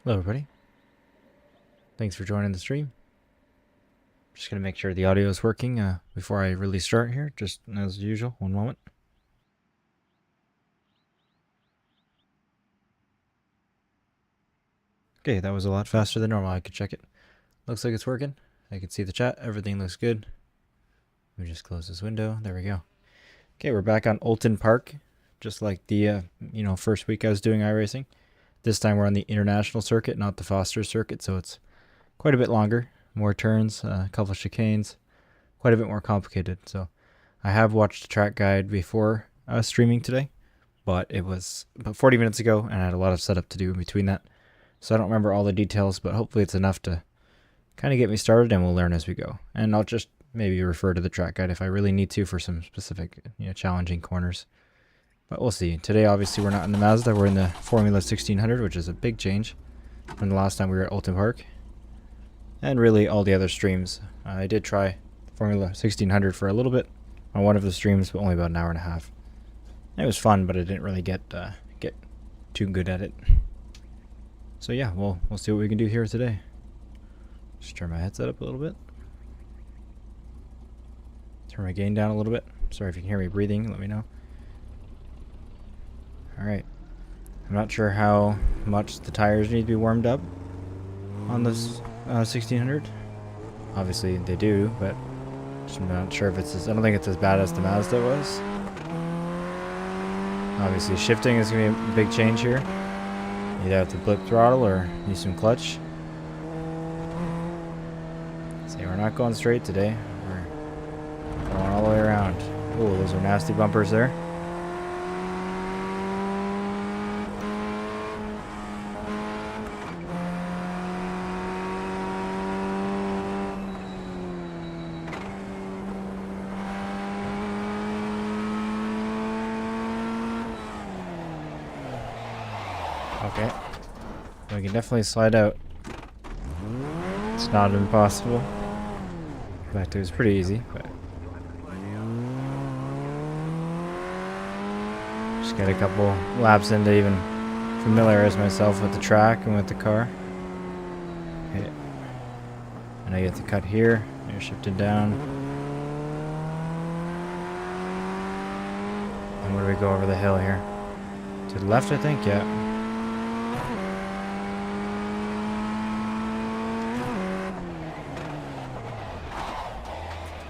Hello everybody, thanks for joining the stream. Just going to make sure the audio is working before I really start here, just as usual. One moment. Okay, that was a lot faster than normal. I could check it. Looks like it's working. I can see the chat. Everything looks good. Let me just close this window. There we go. Okay, we're back on Oulton Park, just like the first week I was doing iRacing. This time we're on the International Circuit, not the Foster Circuit, so it's quite a bit longer. More turns, a couple of chicanes, quite a bit more complicated. So I have watched a track guide before streaming today, but it was about 40 minutes ago and I had a lot of setup to do in between that. So I don't remember all the details, but hopefully it's enough to kind of get me started, and we'll learn as we go. And I'll just maybe refer to the track guide if I really need to for some specific challenging corners. But we'll see. Today obviously we're not in the Mazda, we're in the Formula 1600, which is a big change from the last time we were at Oulton Park. And really all the other streams. I did try Formula 1600 for a little bit on one of the streams, but only about an hour and a half. It was fun, but I didn't really get too good at it. So yeah, we'll see what we can do here today. Just turn my headset up a little bit. Turn my gain down a little bit. Sorry if you can hear me breathing, let me know. Alright. I'm not sure how much the tires need to be warmed up on this 1600. Obviously they do, but I'm not sure if it's I don't think it's as bad as the Mazda was. Obviously shifting is going to be a big change here. You either have to blip throttle or use some clutch. See, we're not going straight today. We're going all the way around. Oh, those are nasty bumpers there. Okay, we can definitely slide out. It's not impossible. In fact, it was pretty easy, but just get a couple laps in to even familiarize myself with the track and with the car. Okay, and I get the cut here. You're shifted down, and where do we go over the hill here? To the left, I think. Yeah.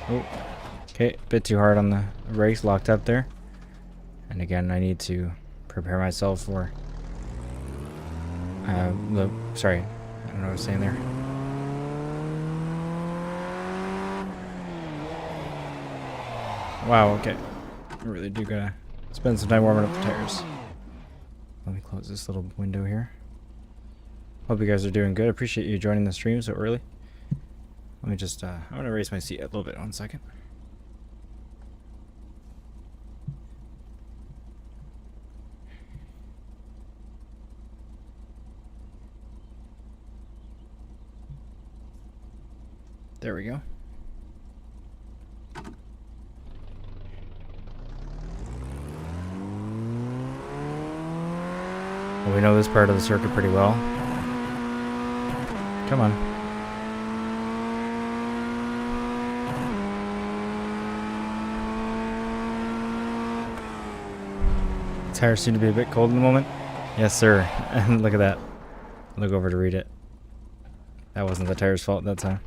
Oh, okay, a bit too hard on the brakes, locked up there. And again, I need to prepare myself for sorry, I don't know what I was saying there. Wow, okay. I really do gotta spend some time warming up the tires. Let me close this little window here. Hope you guys are doing good. Appreciate you joining the stream so early. Let me just, I'm going to raise my seat a little bit, 1 second. There we go. Well, we know this part of the circuit pretty well. Come on. Tires seem to be a bit cold in the moment. Yes, sir. And look at that. Look over to read it. That wasn't the tire's fault that time.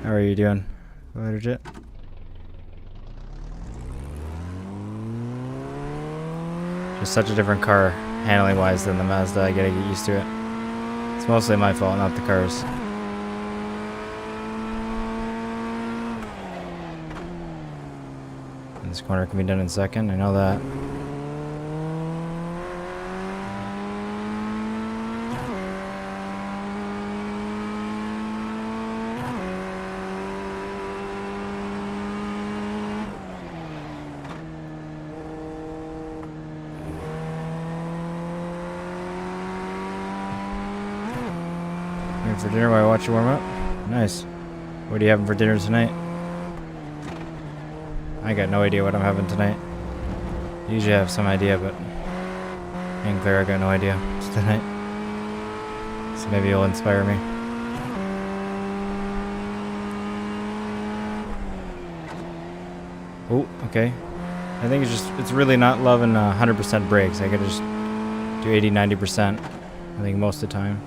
How are you doing, Fighter Jet? Just such a different car, handling wise, than the Mazda. I gotta get used to it. It's mostly my fault, not the car's. This corner can be done in second, I know that. Waiting for dinner while I watch you warm up? Nice. What are you having for dinner tonight? I got no idea what I'm having tonight. Usually I have some idea, but And Claire, I got no idea tonight. So maybe you'll inspire me. Oh, okay. I think it's really not loving 100% brakes. I gotta just do 80-90%. I think most of the time.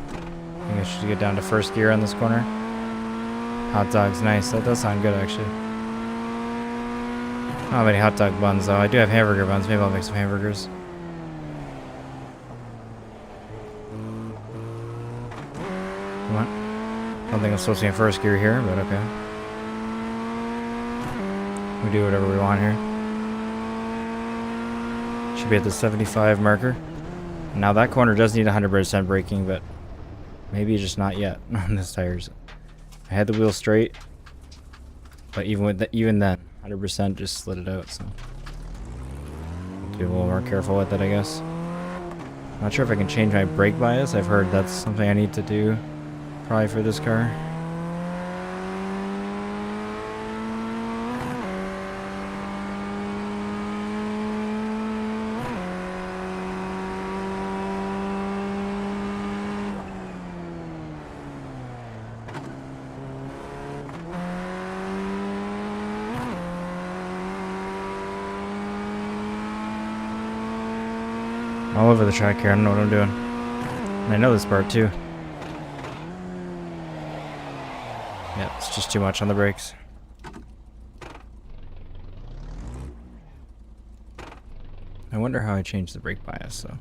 I think I should get down to first gear on this corner. Hot dog's nice. That does sound good, actually. I don't have any hot dog buns, though. I do have hamburger buns. Maybe I'll make some hamburgers. Come on. I don't think I'm supposed to be in first gear here, but okay. We do whatever we want here. Should be at the 75 marker. Now that corner does need 100% braking, but maybe just not yet on this tires. I had the wheel straight, but even then, 100% just slid it out. So be a little more careful with it, I guess. Not sure if I can change my brake bias. I've heard that's something I need to do, probably for this car. All over the track here. I don't know what I'm doing. And I know this part too. Yeah, it's just too much on the brakes. I wonder how I changed the brake bias, so.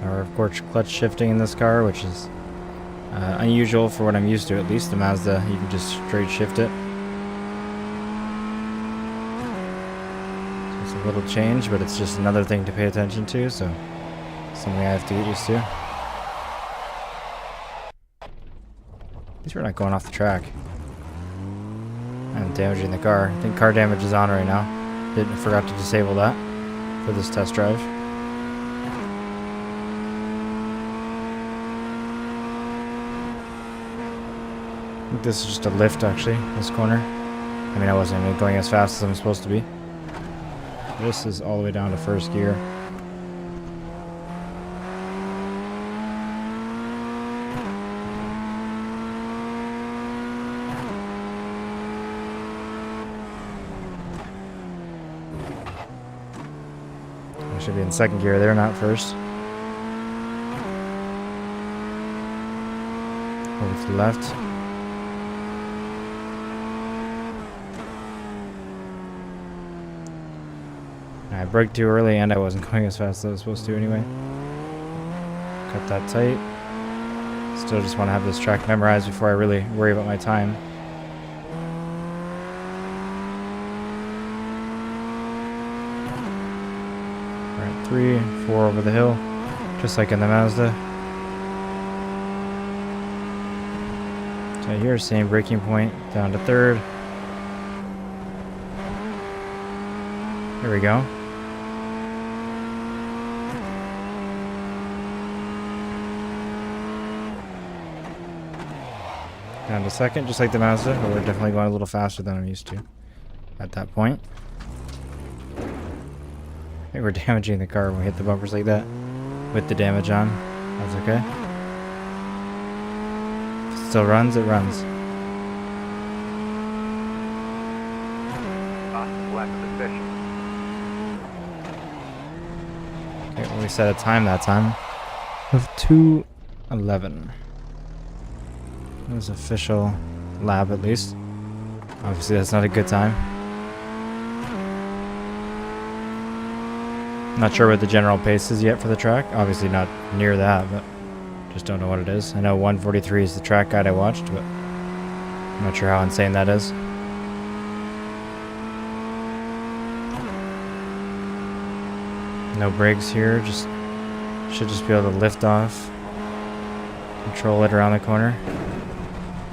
Or of course clutch shifting in this car, which is unusual for what I'm used to. At least the Mazda, you can just straight shift it. So it's a little change, but it's just another thing to pay attention to, so something I have to get used to. At least we're not going off the track. I'm damaging the car. I think car damage is on right now. Forgot to disable that for this test drive. I think this is just a lift, actually, this corner. I mean, I wasn't even going as fast as I'm supposed to be. This is all the way down to first gear. I should be in second gear there, not first. Over to the left. I braked too early and I wasn't going as fast as I was supposed to anyway. Cut that tight. Still just want to have this track memorized before I really worry about my time. Alright, 3 and 4 over the hill, just like in the Mazda. So here, same braking point, down to third. There we go. Down to second, just like the Mazda, but we're definitely going a little faster than I'm used to at that point. I think we're damaging the car when we hit the bumpers like that with the damage on. That's okay. If it still runs, it runs. Okay, well, we set a time that time of 2:11. It was official lap, at least. Obviously, that's not a good time. Not sure what the general pace is yet for the track. Obviously not near that, but just don't know what it is. I know 143 is the track guide I watched, but I'm not sure how insane that is. No brakes here, should just be able to lift off. Control it around the corner.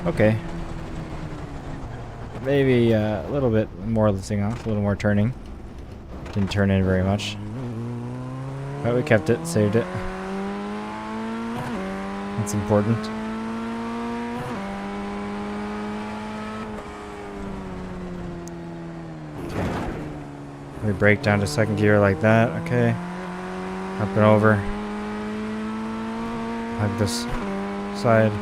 Okay. Maybe a little bit more lifting off, a little more turning. Didn't turn in very much. But we kept it, saved it. That's important. Okay. We brake down to second gear like that. Okay. Up and over. Hug this side.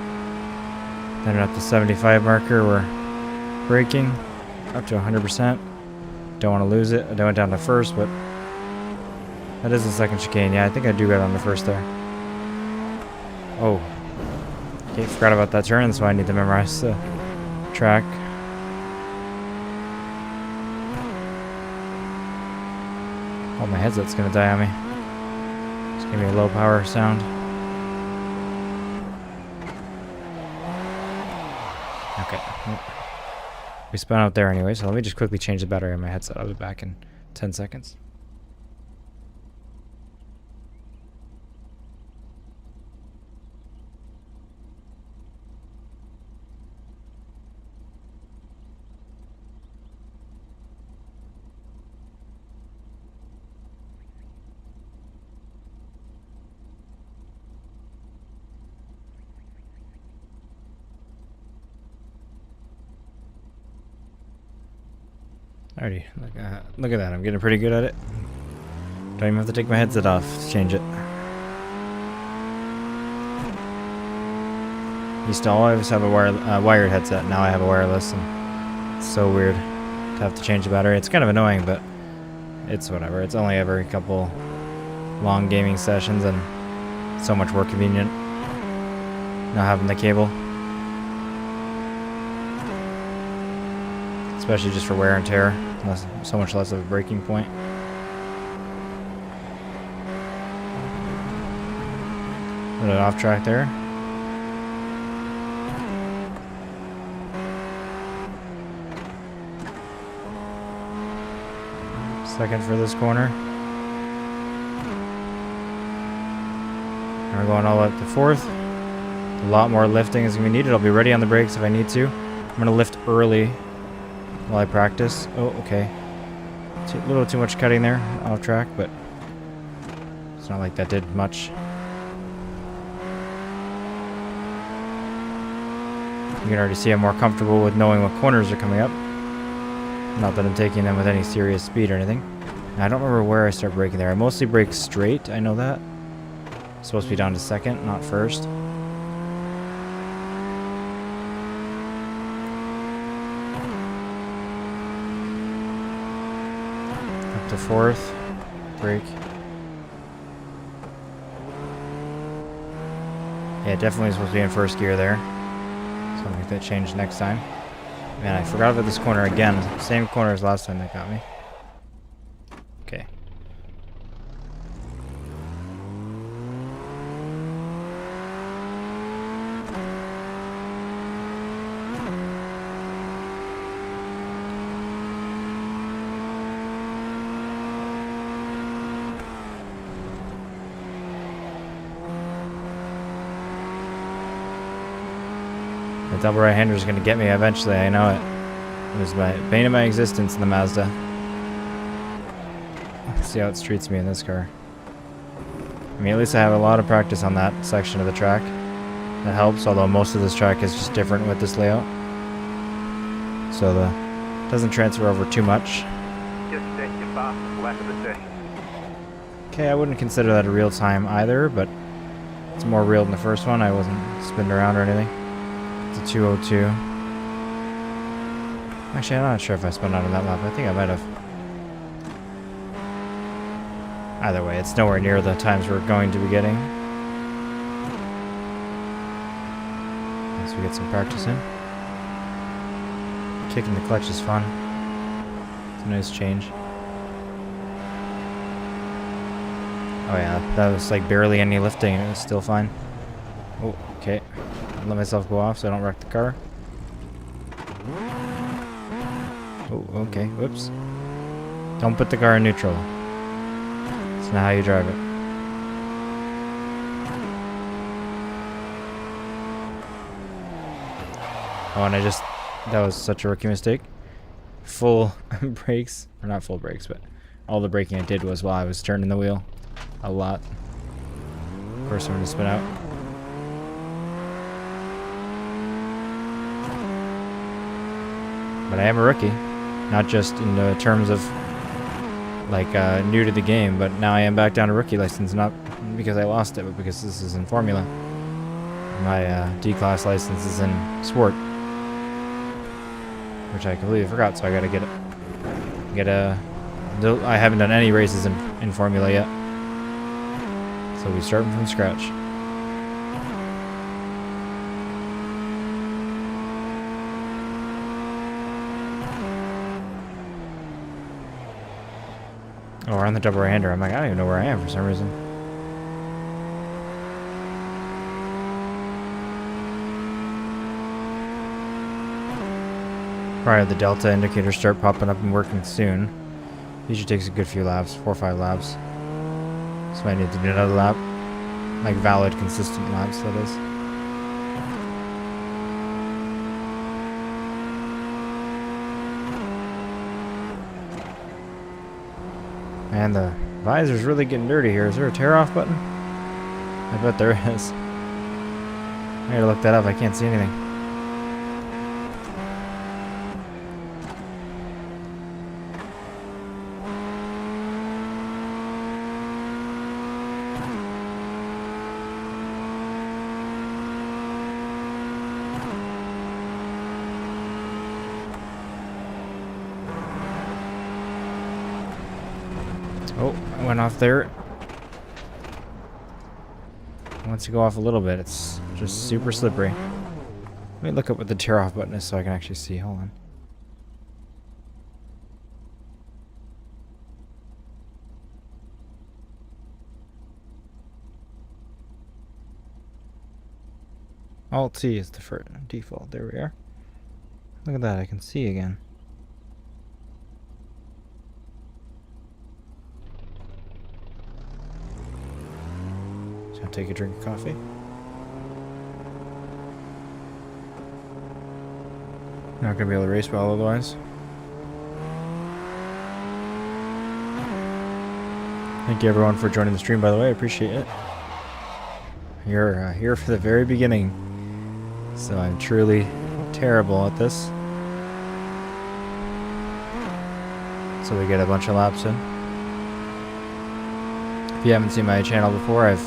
Then at the 75 marker, we're braking up to 100%. Don't want to lose it. I went down to first, but that is the second chicane. Yeah, I think I do get on the first there. Oh. Okay, forgot about that turn, so I need to memorize the track. Oh, my headset's gonna die on me. Just give me a low power sound. Okay. We spun out there anyway, so let me just quickly change the battery on my headset. I'll be back in 10 seconds. Alrighty, look at that. I'm getting pretty good at it. Don't even have to take my headset off to change it. Used to always have a wired headset. Now I have a wireless, and it's so weird to have to change the battery. It's kind of annoying, but it's whatever. It's only every couple long gaming sessions, and it's so much more convenient not having the cable. Especially just for wear and tear. So much less of a breaking point. A little off track there. Second for this corner. And we're going all up to fourth. A lot more lifting is going to be needed. I'll be ready on the brakes if I need to. I'm going to lift early while I practice. Oh, okay. A little too much cutting there off track, but it's not like that did much. You can already see I'm more comfortable with knowing what corners are coming up. Not that I'm taking them with any serious speed or anything. And I don't remember where I start braking there. I mostly brake straight, I know that. I'm supposed to be down to second, not first. To fourth, brake. Yeah, definitely supposed to be in first gear there. So I'll make that change next time. Man, I forgot about this corner again. Same corner as last time that got me. Okay. The double right-hander is going to get me eventually, I know it. It was my bane of my existence in the Mazda. Let's see how it treats me in this car. I mean, at least I have a lot of practice on that section of the track. That helps, although most of this track is just different with this layout. So the doesn't transfer over too much. Just set your fastest lap of the session. Okay, I wouldn't consider that a real time either, but it's more real than the first one. I wasn't spinning around or anything. It's a 2:02. Actually, I'm not sure if I spun out on that lap. I think I might have. Either way, it's nowhere near the times we're going to be getting. Once we get some practice in. Kicking the clutch is fun. It's a nice change. Oh yeah, that was like barely any lifting and it was still fine. Oh, okay. Let myself go off so I don't wreck the car. Oh, okay. Whoops. Don't put the car in neutral. It's not how you drive it. Oh, and that was such a rookie mistake. Full brakes, or not full brakes, but all the braking I did was while I was turning the wheel. a lot. Of course, I'm going to spin out. But I am a rookie. Not just in terms of, like, new to the game, but now I am back down to rookie license. Not because I lost it, but because this is in Formula. My D-Class license is in Sport. Which I completely forgot, so I gotta get it. I haven't done any races in Formula yet. So we start from scratch. Oh, we're on the double right-hander. I'm like, I don't even know where I am for some reason. Probably the delta indicators start popping up and working soon. Usually takes a good few laps, 4 or 5 laps. So I need to do another lap. Like valid, consistent laps, that is. Man, the visor's really getting dirty here. Is there a tear-off button? I bet there is. I gotta look that up. I can't see anything. Oh, I went off there. Once you go off a little bit, it's just super slippery. Let me look up what the tear off button is so I can actually see. Hold on. Alt-T is the first default. There we are. Look at that, I can see again. So I'll take a drink of coffee. Not gonna be able to race well otherwise. Thank you everyone for joining the stream, by the way. I appreciate it. You're here for the very beginning. So I'm truly terrible at this. So we get a bunch of laps in. If you haven't seen my channel before, I've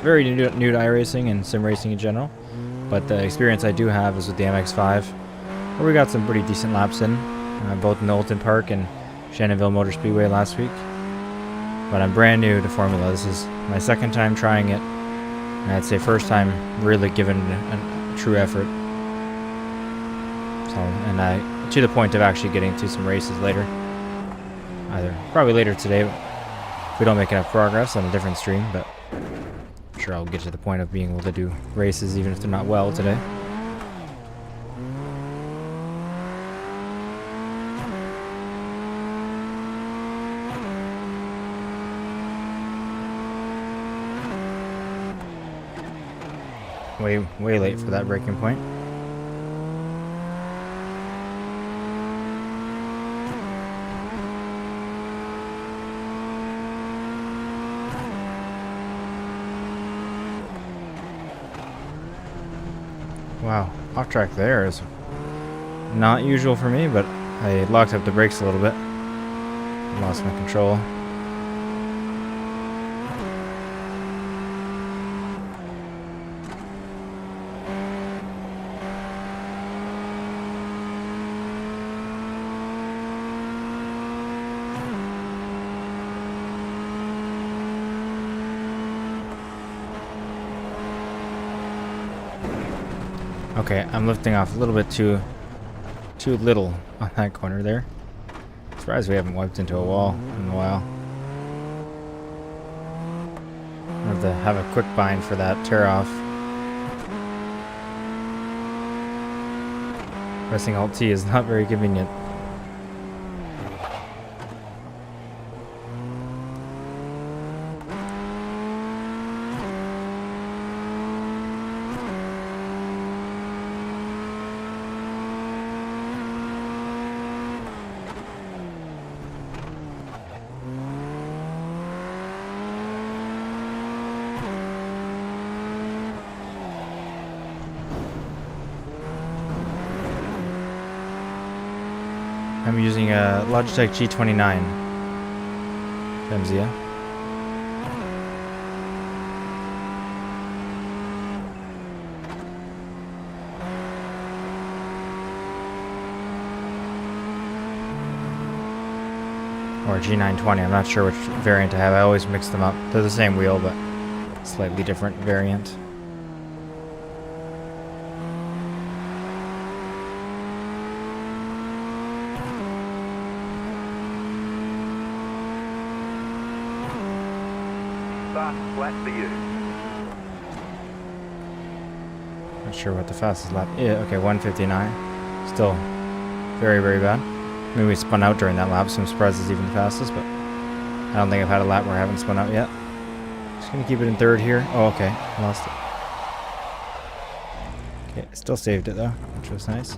very new to iRacing and sim racing in general. But the experience I do have is with the MX-5, where we got some pretty decent laps in, both in the Oulton Park and Shannonville Motor Speedway last week. But I'm brand new to Formula. This is my second time trying it, and I'd say first time really giving a true effort. So, and to the point of actually getting to some races later. Probably later today, if we don't make enough progress on a different stream, but I'm sure I'll get to the point of being able to do races even if they're not well today. Way late for that breaking point. Wow, off track there is not usual for me, but I locked up the brakes a little bit. Lost my control. Okay, I'm lifting off a little bit too little on that corner there. Surprised we haven't wiped into a wall in a while. I have to have a quick bind for that tear off. Pressing Alt-T is not very convenient. I'm using a Logitech G29 FMZia. Or G920, I'm not sure which variant I have. I always mix them up. They're the same wheel, but slightly different variant. Fast flat for you. Not sure what the fastest lap is. Okay, 159. Still very, very bad. Maybe we spun out during that lap, so I'm surprised it's even the fastest, but I don't think I've had a lap where I haven't spun out yet. Just gonna keep it in third here. Oh, okay. Lost it. Okay, still saved it though, which was nice.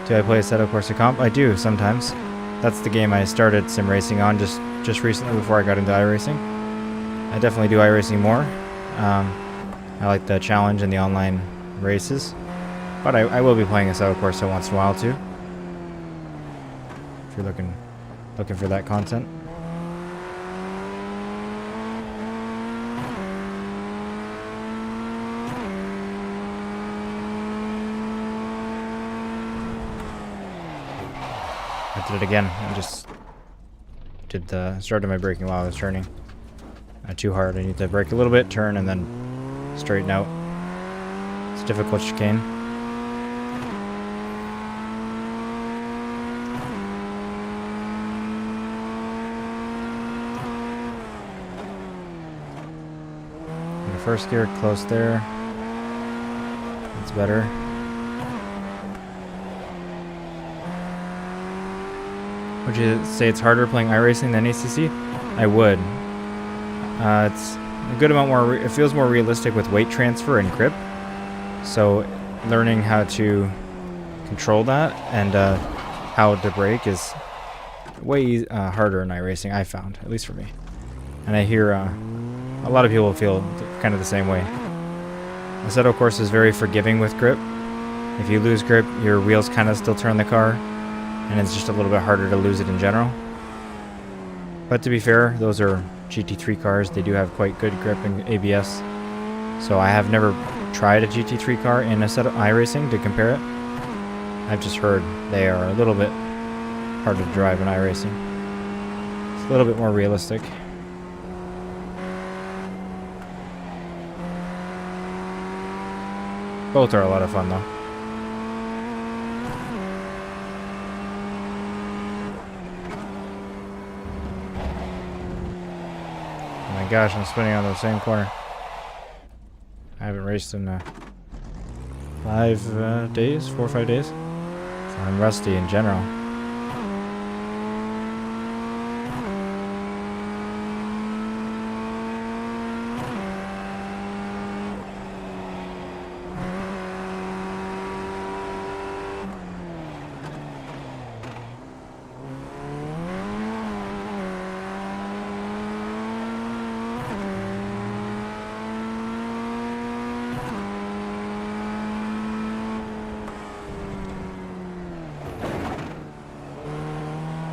Do I play Assetto Corsa Comp? I do sometimes. That's the game I started sim racing on just recently before I got into iRacing. I definitely do iRacing more. I like the challenge and the online races, but I will be playing Assetto Corsa once in a while too. If you're looking for that content. I did it again. I just started my braking while I was turning. Not too hard. I need to brake a little bit, turn, and then straighten out. It's a difficult chicane. The first gear close there. That's better. Would you say it's harder playing iRacing than ACC? I would. It's a good amount more. It feels more realistic with weight transfer and grip. So learning how to control that and how to brake is way harder in iRacing, I found, at least for me. And I hear a lot of people feel kind of the same way. Assetto Corsa is very forgiving with grip. If you lose grip, your wheels kind of still turn the car, and it's just a little bit harder to lose it in general. But to be fair, those are GT3 cars. They do have quite good grip and ABS. So I have never tried a GT3 car in Assetto iRacing to compare it. I've just heard they are a little bit harder to drive in iRacing. It's a little bit more realistic. Both are a lot of fun though. Oh my gosh, I'm spinning on the same corner. I haven't raced in 5 days, 4 or 5 days. So I'm rusty in general.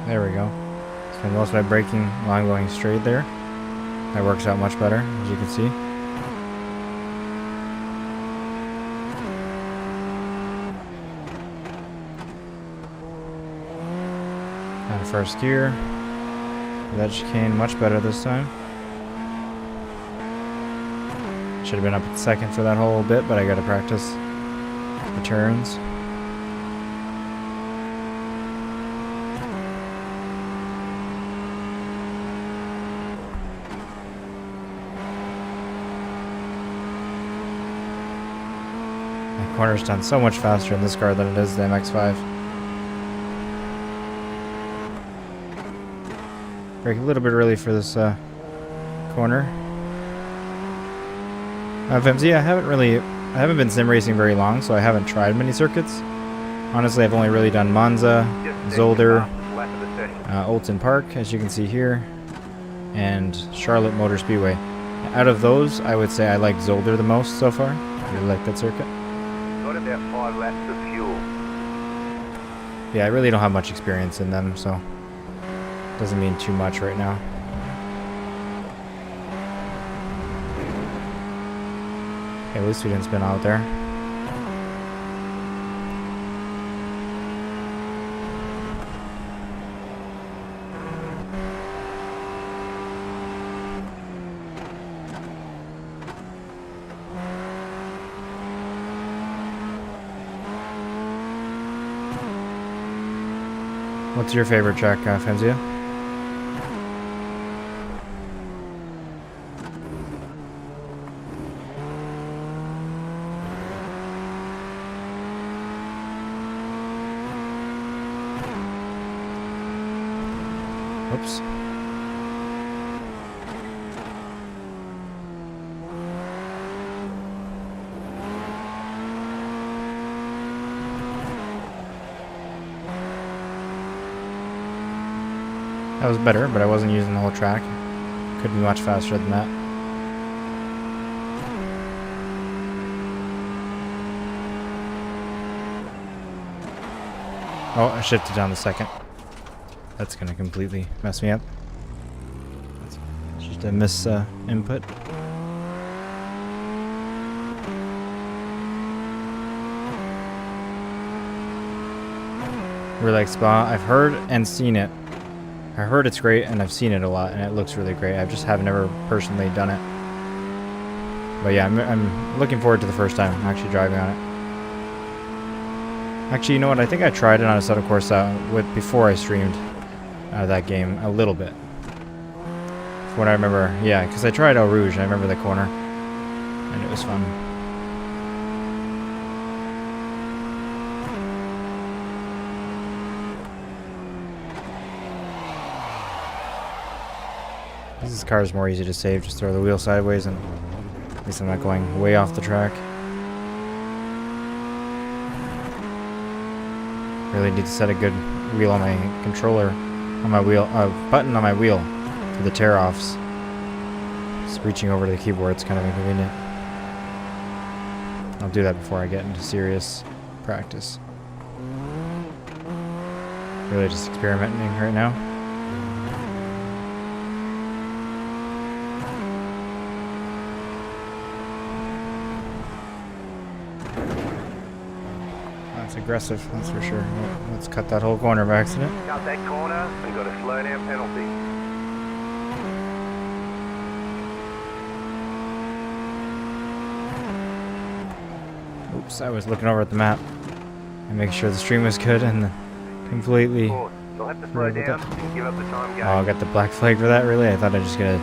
There we go. Spend most of my braking while I'm going straight there. That works out much better, as you can see. Out of first gear. That chicane much better this time. Should have been up at second for that whole bit, but I gotta practice the turns. Corner's done so much faster in this car than it is the MX-5. Brake a little bit early for this corner. FMZ, I haven't been sim racing very long, so I haven't tried many circuits. Honestly, I've only really done Monza, Zolder, Oulton Park, as you can see here, and Charlotte Motor Speedway. Out of those, I would say I like Zolder the most so far. I really like that circuit. Got about 5 laps of fuel. Yeah, I really don't have much experience in them, so doesn't mean too much right now. Okay, at least we didn't spin out there. What's your favorite track, Fenzia? Oops. That was better, but I wasn't using the whole track. Could be much faster than that. Oh, I shifted down the second. That's gonna completely mess me up. That's just a miss input. Really like Spa. I've heard and seen it. I heard it's great, and I've seen it a lot, and it looks really great. I just have never personally done it. But yeah, I'm looking forward to the first time actually driving on it. Actually, you know what? I think I tried it on a set of course before I streamed that game a little bit. From what I remember, yeah, because I tried Eau Rouge. I remember the corner, and it was fun. This car is more easy to save. Just throw the wheel sideways, and at least I'm not going way off the track. Really need to set a good wheel on my controller, on my wheel, button on my wheel for the tear-offs. Just reaching over to the keyboard, it's kind of inconvenient. I'll do that before I get into serious practice. Really just experimenting right now. Aggressive, that's for sure. Let's cut that whole corner by accident. Cut that corner and got a slow down penalty. Oops, I was looking over at the map and making sure the stream was good and completely... You'll have to slow down and give up the time game. Oh, I got the black flag for that, really? I thought I'd just get a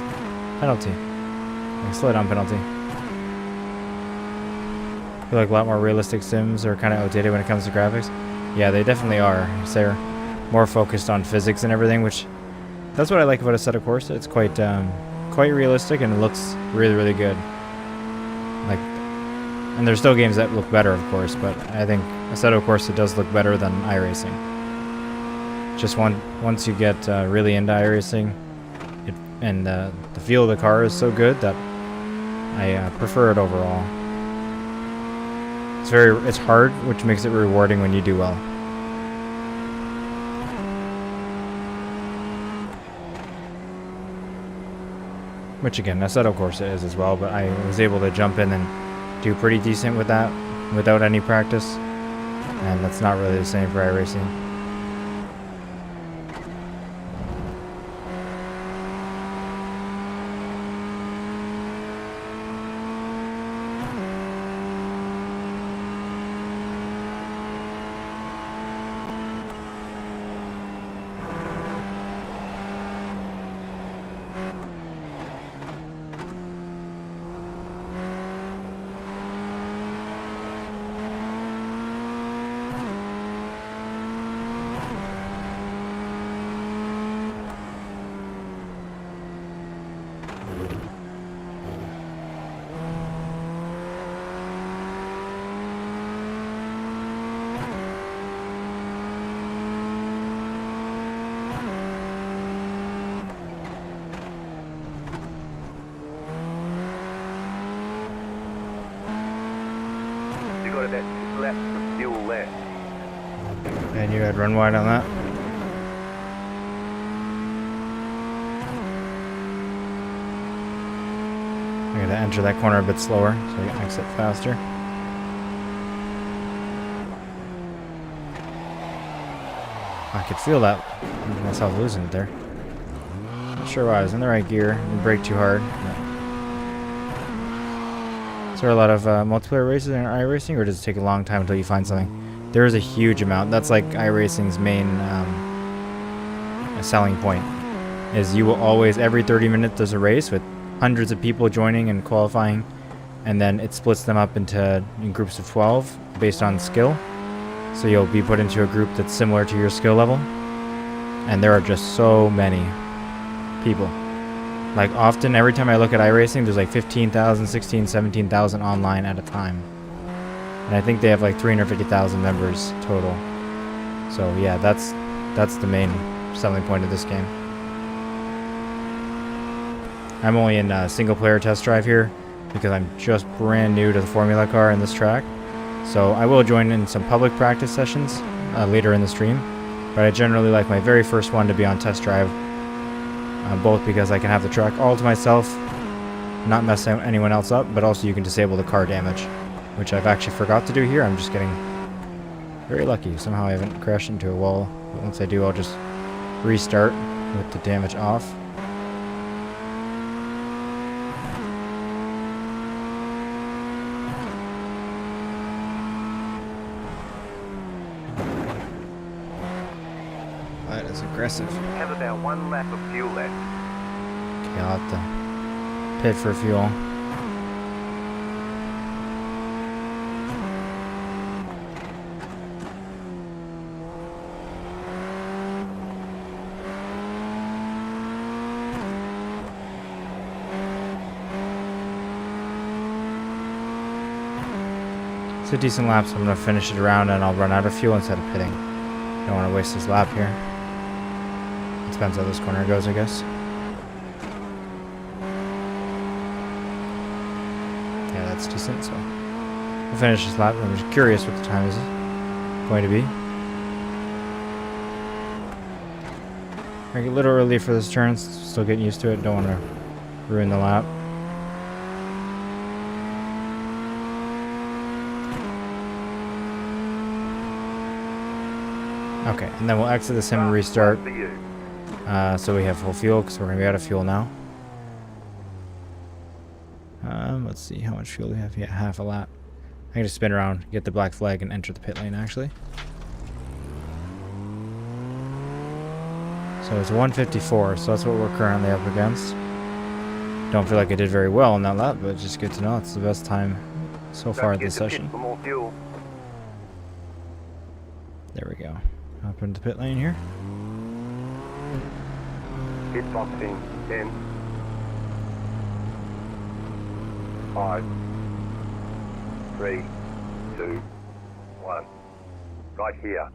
penalty. Like a slow down penalty. I feel like a lot more realistic sims are kind of outdated when it comes to graphics. Yeah, they definitely are. They're more focused on physics and everything, which that's what I like about Assetto Corsa. It's quite realistic and it looks really, really good. Like, and there's still games that look better, of course, but I think Assetto Corsa does look better than iRacing. Just once you get really into iRacing, and the feel of the car is so good that I prefer it overall. It's hard, which makes it rewarding when you do well. Which again, Assetto Corsa is as well, but I was able to jump in and do pretty decent with that without any practice. And that's not really the same for iRacing. You got about 6 laps of fuel left. And you had run wide on that. I gotta enter that corner a bit slower so I can exit faster. I could feel that myself losing it there. Not sure why. I was in the right gear. Didn't brake too hard. Is there a lot of multiplayer races in iRacing, or does it take a long time until you find something? There is a huge amount. That's like iRacing's main selling point. Is you will always, every 30 minutes there's a race with hundreds of people joining and qualifying, and then it splits them up in groups of 12 based on skill. So you'll be put into a group that's similar to your skill level, and there are just so many people. Like often, every time I look at iRacing, there's like 15,000, 16,000, 17,000 online at a time. And I think they have like 350,000 members total. So yeah, that's the main selling point of this game. I'm only in a single player test drive here because I'm just brand new to the Formula car in this track. So I will join in some public practice sessions later in the stream. But I generally like my very first one to be on test drive. Both because I can have the track all to myself, not mess anyone else up, but also you can disable the car damage, which I've actually forgot to do here. I'm just getting very lucky. Somehow I haven't crashed into a wall, but once I do, I'll just restart with the damage off. That is aggressive. Have about 1 lap of fuel left. Okay, I'll have to pit for fuel. It's a decent lap, so I'm going to finish it around and I'll run out of fuel instead of pitting. Don't want to waste this lap here. Depends how this corner goes, I guess. Yeah, that's decent, so we'll finish this lap. I'm just curious what the time is going to be. I get a little early for this turn, still getting used to it. Don't want to ruin the lap. Okay, and then we'll exit the sim and restart. So we have full fuel because we're going to be out of fuel now. Let's see how much fuel we have. Yeah, half a lap. I'm going to spin around, get the black flag, and enter the pit lane actually. So it's 154, so that's what we're currently up against. Don't feel like I did very well in that lap, but it's just good to know it's the best time so far this session. There we go. Up into the pit lane here. Pit boxing 10, 5, 3, 2, 1. Right here.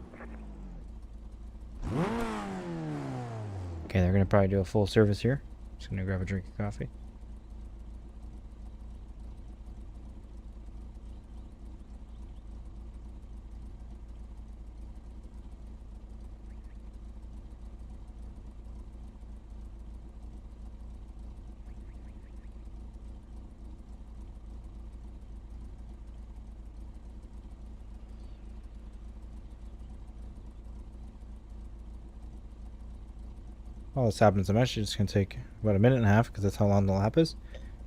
Okay, they're going to probably do a full service here. Just going to grab a drink of coffee. While this happens, I'm actually just going to take about a minute and a half because that's how long the lap is.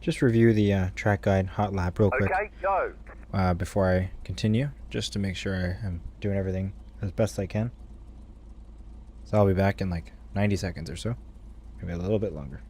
Just review the track guide hot lap real quick. Okay, go. Before I continue, just to make sure I am doing everything as best I can. So I'll be back in like 90 seconds or so. Maybe a little bit longer.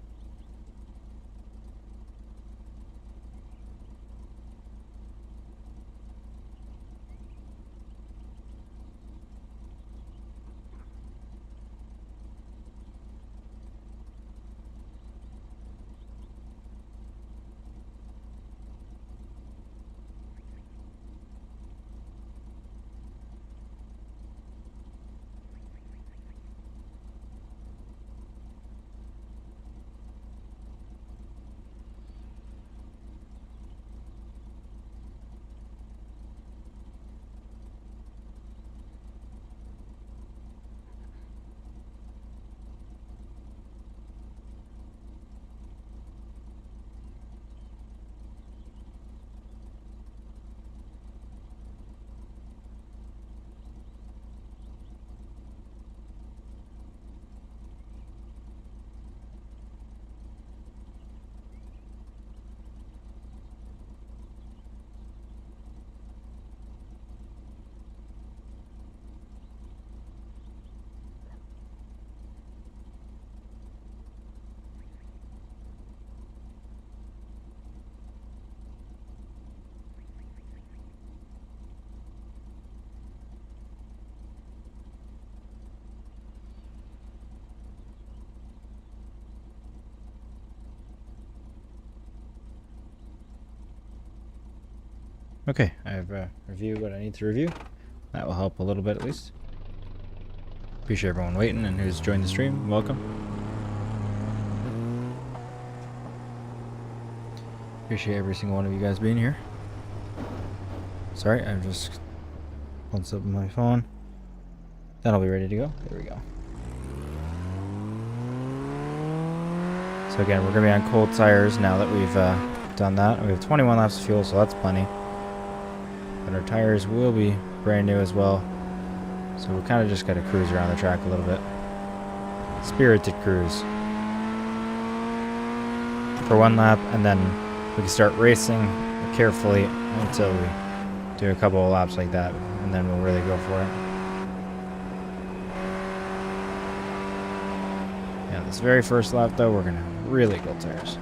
Okay, I've reviewed what I need to review. That will help a little bit at least. Appreciate everyone waiting and who's joined the stream. Welcome. Appreciate every single one of you guys being here. Sorry, I'm just pulling up my phone. That'll be ready to go. There we go. So again, we're going to be on cold tires now that we've done that. We have 21 laps of fuel, so that's plenty. But our tires will be brand new as well. So we kind of just got to cruise around the track a little bit. Spirited cruise. For one lap, and then we can start racing carefully until we do a couple of laps like that, and then we'll really go for it. Yeah, this very first lap though, we're gonna really go tires.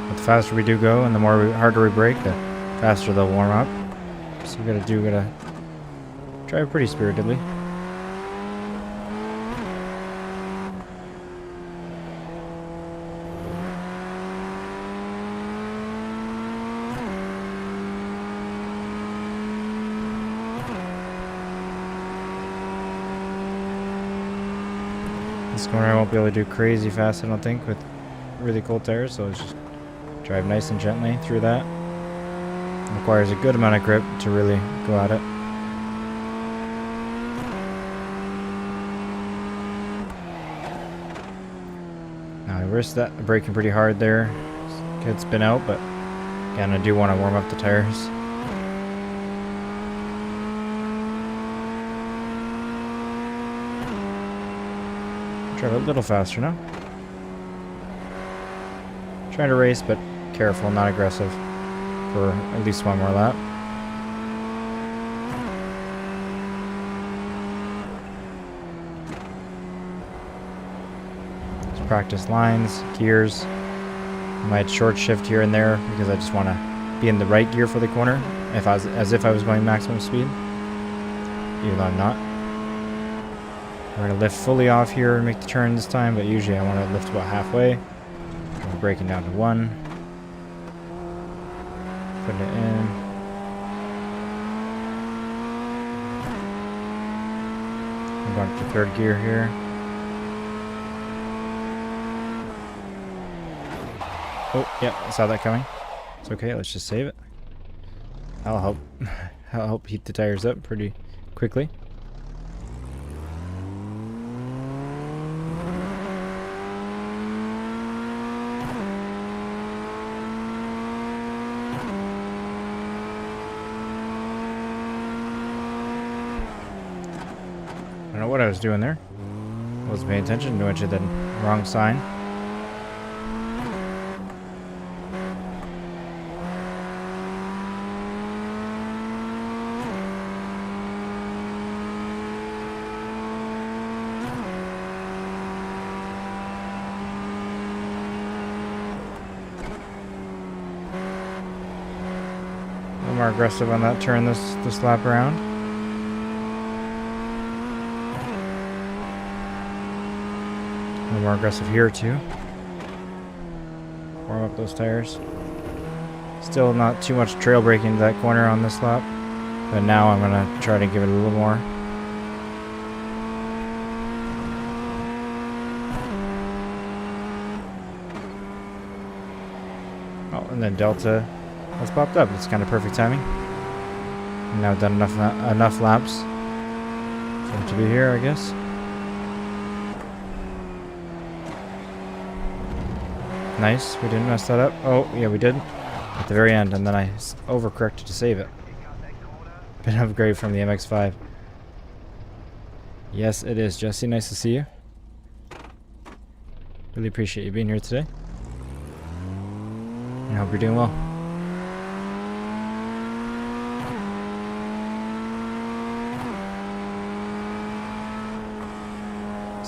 But the faster we do go and the harder we brake, the faster they'll warm up. So we gotta drive pretty spiritedly. This corner I won't be able to do crazy fast, I don't think, with really cold tires, so let's just drive nice and gently through that. It requires a good amount of grip to really go at it. Now I risked that braking pretty hard there. Could spin out, but again I do want to warm up the tires. Drive a little faster now. Trying to race, but careful, not aggressive, for at least one more lap. Just practice lines, gears. Might short shift here and there because I just want to be in the right gear for the corner, as if I was going maximum speed, even though I'm not. We're going to lift fully off here and make the turn this time, but usually I want to lift about halfway. We're braking down to 1. Putting it in. I'm going to 3rd gear here. Oh, yeah, I saw that coming. It's okay, let's just save it. That'll help heat the tires up pretty quickly. I don't know what I was doing there. Wasn't paying attention. Went to the wrong sign. A little more aggressive on that turn this lap around. A little more aggressive here too. Warm up those tires. Still not too much trail braking into that corner on this lap, but now I'm gonna try to give it a little more. Oh, and then Delta has popped up. It's kind of perfect timing. And now I've done enough laps for him to be here, I guess. Nice, we didn't mess that up. Oh, yeah, we did. At the very end, and then I overcorrected to save it. Bit of an upgrade from the MX-5. Yes, it is, Jesse. Nice to see you. Really appreciate you being here today. And I hope you're doing well.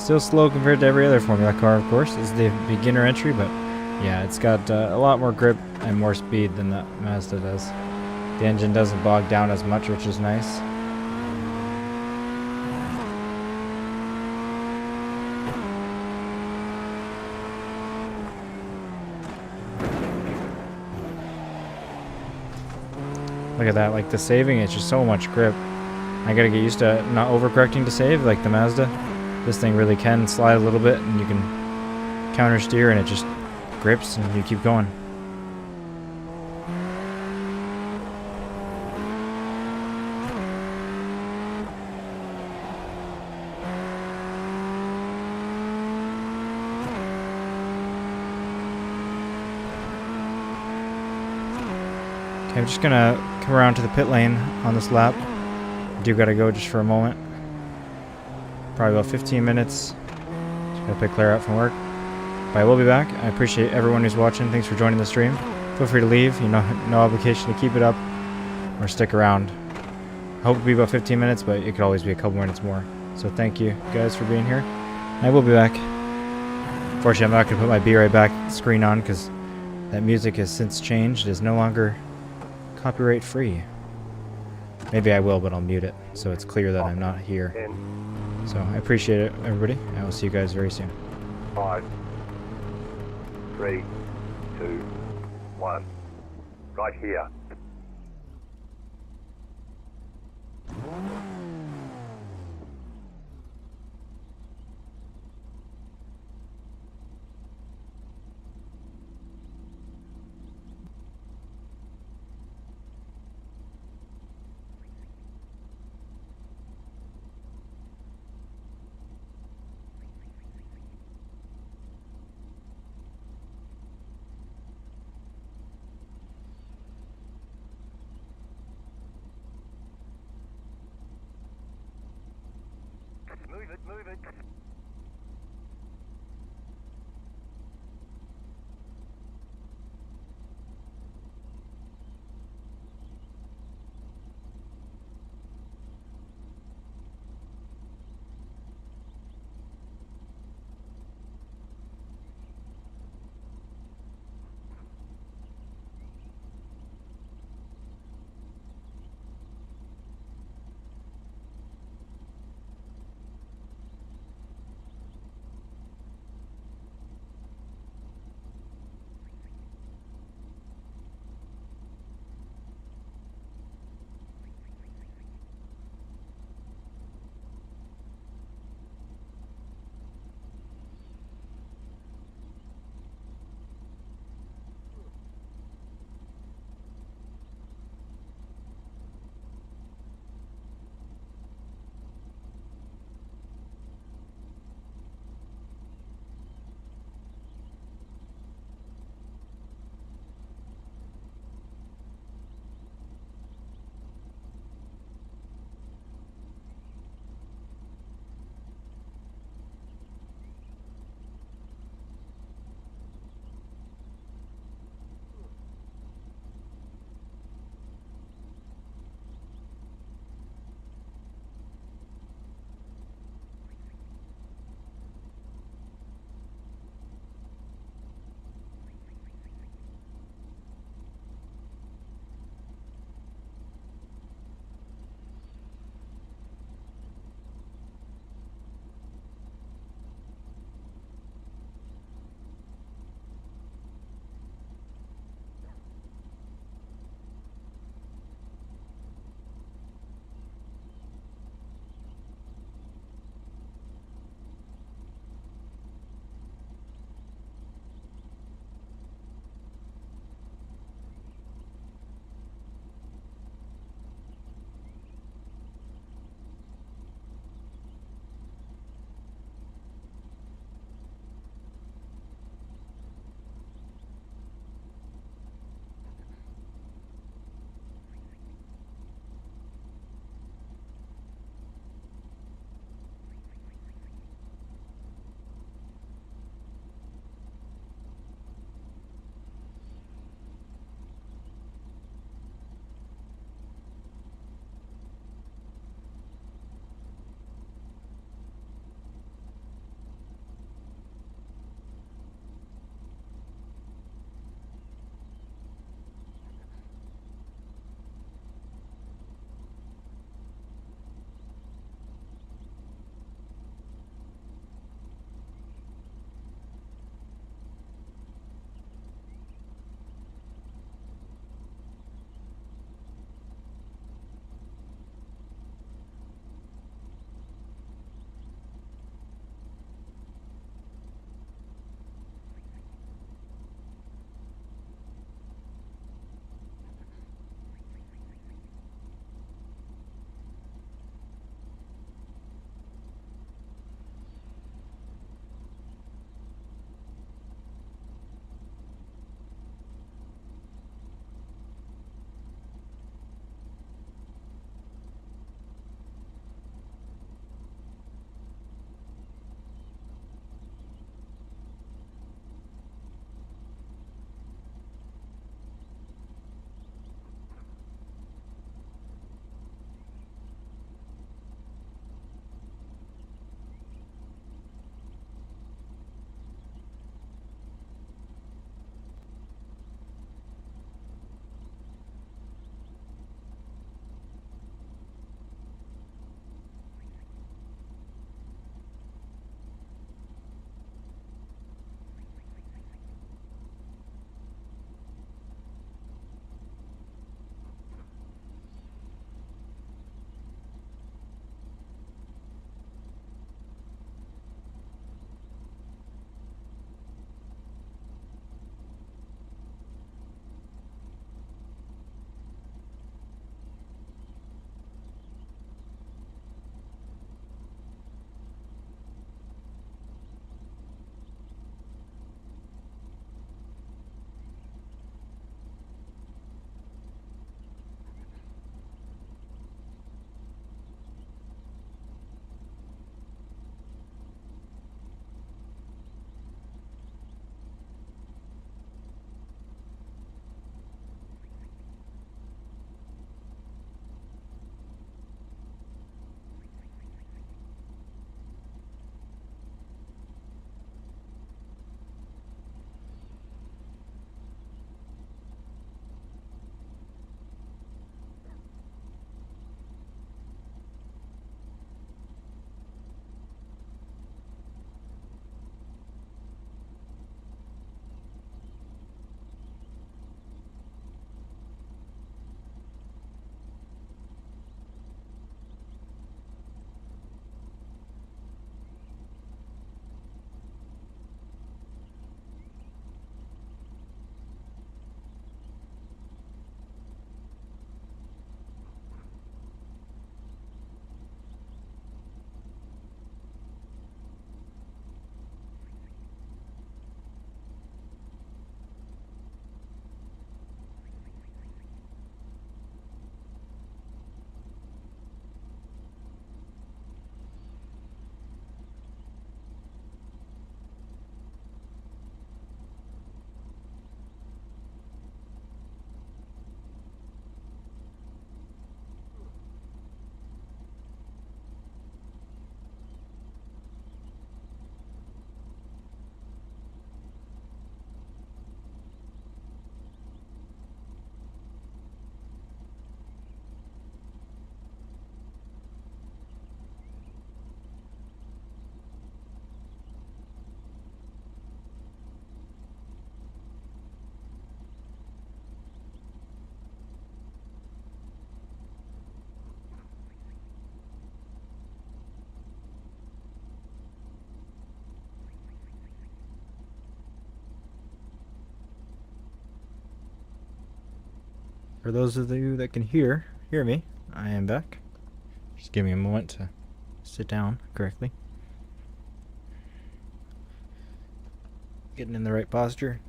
Still slow compared to every other Formula car, of course. This is the beginner entry, but yeah, it's got a lot more grip and more speed than the Mazda does. The engine doesn't bog down as much, which is nice. Look at that, like the saving, it's just so much grip. I gotta get used to not overcorrecting to save like the Mazda. This thing really can slide a little bit and you can counter steer and it just grips and you keep going. Okay, I'm just gonna come around to the pit lane on this lap. Do gotta go just for a moment. Probably about 15 minutes. Just gotta pick Claire up from work. But I will be back. I appreciate everyone who's watching. Thanks for joining the stream. Feel free to leave. You know, no obligation to keep it up or stick around. I hope to be about 15 minutes, but it could always be a couple minutes more. So thank you guys for being here. I will be back. Unfortunately, I'm not gonna put my Be Right Back screen on because that music has since changed. It is no longer copyright free. Maybe I will, but I'll mute it so it's clear that I'm not here. 10, So I appreciate it, everybody. I will see you guys very soon. 5, 3, 2, 1. Right here. Move it, move it. For those of you that can hear me, I am back. Just give me a moment to sit down correctly. Getting in the right posture,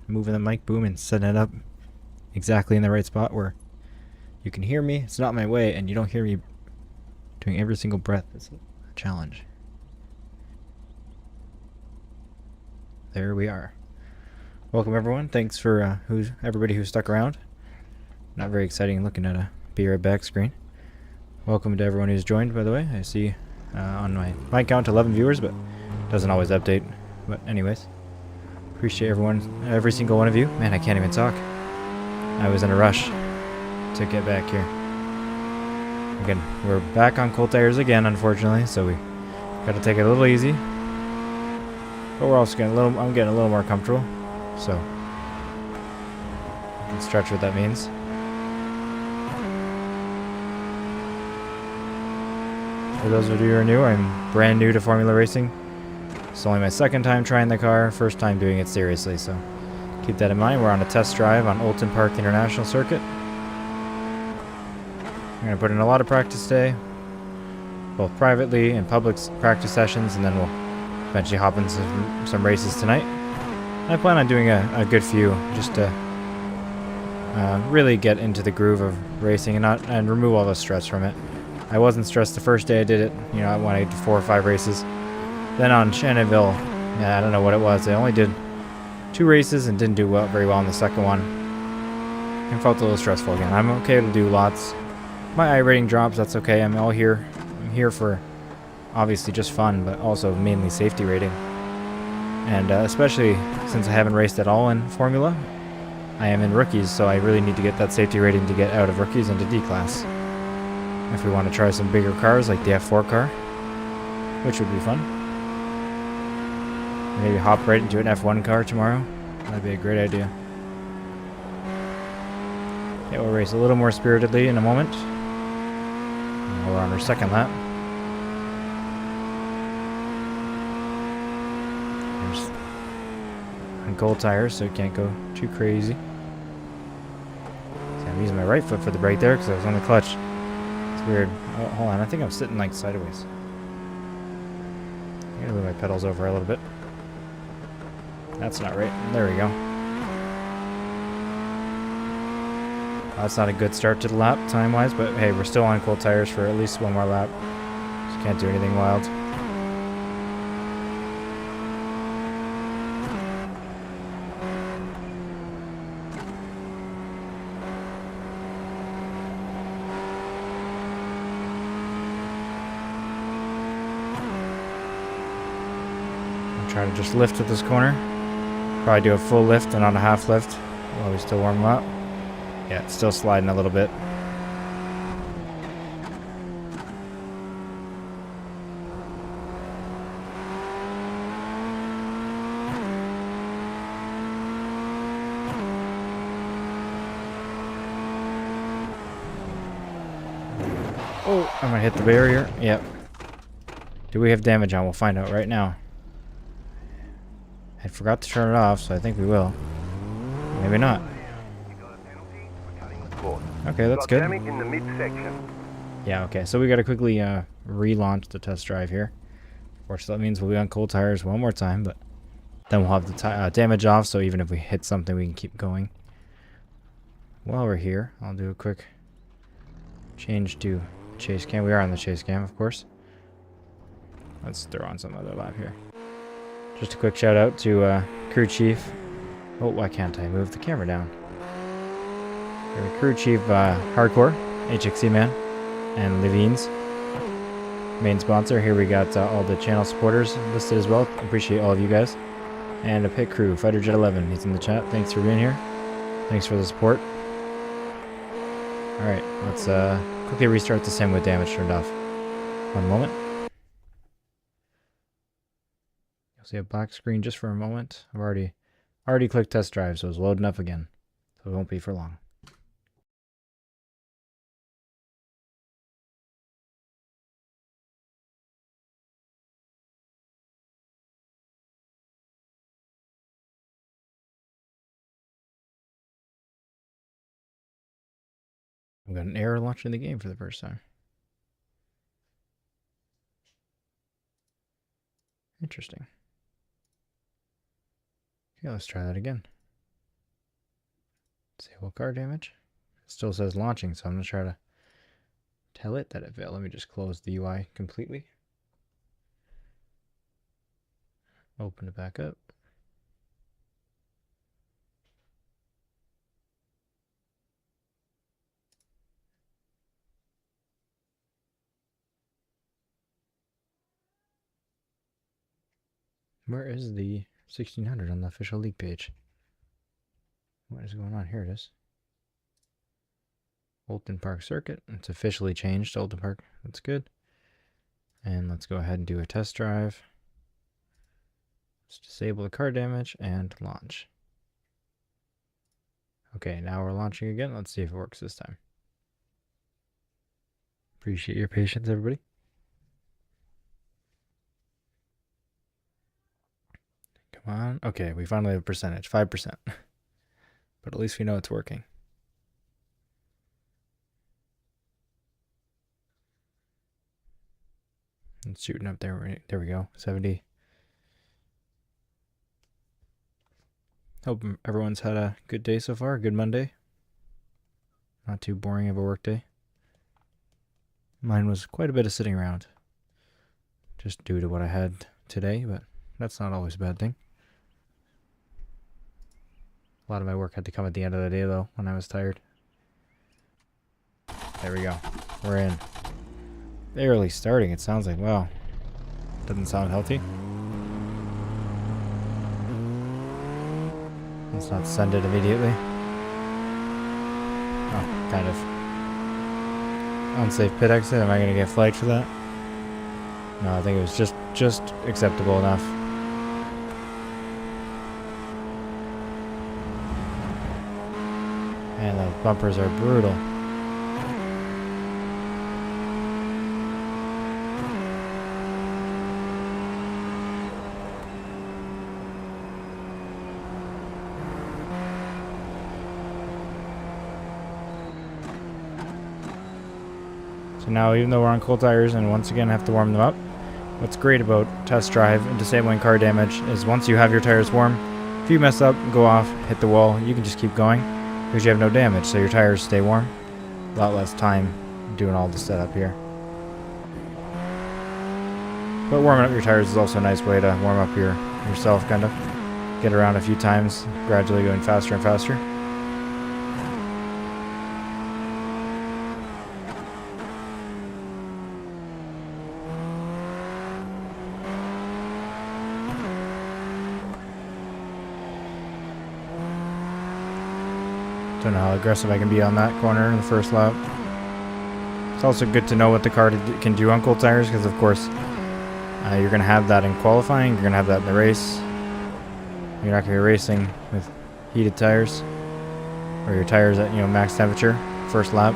moving the mic boom and setting it up exactly in the right spot where you can hear me. It's not my way, and you don't hear me doing every single breath. It's a challenge. There we are. Welcome everyone. Thanks for everybody who stuck around. Not very exciting looking at a be right back screen. Welcome to everyone who's joined, by the way. I see on my count 11 viewers, but doesn't always update. But anyways, appreciate everyone, every single one of you. Man, I can't even talk. I was in a rush to get back here. Again, we're back on cold tires again, unfortunately, so we got to take it a little easy. But we're also getting I'm getting a little more comfortable, so you can stretch what that means. For those of you who are new, I'm brand new to Formula Racing. It's only my second time trying the car, first time doing it seriously, so keep that in mind. We're on a test drive on Oulton Park International Circuit. I'm going to put in a lot of practice today, both privately and public practice sessions, and then we'll eventually hop into some races tonight. I plan on doing a good few, just to really get into the groove of racing and remove all the stress from it. I wasn't stressed the first day I did it, when I did 4 or 5 races. Then on Shannonville, I don't know what it was. I only did 2 races and didn't do very well in the second one. I felt a little stressful again. I'm okay to do lots. My iRating drops, that's okay. I'm here for obviously just fun, but also mainly safety rating. And especially since I haven't raced at all in Formula, I am in rookies, so I really need to get that safety rating to get out of rookies into D-Class. If we want to try some bigger cars like the F4 car, which would be fun. Maybe hop right into an F1 car tomorrow. That'd be a great idea. Okay, we'll race a little more spiritedly in a moment. We're on our second lap. There's on cold tires, so it can't go too crazy. See, I'm using my right foot for the brake there because I was on the clutch. Weird. Oh, hold on. I think I'm sitting like sideways. I'm gonna move my pedals over a little bit. That's not right. There we go. That's not a good start to the lap time-wise, but hey, we're still on cold tires for at least one more lap. Just can't do anything wild. Try to just lift at this corner. Probably do a full lift and not a half lift while we still warm up. Yeah, it's still sliding a little bit. Oh, I'm gonna hit the barrier. Yep. Do we have damage on? We'll find out right now. I forgot to turn it off, so I think we will. Maybe not. Okay, that's good. Damage in the midsection. Yeah, okay. So we gotta quickly relaunch the test drive here. Of course, that means we'll be on cold tires one more time, but then we'll have the damage off, so even if we hit something, we can keep going. While we're here, I'll do a quick change to chase cam. We are on the chase cam, of course. Let's throw on some other lap here. Just a quick shout out to crew chief. Oh, why can't I move the camera down? Crew chief Hardcore, HXC Man, and Levine's main sponsor. Here we got all the channel supporters listed as well. Appreciate all of you guys. And a pit crew, Fighterjet 11. He's in the chat. Thanks for being here. Thanks for the support. Alright, let's quickly restart the sim with damage turned off. One moment. See a black screen just for a moment. I've already clicked test drive, so it's loading up again. So it won't be for long. I've got an error launching the game for the first time. Interesting. Okay, let's try that again. Disable car damage. It still says launching, so I'm going to try to tell it that it failed. Let me just close the UI completely. Open it back up. Where is the 1600 on the official league page? What is going on? Here it is. Oulton Park Circuit. It's officially changed to Oulton Park. That's good. And let's go ahead and do a test drive. Let's disable the car damage and launch. Okay, now we're launching again. Let's see if it works this time. Appreciate your patience, everybody. Come on. Okay, we finally have a percentage, 5%. But at least we know it's working. It's shooting up there. There we go. 70. Hope everyone's had a good day so far. Good Monday. Not too boring of a work day. Mine was quite a bit of sitting around. Just due to what I had today, but that's not always a bad thing. A lot of my work had to come at the end of the day, though, when I was tired. There we go. We're in. Barely starting, it sounds like. Wow. Doesn't sound healthy. Let's not send it immediately. Oh, kind of. Unsafe pit exit. Am I going to get flagged for that? No, I think it was just acceptable enough. And the bumpers are brutal. So now, even though we're on cold tires and once again have to warm them up, what's great about test drive and disabling car damage is once you have your tires warm, if you mess up, go off, hit the wall, you can just keep going because you have no damage, so your tires stay warm. A lot less time doing all the setup here. But warming up your tires is also a nice way to warm up yourself, kind of. Get around a few times, gradually going faster and faster. Don't know how aggressive I can be on that corner in the first lap. It's also good to know what the car can do on cold tires because, of course, you're going to have that in qualifying. You're going to have that in the race. You're not going to be racing with heated tires or your tires at max temperature first lap.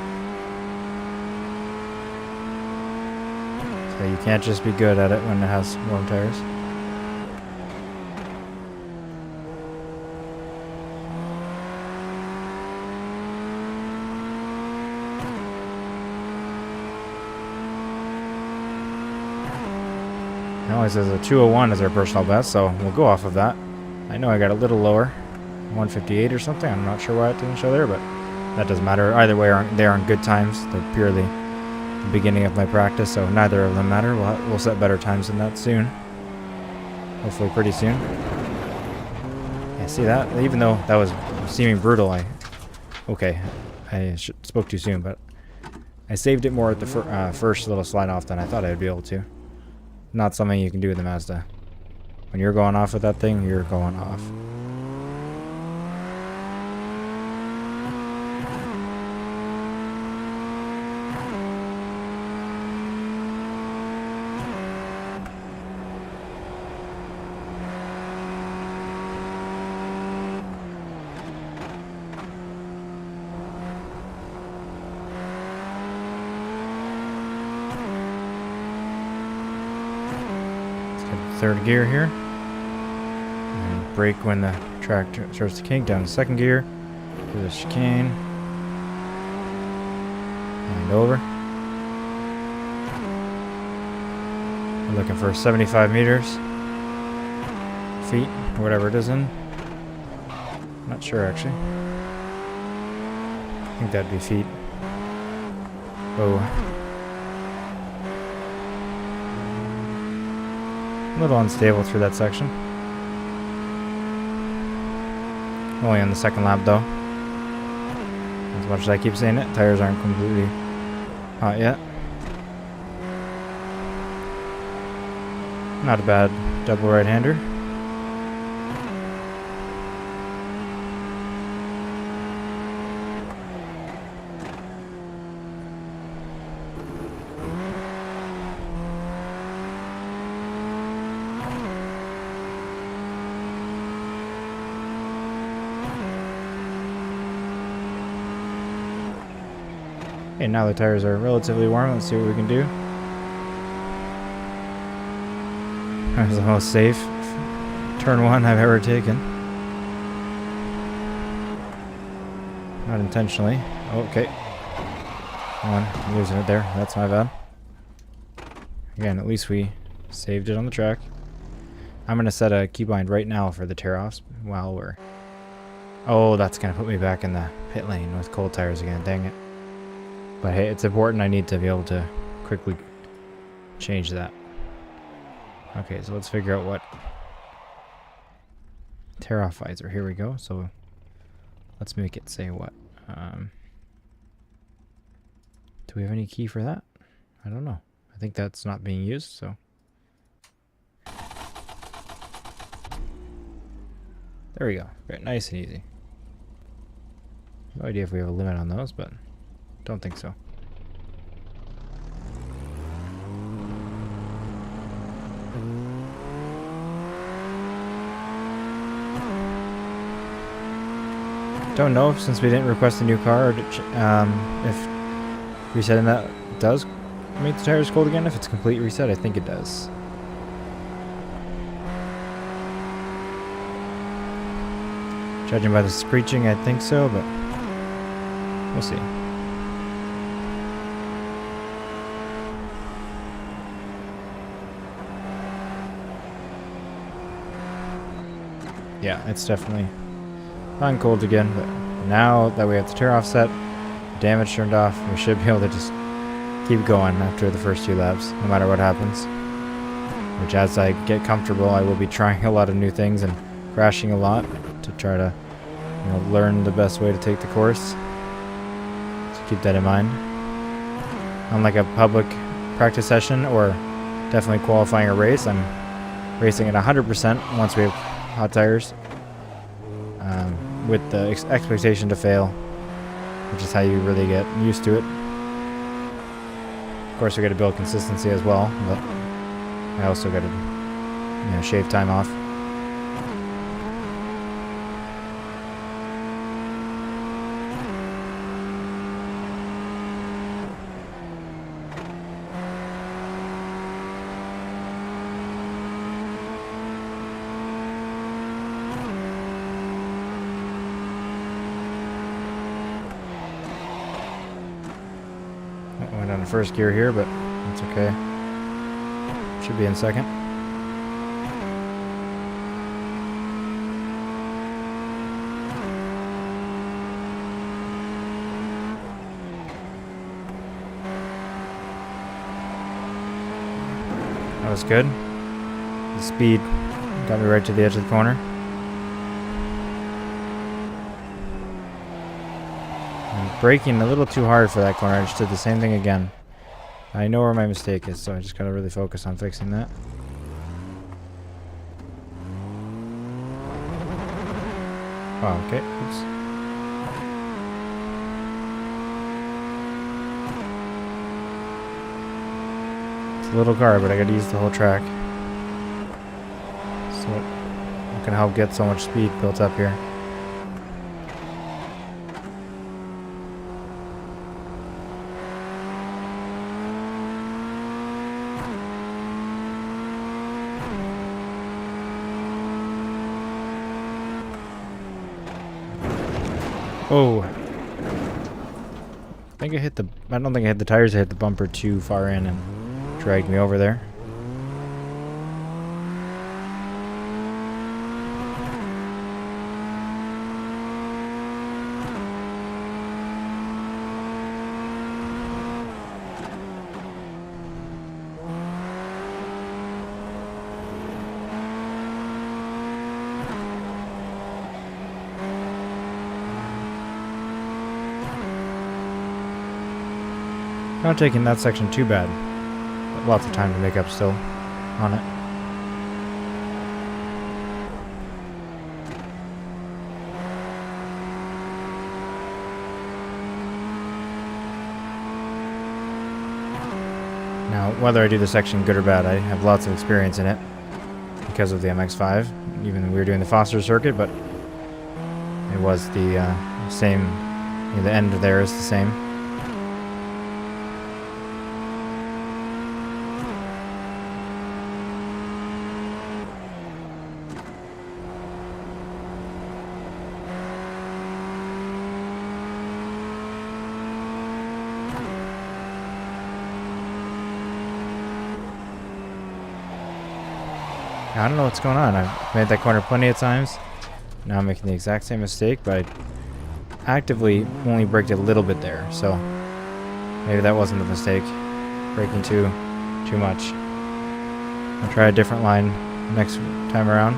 So you can't just be good at it when it has warm tires. It only says a 201 is our personal best, so we'll go off of that. I know I got a little lower, 158 or something. I'm not sure why it didn't show there, but that doesn't matter. Either way, they aren't good times. They're purely the beginning of my practice, so neither of them matter. We'll set better times than that soon. Hopefully pretty soon. Yeah, see that? Even though that was seeming brutal, I spoke too soon, but I saved it more at the first little slide off than I thought I'd be able to. Not something you can do with the Mazda. When you're going off with that thing, you're going off. Third gear here, and brake when the tractor starts to kink. Down to second gear, do the chicane, And over. We're looking for 75 meters. Feet, or whatever it is in. Not sure actually. I think that'd be feet. Oh. A little unstable through that section. Only on the second lap though. As much as I keep saying it, tires aren't completely hot yet. Not a bad double right-hander. Okay, now the tires are relatively warm. Let's see what we can do. That was the most safe turn one I've ever taken. Not intentionally. Okay. Come on, I'm losing it there. That's my bad. Again, at least we saved it on the track. I'm going to set a keybind right now for the tear-offs while we're... Oh, that's going to put me back in the pit lane with cold tires again. Dang it. But hey, it's important. I need to be able to quickly change that. Okay, so let's figure out what tear-off visor. Here we go. So let's make it say what. Do we have any key for that? I don't know. I think that's not being used, so. There we go. Very nice and easy. No idea if we have a limit on those, but don't think so. Don't know since we didn't request a new car, or if resetting that does make the tires cold again. If it's complete reset, I think it does. Judging by the screeching, I think so, but we'll see. Yeah, it's definitely on cold again, but now that we have the tear off set, damage turned off, we should be able to just keep going after the first 2 laps, no matter what happens. Which, as I get comfortable, I will be trying a lot of new things and crashing a lot to try to, you know, learn the best way to take the course. So keep that in mind. Unlike a public practice session or definitely qualifying a race, I'm racing at 100% once we have hot tires, with the expectation to fail, which is how you really get used to it. Of course, we got to build consistency as well, but I also got to, you know, shave time off. Went on first gear here, but that's okay. Should be in second. That was good. The speed got me right to the edge of the corner. Braking a little too hard for that corner. I just did the same thing again. I know where my mistake is, so I just gotta really focus on fixing that. Oh, okay. Oops. It's a little car, but I gotta use the whole track. So it can help get so much speed built up here. Oh, I think think I hit the... I don't think I hit the tires. I hit the bumper too far in and dragged me over there. Not taking that section too bad. But lots of time to make up still on it. Now, whether I do the section good or bad, I have lots of experience in it because of the MX-5. Even we were doing the Foster circuit, but it was the same. You know, the end there is the same. I don't know what's going on. I've made that corner plenty of times. Now I'm making the exact same mistake, but I actively only braked a little bit there. So maybe that wasn't the mistake. Braking too much. I'll try a different line next time around.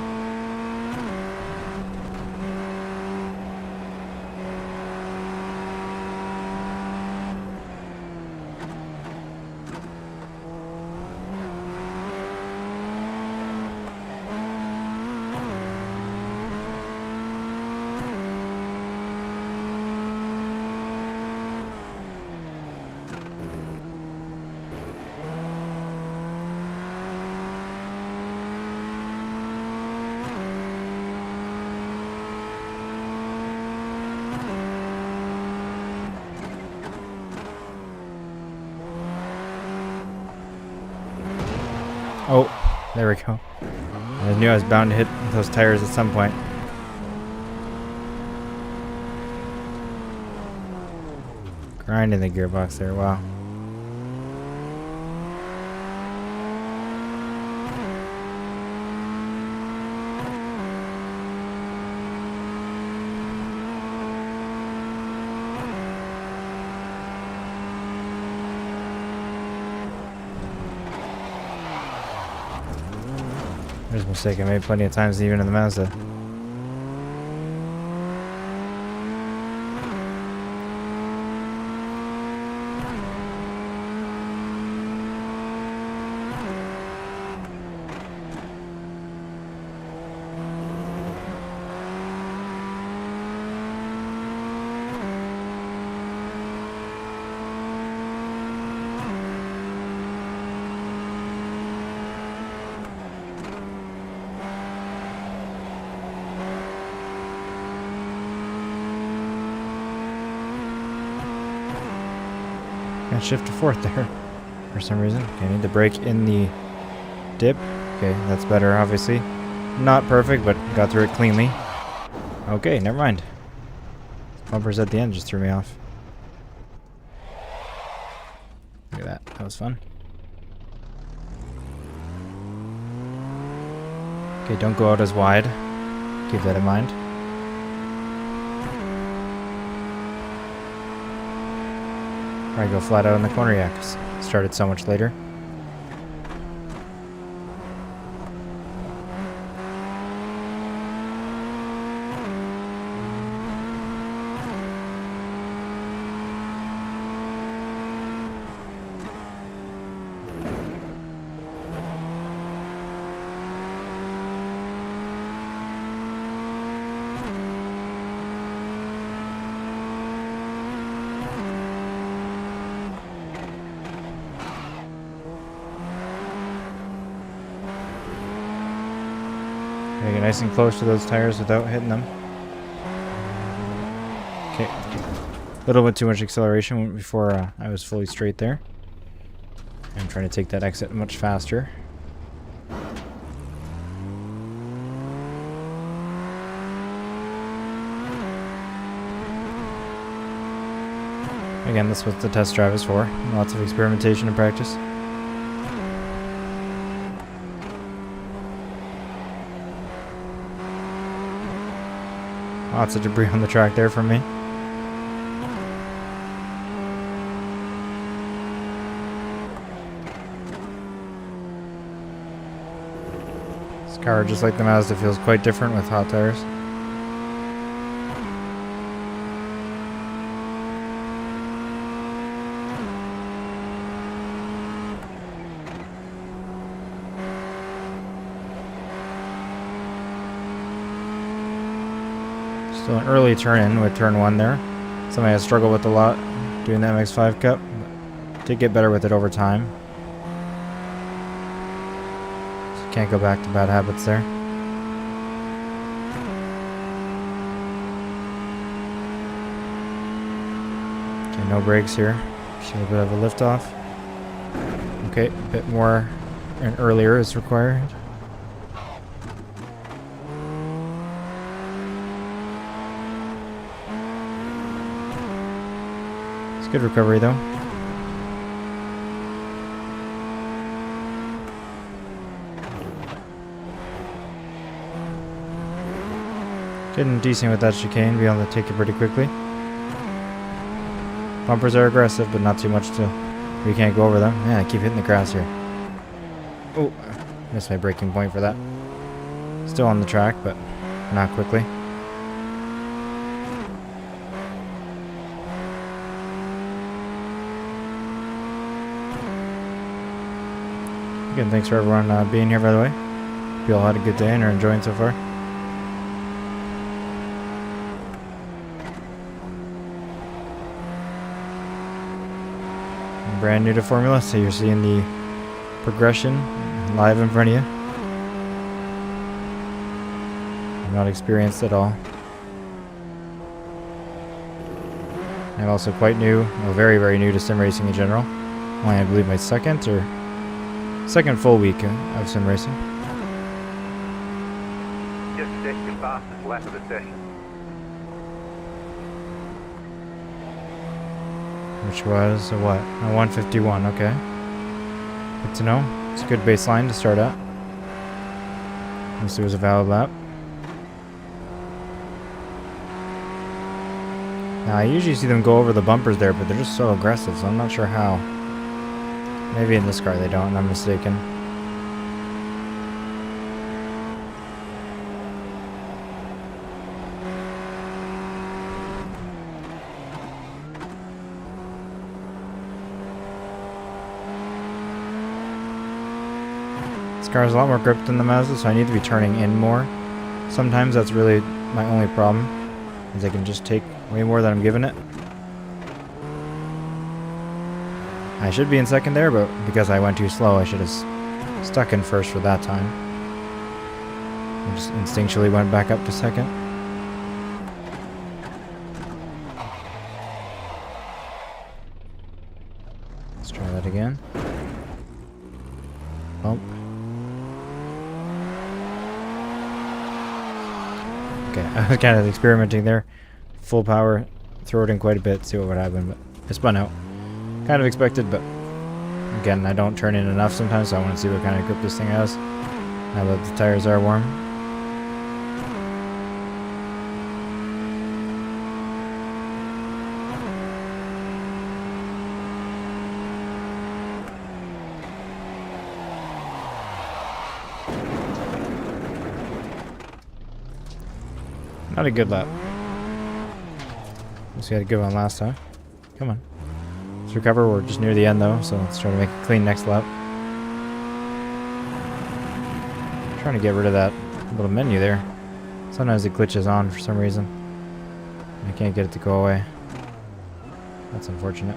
Oh, there we go. I knew I was bound to hit those tires at some point. Grinding the gearbox there, wow. There's a mistake I made plenty of times even in the Mazda. Can't shift to fourth there for some reason. Okay, I need to brake in the dip. Okay, that's better, obviously. Not perfect, but got through it cleanly. Okay, never mind. Bumpers at the end just threw me off. Look at that. That was fun. Okay, don't go out as wide. Keep that in mind. Probably go flat out in the corner, yeah, because it started so much later. Get nice and close to those tires without hitting them. Okay. A little bit too much acceleration before I was fully straight there. I'm trying to take that exit much faster. Again, that's what the test drive is for. Lots of experimentation and practice. Lots of debris on the track there for me. This car, just like the Mazda, feels quite different with hot tires. Still an early turn-in with turn 1 there. Something I struggled with a lot doing the MX-5 Cup. Did get better with it over time. So can't go back to bad habits there. Okay, no brakes here. Just a little bit of a lift off. Okay, a bit more and earlier is required. Good recovery though. Getting decent with that chicane, be able to take it pretty quickly. Bumpers are aggressive, but not too much to we can't go over them. Man, I keep hitting the grass here. Oh, missed my braking point for that. Still on the track, but not quickly. Again, thanks for everyone being here, by the way. Hope you all had a good day and are enjoying so far. I'm brand new to Formula, so you're seeing the progression live in front of you. I'm not experienced at all. I'm also quite new, well, very, very new to sim racing in general. Only, I believe, my second full week of sim racing. Just set your fastest lap of the session. Which was a what? A 151, okay. Good to know. It's a good baseline to start at. At least it was a valid lap. Now, I usually see them go over the bumpers there, but they're just so aggressive, so I'm not sure how. Maybe in this car they don't, and I'm mistaken. This car has a lot more grip than the Mazda, so I need to be turning in more. Sometimes that's really my only problem, is I can just take way more than I'm giving it. I should be in second there, but because I went too slow, I should have stuck in first for that time. I just instinctually went back up to second. Let's try that again. Bump. Okay, I was kind of experimenting there. Full power, throw it in quite a bit, see what would happen, but it spun out. Kind of expected, but again, I don't turn in enough sometimes, so I want to see what kind of grip this thing has now that the tires are warm. Not a good lap. Guess we had a good one last time. Come on. Let's recover. We're just near the end though, so let's try to make a clean next lap. I'm trying to get rid of that little menu there. Sometimes it glitches on for some reason. I can't get it to go away. That's unfortunate.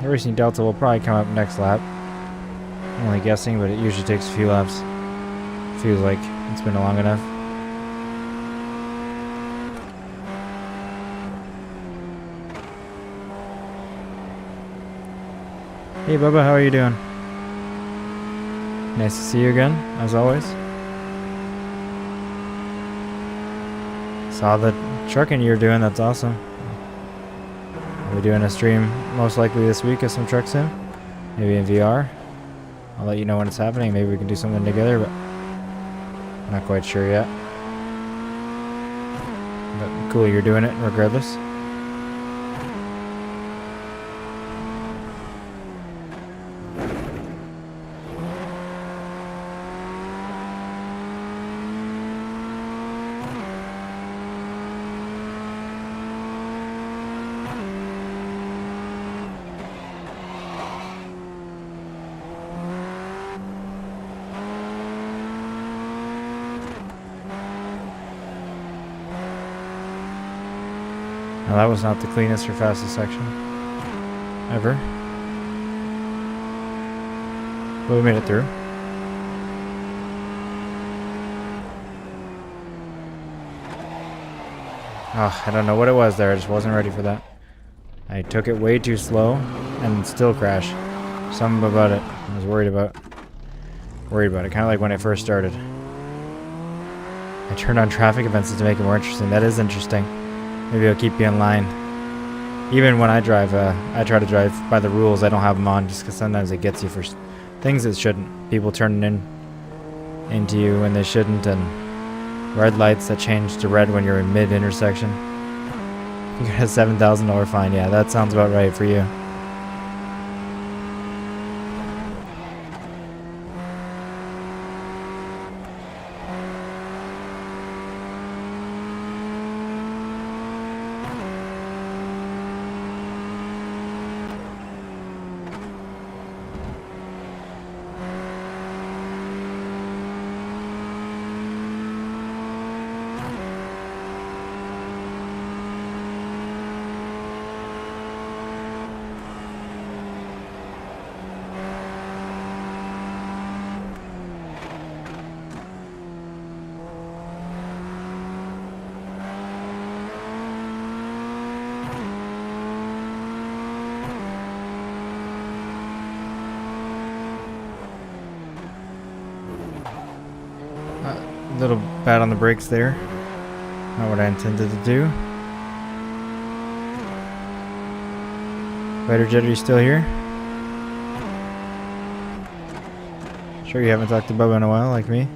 Racing Delta will probably come up next lap. I'm only guessing, but it usually takes a few laps. Feels like it's been long enough. Hey Bubba, how are you doing? Nice to see you again, as always. Saw the trucking you're doing, that's awesome. We're doing a stream most likely this week of some truck sim. Maybe in VR. I'll let you know when it's happening. Maybe we can do something together, but I'm not quite sure yet. But cool, you're doing it regardless. Now that was not the cleanest or fastest section ever. But we made it through. Oh, I don't know what it was there. I just wasn't ready for that. I took it way too slow and still crashed. Something about it I was worried about. Kind of like when it first started. I turned on traffic events to make it more interesting. That is interesting. Maybe I'll keep you in line. Even when I drive, I try to drive by the rules. I don't have them on just because sometimes it gets you for things that shouldn't. People turning into you when they shouldn't, and red lights that change to red when you're in mid-intersection. You got a $7,000 fine. Yeah, that sounds about right for you. A little bad on the brakes there. Not what I intended to do. Fighter Jet, are you still here? Sure you haven't talked to Bubba in a while, like me.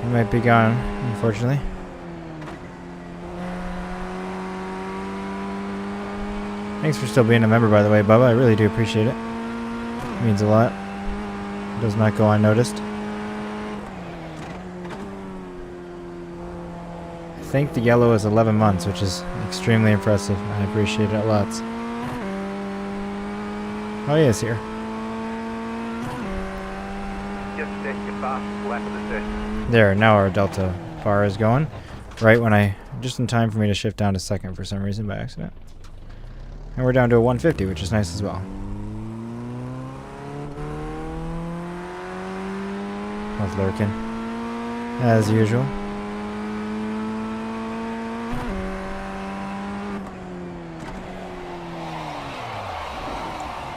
He might be gone, unfortunately. Thanks for still being a member, by the way, Bubba. I really do appreciate it. It means a lot. It does not go unnoticed. I think the yellow is 11 months, which is extremely impressive. I appreciate it lots. Oh, he is here. Just set your fastest lap of the session. There, now our delta bar is going. Right when just in time for me to shift down to second for some reason by accident. And we're down to a 150, which is nice as well. With lurking, as usual.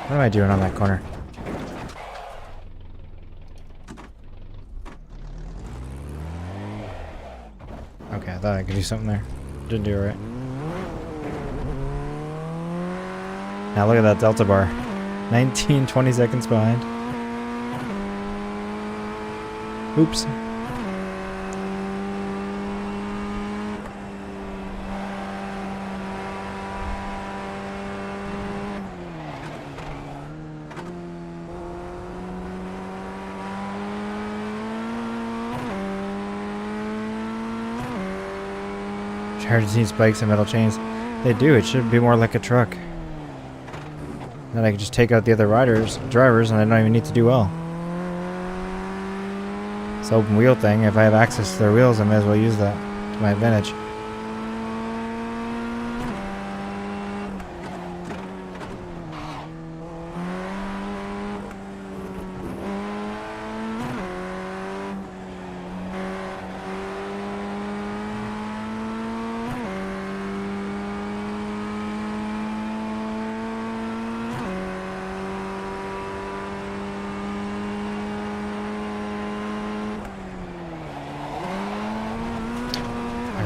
What am I doing on that corner? Okay, I thought I could do something there. Didn't do it right. Now look at that delta bar. 20 seconds behind. Oops. Chargers need spikes and metal chains. They do. It should be more like a truck. Then I can just take out the other drivers, and I don't even need to do well. This open wheel thing, if I have access to their wheels, I may as well use that to my advantage.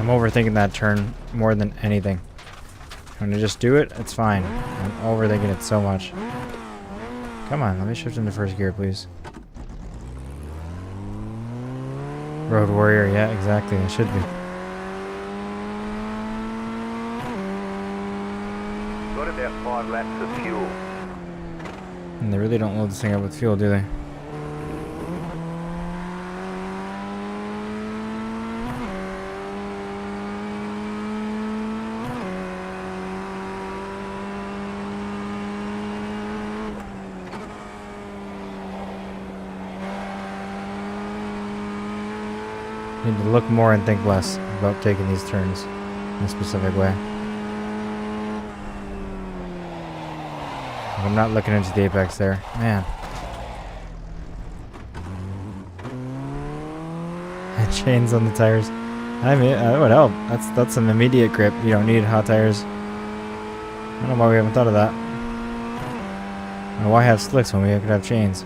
overthinking that turn more than anything. When I just do it, it's fine. I'm overthinking it so much. Come on, let me shift into first gear, please. Road warrior, yeah, exactly. I should be. Got about 5 laps of fuel. And they really don't load this thing up with fuel, do they? Need to look more and think less about taking these turns in a specific way. I'm not looking into the apex there. Man. Chains on the tires. I mean, that would help. That's some immediate grip. You don't need hot tires. I don't know why we haven't thought of that. Or why have slicks when we could have chains?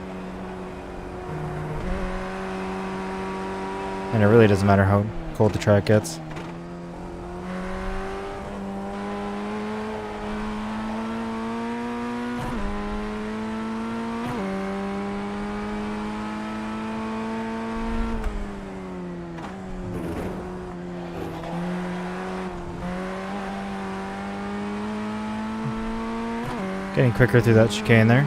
And it really doesn't matter how cold the track gets. Getting quicker through that chicane there.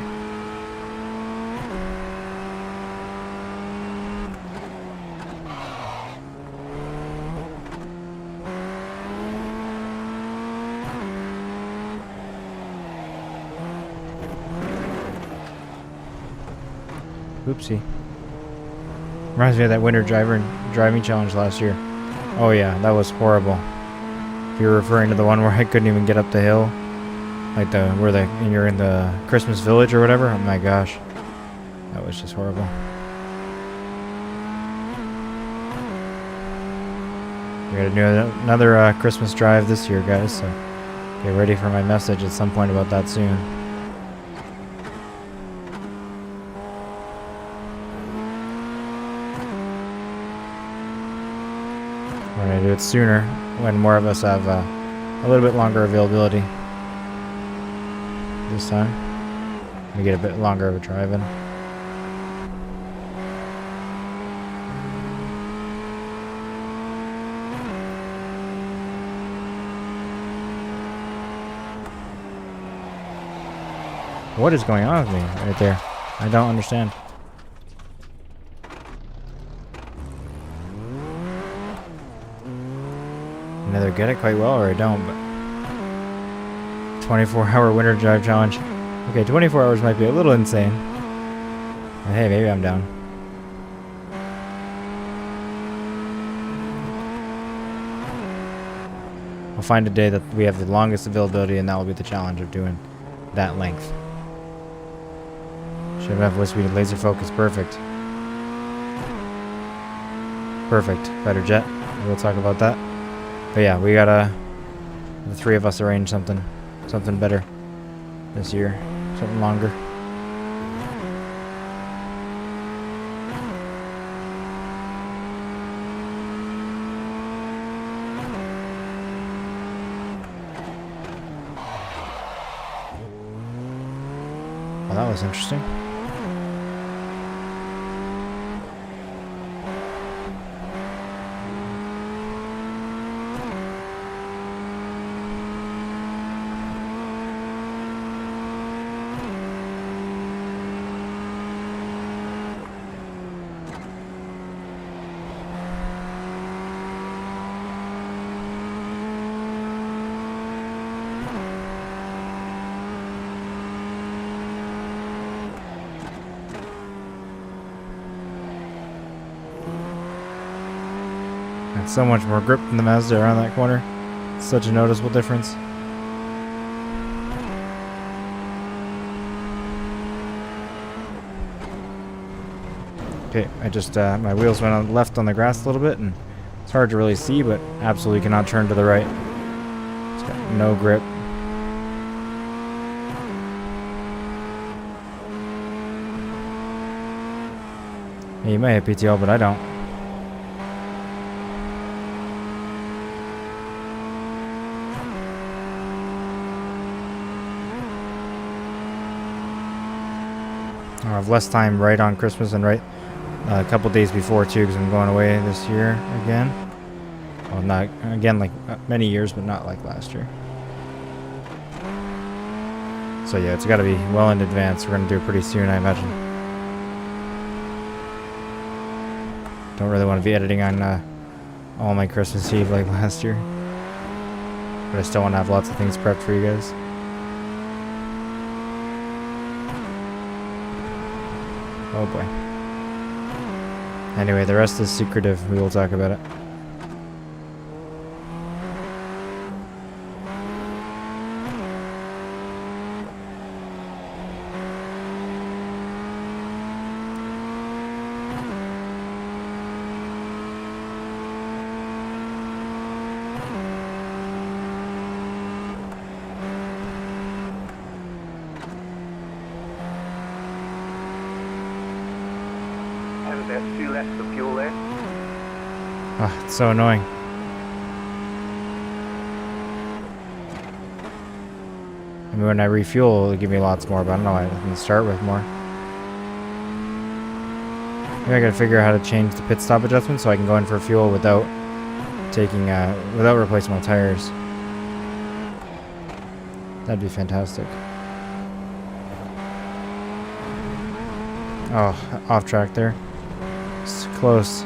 Oopsie. Reminds me of that winter driving challenge last year. Oh yeah, that was horrible. If you're referring to the one where I couldn't even get up the hill. Like and you're in the Christmas village or whatever. Oh my gosh. That was just horrible. We're gonna do another Christmas drive this year, guys, so get ready for my message at some point about that soon. We're gonna do it sooner when more of us have a little bit longer availability. This time we get a bit longer of a drive in. What is going on with me right there? I don't understand. I either get it quite well or I don't, but 24-hour winter drive challenge. Okay, 24 hours might be a little insane. But hey, maybe I'm down. I'll find a day that we have the longest availability, and that will be the challenge of doing that length. Should have voice speed and laser focus. Perfect. Perfect. Better jet. We'll talk about that. But yeah, we gotta, the three of us, arrange something better this year, something longer. Well, that was interesting. Got so much more grip in the Mazda around that corner. It's such a noticeable difference. Okay, I just, my wheels went on left on the grass a little bit, and it's hard to really see, but absolutely cannot turn to the right. It's got no grip. Yeah, you may have PTO, but I don't. have less time right on Christmas and right a couple days before too, because I'm going away this year again. Well, not again like many years, but not like last year. So yeah, it's got to be well in advance. We're gonna do it pretty soon, I imagine. Don't really want to be editing on all my Christmas Eve like last year, but I still want to have lots of things prepped for you guys. Oh boy. Anyway, the rest is secretive. We will talk about it. Have about 2 laps of fuel left. Ah, it's so annoying. I mean, when I refuel, it'll give me lots more, but I don't know why I can start with more. Maybe I gotta figure out how to change the pit stop adjustment so I can go in for fuel without taking, without replacing my tires. That'd be fantastic. Oh, off track there. It's close.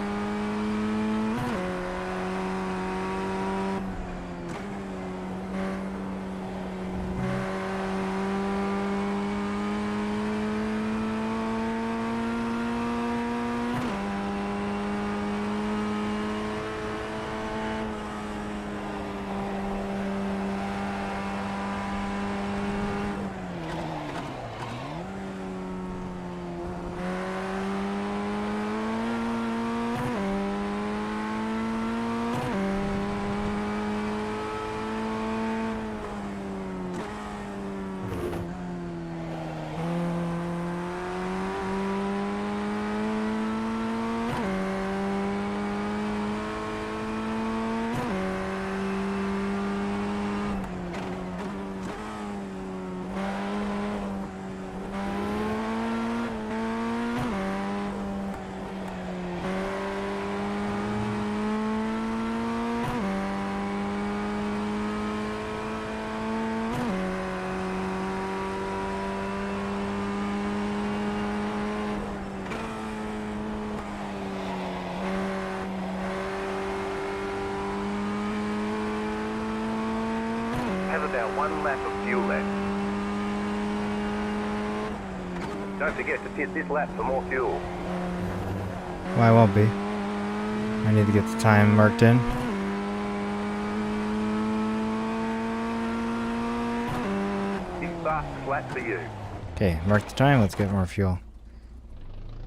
Have about 1 lap of fuel left. Don't forget to pit this lap for more fuel. Well, I won't be. I need to get the time marked in. This fastest lap for you. Okay, mark the time. Let's get more fuel.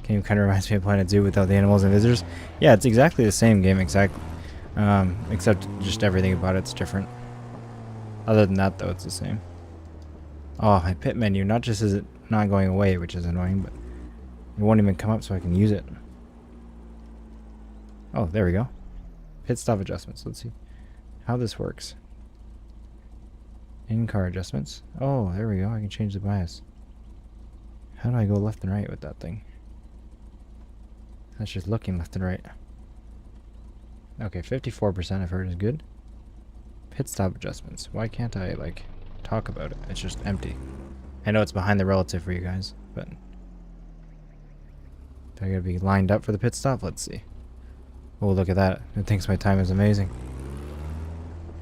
Game kind of reminds me of Planet Zoo without the animals and visitors. Yeah, it's exactly the same game, exactly. Except just everything about it's different. Other than that, though, it's the same. Oh, my pit menu, not just is it not going away, which is annoying, but it won't even come up so I can use it. Oh, there we go. Pit stop adjustments. Let's see how this works. In-car adjustments. Oh, there we go. I can change the bias. How do I go left and right with that thing? That's just looking left and right. Okay, 54% I've heard is good. Pit stop adjustments. Why can't I, like, talk about it? It's just empty. I know it's behind the relative for you guys, but do I gotta be lined up for the pit stop? Let's see. Oh, look at that. It thinks my time is amazing.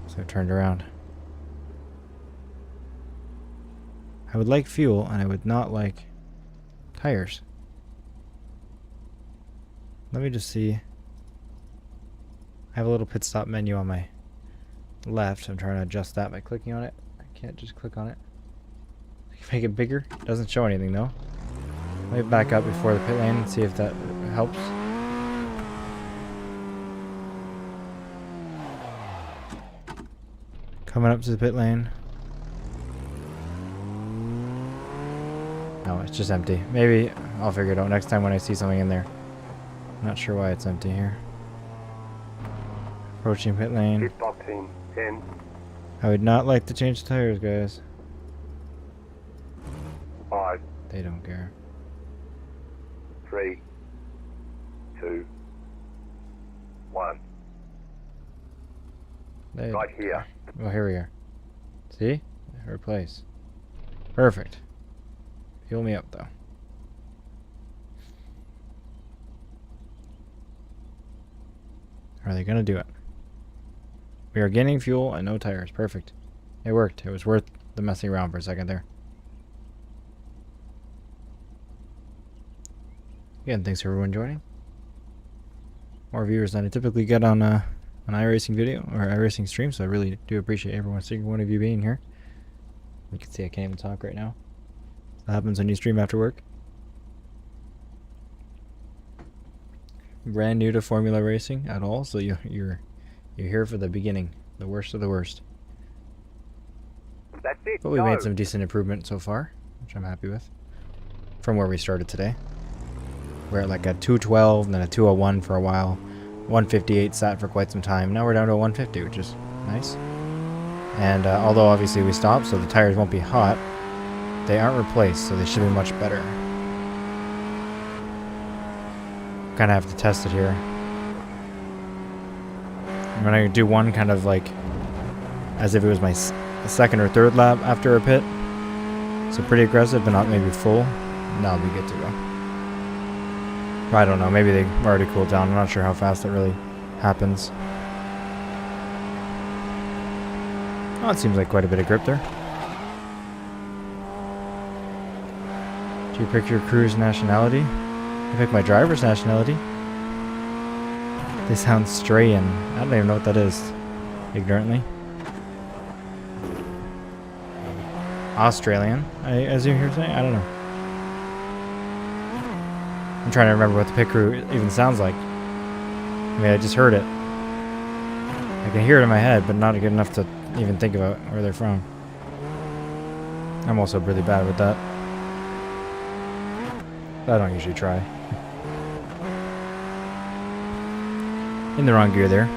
So I've turned around. I would like fuel, and I would not like tires. Let me just see. I have a little pit stop menu on my left. I'm trying to adjust that by clicking on it. I can't just click on it. Make it bigger. Doesn't show anything though. Let me back up before the pit lane and see if that helps. Coming up to the pit lane. No, it's just empty. Maybe I'll figure it out next time when I see something in there. Not sure why it's empty here. Approaching pit lane. Pit stop team 10. I would not like to change the tires, guys. 5. They don't care. 3, 2, 1. There. Right here. Oh, here we are. See? Replace. Perfect. Fuel me up, though. Are they gonna do it? We are gaining fuel and no tires. Perfect. It worked. It was worth the messing around for a second there. Again, thanks for everyone joining. More viewers than I typically get on an iRacing video or iRacing stream, so I really do appreciate everyone, single one of you being here. You can see I can't even talk right now. That happens when you stream after work. Brand new to Formula Racing at all, so you're here for the beginning, the worst of the worst. That's it. But we go. made some decent improvement so far, which I'm happy with. From where we started today. We're at like a 212 and then a 201 for a while. 158 sat for quite some time. Now we're down to a 150, which is nice. And although obviously we stopped, so the tires won't be hot, they aren't replaced, so they should be much better. Kind of have to test it here. I'm gonna do one kind of like as if it was my second or third lap after a pit. So pretty aggressive, but not maybe full. And that'll be good to go. I don't know, maybe they already cooled down. I'm not sure how fast that really happens. Oh, it seems like quite a bit of grip there. Do you pick your crew's nationality? I pick my driver's nationality. They sound Australian. I don't even know what that is. Ignorantly. Australian, as you hear saying? I don't know. I'm trying to remember what the pit crew even sounds like. I mean, I just heard it. I can hear it in my head, but not good enough to even think about where they're from. I'm also really bad with that. I don't usually try. In the wrong gear there.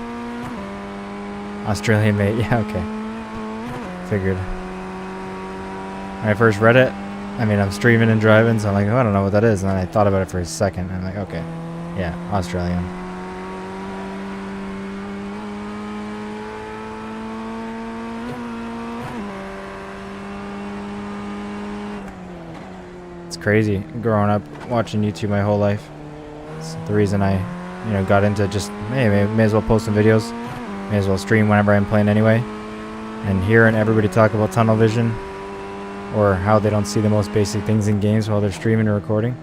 Australian mate, yeah, okay. Figured. When I first read it, I mean, I'm streaming and driving, so I'm like, oh, I don't know what that is. And then I thought about it for a second, and I'm like, okay. Yeah, Australian. It's crazy growing up watching YouTube my whole life. It's the reason I, got into just, hey, may as well post some videos. May as well stream whenever I'm playing anyway. And hearing everybody talk about tunnel vision, or how they don't see the most basic things in games while they're streaming or recording,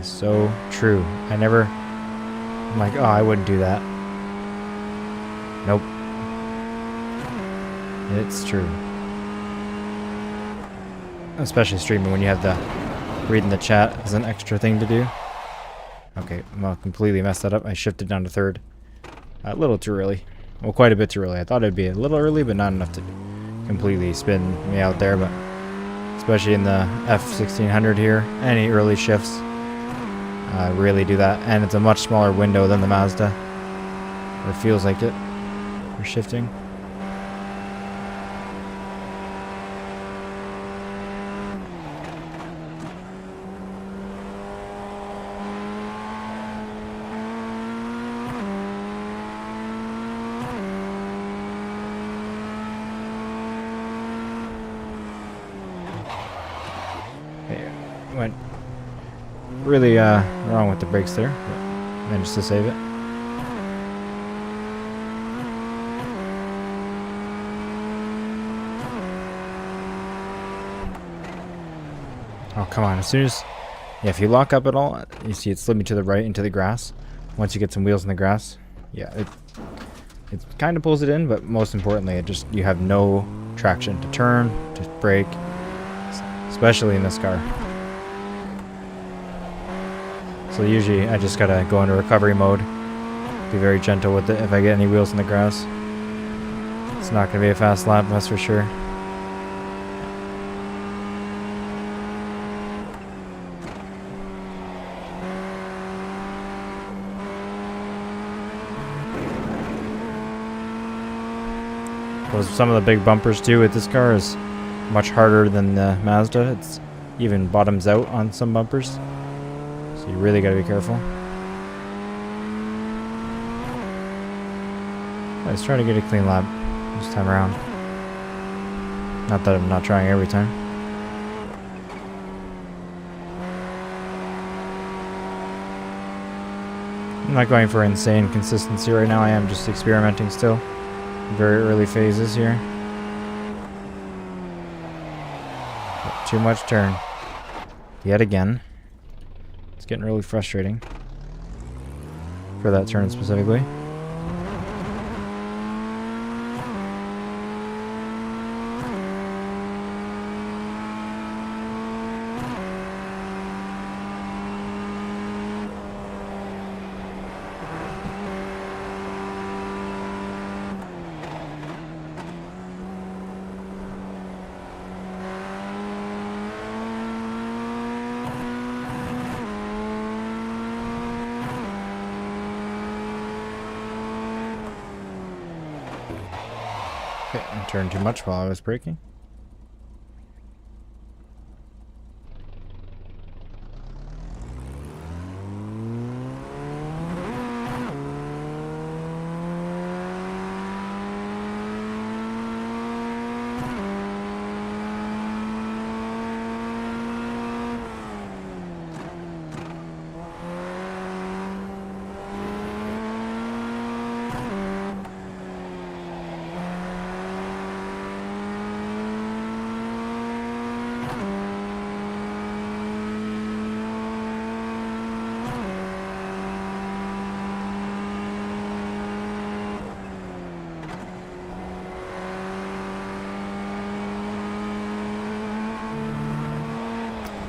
is so true. I'm like, oh, I wouldn't do that. Nope. It's true. Especially streaming when you have the reading the chat as an extra thing to do. Okay, well, completely messed that up. I shifted down to third. A little too early. Well, quite a bit too early. I thought it'd be a little early, but not enough to completely spin me out there, but especially in the F1600 here, any early shifts really do that. And it's a much smaller window than the Mazda, or it feels like it, for shifting. Went really wrong with the brakes there, but managed to save it. Oh, come on. As soon as... Yeah, if you lock up at all, you see it slid me to the right into the grass. Once you get some wheels in the grass, yeah, it kind of pulls it in, but most importantly, you have no traction to turn, to brake, especially in this car. So usually I just gotta go into recovery mode. Be very gentle with it if I get any wheels in the grass. It's not gonna be a fast lap, that's for sure. Some of the big bumpers too with this car is much harder than the Mazda. It's even bottoms out on some bumpers. So You really gotta be careful. Let's try to get a clean lap this time around. Not that I'm not trying every time. I'm not going for insane consistency right now. I am just experimenting still. Very early phases here. Too much turn. Yet again. It's getting really frustrating. For that turn specifically. Okay, I turned too much while I was braking.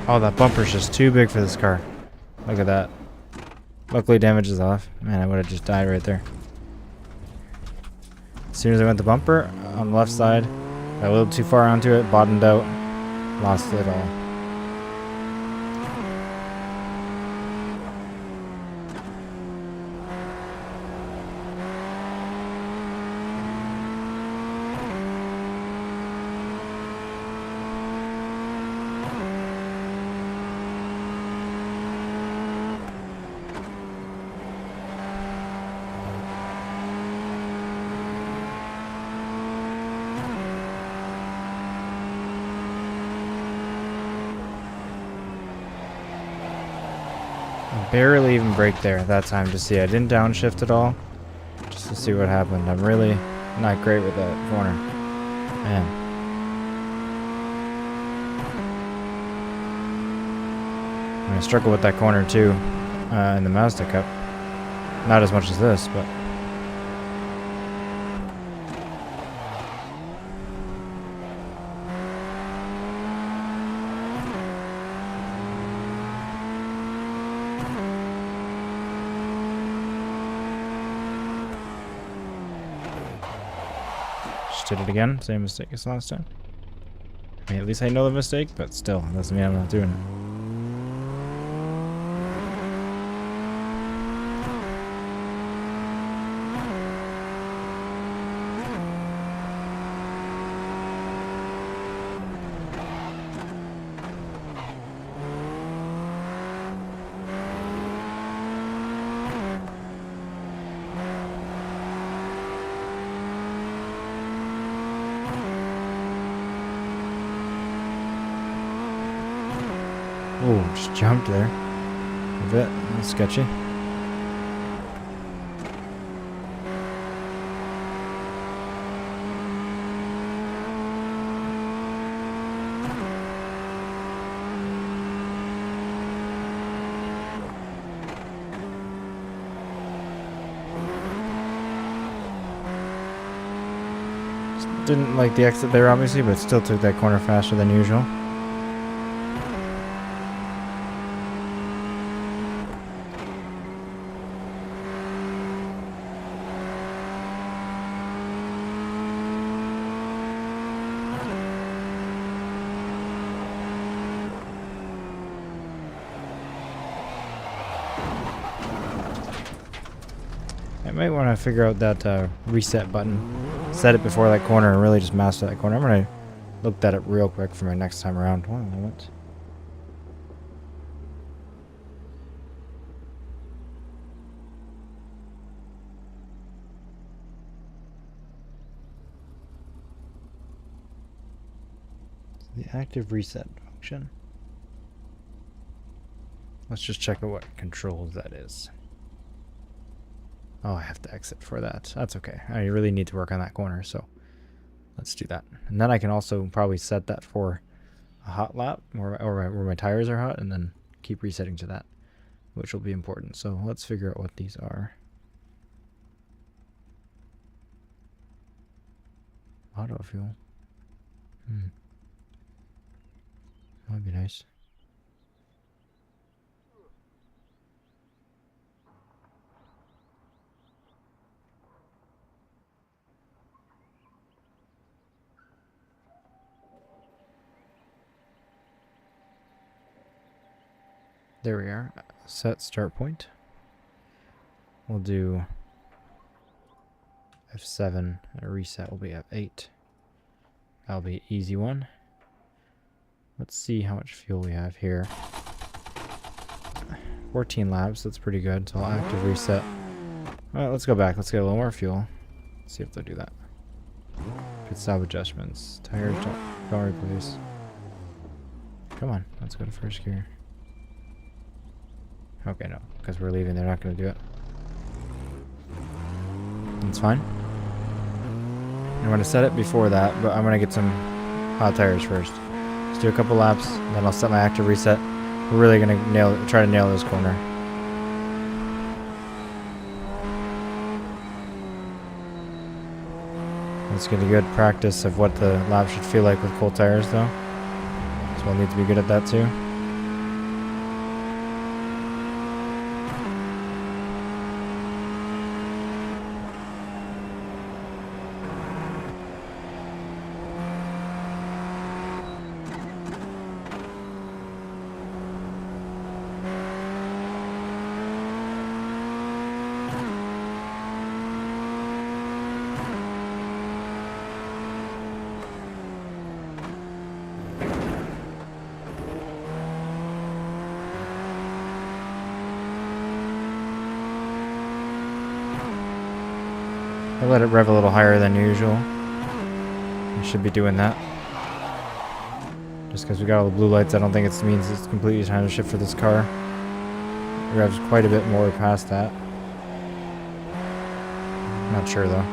Oh, that bumper's just too big for this car. Look at that. Luckily damage is off. Man, I would have just died right there. As soon as I went the bumper on the left side, got a little too far onto it, bottomed out, lost it all. Barely even brake there that time to see. I didn't downshift at all. Just to see what happened. I'm really not great with that corner. Man. I struggle with that corner too in the Mazda Cup. Not as much as this, but... did it again. Same mistake as last time. I mean, at least I know the mistake, but still, that doesn't mean I'm not doing it. Oh, just jumped there. A bit sketchy. Didn't like the exit there, obviously, but still took that corner faster than usual. I might want to figure out that reset button. Set it before that corner and really just master that corner. I'm going to look at it real quick for my next time around. 1 moment. The active reset function. Let's just check out what controls that is. Oh, I have to exit for that. That's okay. I really need to work on that corner, so let's do that. And then I can also probably set that for a hot lap, or where my tires are hot, and then keep resetting to that, which will be important. So let's figure out what these are. Auto fuel. That'd be nice. There we are. Set start point. We'll do F7 and a reset will be F8. That'll be an easy one. Let's see how much fuel we have here. 14 laps, that's pretty good. So I'll active reset. Alright, let's go back. Let's get a little more fuel. Let's see if they'll do that. Pit stop adjustments. Tires don't replace. Come on, let's go to first gear. Okay, no, because we're leaving, they're not going to do it. That's fine. I'm going to set it before that, but I'm going to get some hot tires first. Let's do a couple laps, then I'll set my active reset. We're really going to try to nail this corner. Let's get a good practice of what the lap should feel like with cold tires, though. So we'll need to be good at that, too. I let it rev a little higher than usual. I should be doing that. Just because we got all the blue lights, I don't think it means it's completely time to shift for this car. It revs quite a bit more past that. Not sure though.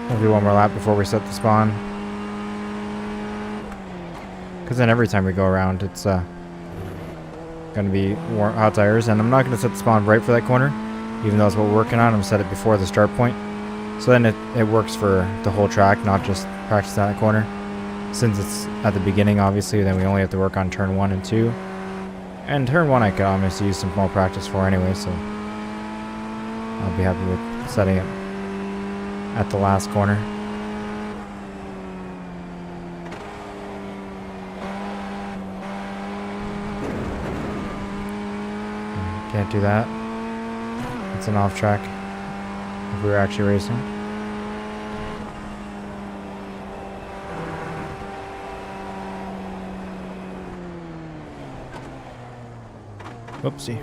We'll do one more lap before we set the spawn. Because then every time we go around, it's going to be hot tires. And I'm not going to set the spawn right for that corner, even though that's what we're working on. I'm going to set it before the start point. So then it works for the whole track, not just practice on that corner. Since it's at the beginning, obviously, then we only have to work on turn 1 and 2. And turn 1 I could obviously use some more practice for anyway, so I'll be happy with setting it at the last corner. Can't do that. It's an off track if we were actually racing. Whoopsie.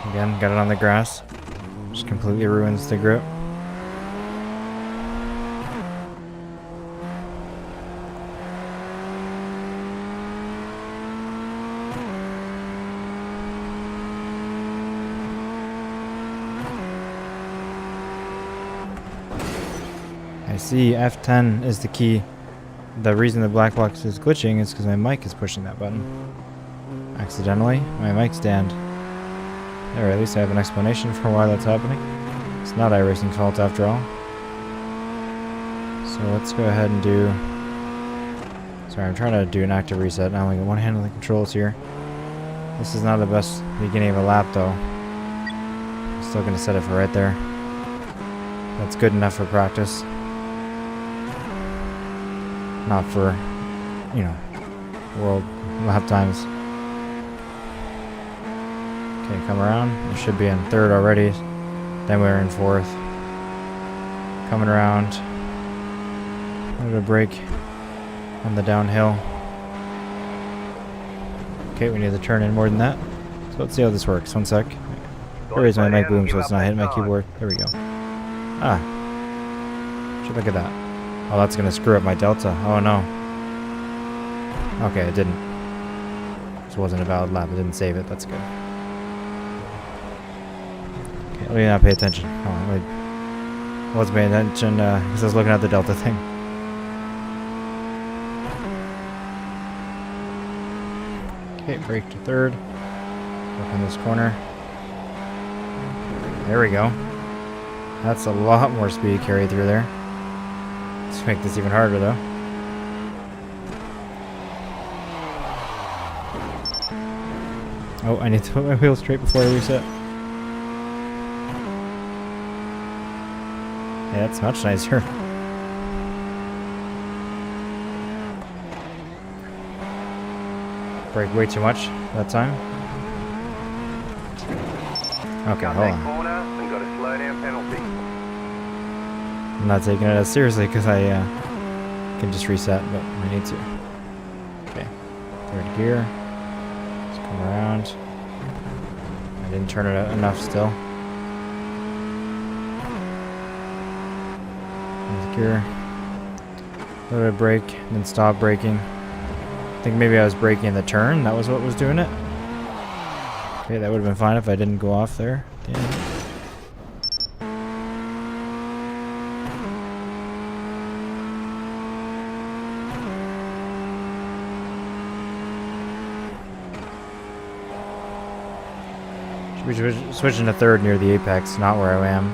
Again, got it on the grass. Just completely ruins the grip. I see F10 is the key. The reason the black box is glitching is because my mic is pushing that button. Accidentally, my mic stand. Or at least I have an explanation for why that's happening. It's not iRacing's fault after all. So let's go ahead and do Sorry, I'm trying to do an active reset. I only got one hand on the controls here. This is not the best beginning of a lap, though. I'm still going to set it for right there. That's good enough for practice. Not for, you know, world lap times. Okay, come around. We should be in third already. Then we're in fourth. Coming around. A little break on the downhill. Okay, we need to turn in more than that. So let's see how this works. One sec. Raise my mic boom so it's not hitting my keyboard. There we go. Ah. Should look at that. Oh, that's going to screw up my delta. Oh, no. Okay, it didn't. This wasn't a valid lap. It didn't save it. That's good. Okay, let me not pay attention. Oh, I wasn't paying attention because I was looking at the delta thing. Okay, brake to third. Work on this corner. There we go. That's a lot more speed carried through there. Let's make this even harder, though. Oh, I need to put my wheel straight before I reset. Yeah, that's much nicer. Brake way too much that time. Okay, hold on. Corner and got a slow down penalty. I'm not taking it as seriously because I can just reset, but I need to. Okay, third gear. Let's come around. I didn't turn it out enough still. Fourth gear. A little bit of brake, then stop braking. I think maybe I was braking in the turn. That was what was doing it. Okay, that would have been fine if I didn't go off there. Damn. Should be switching to third near the apex, not where I am.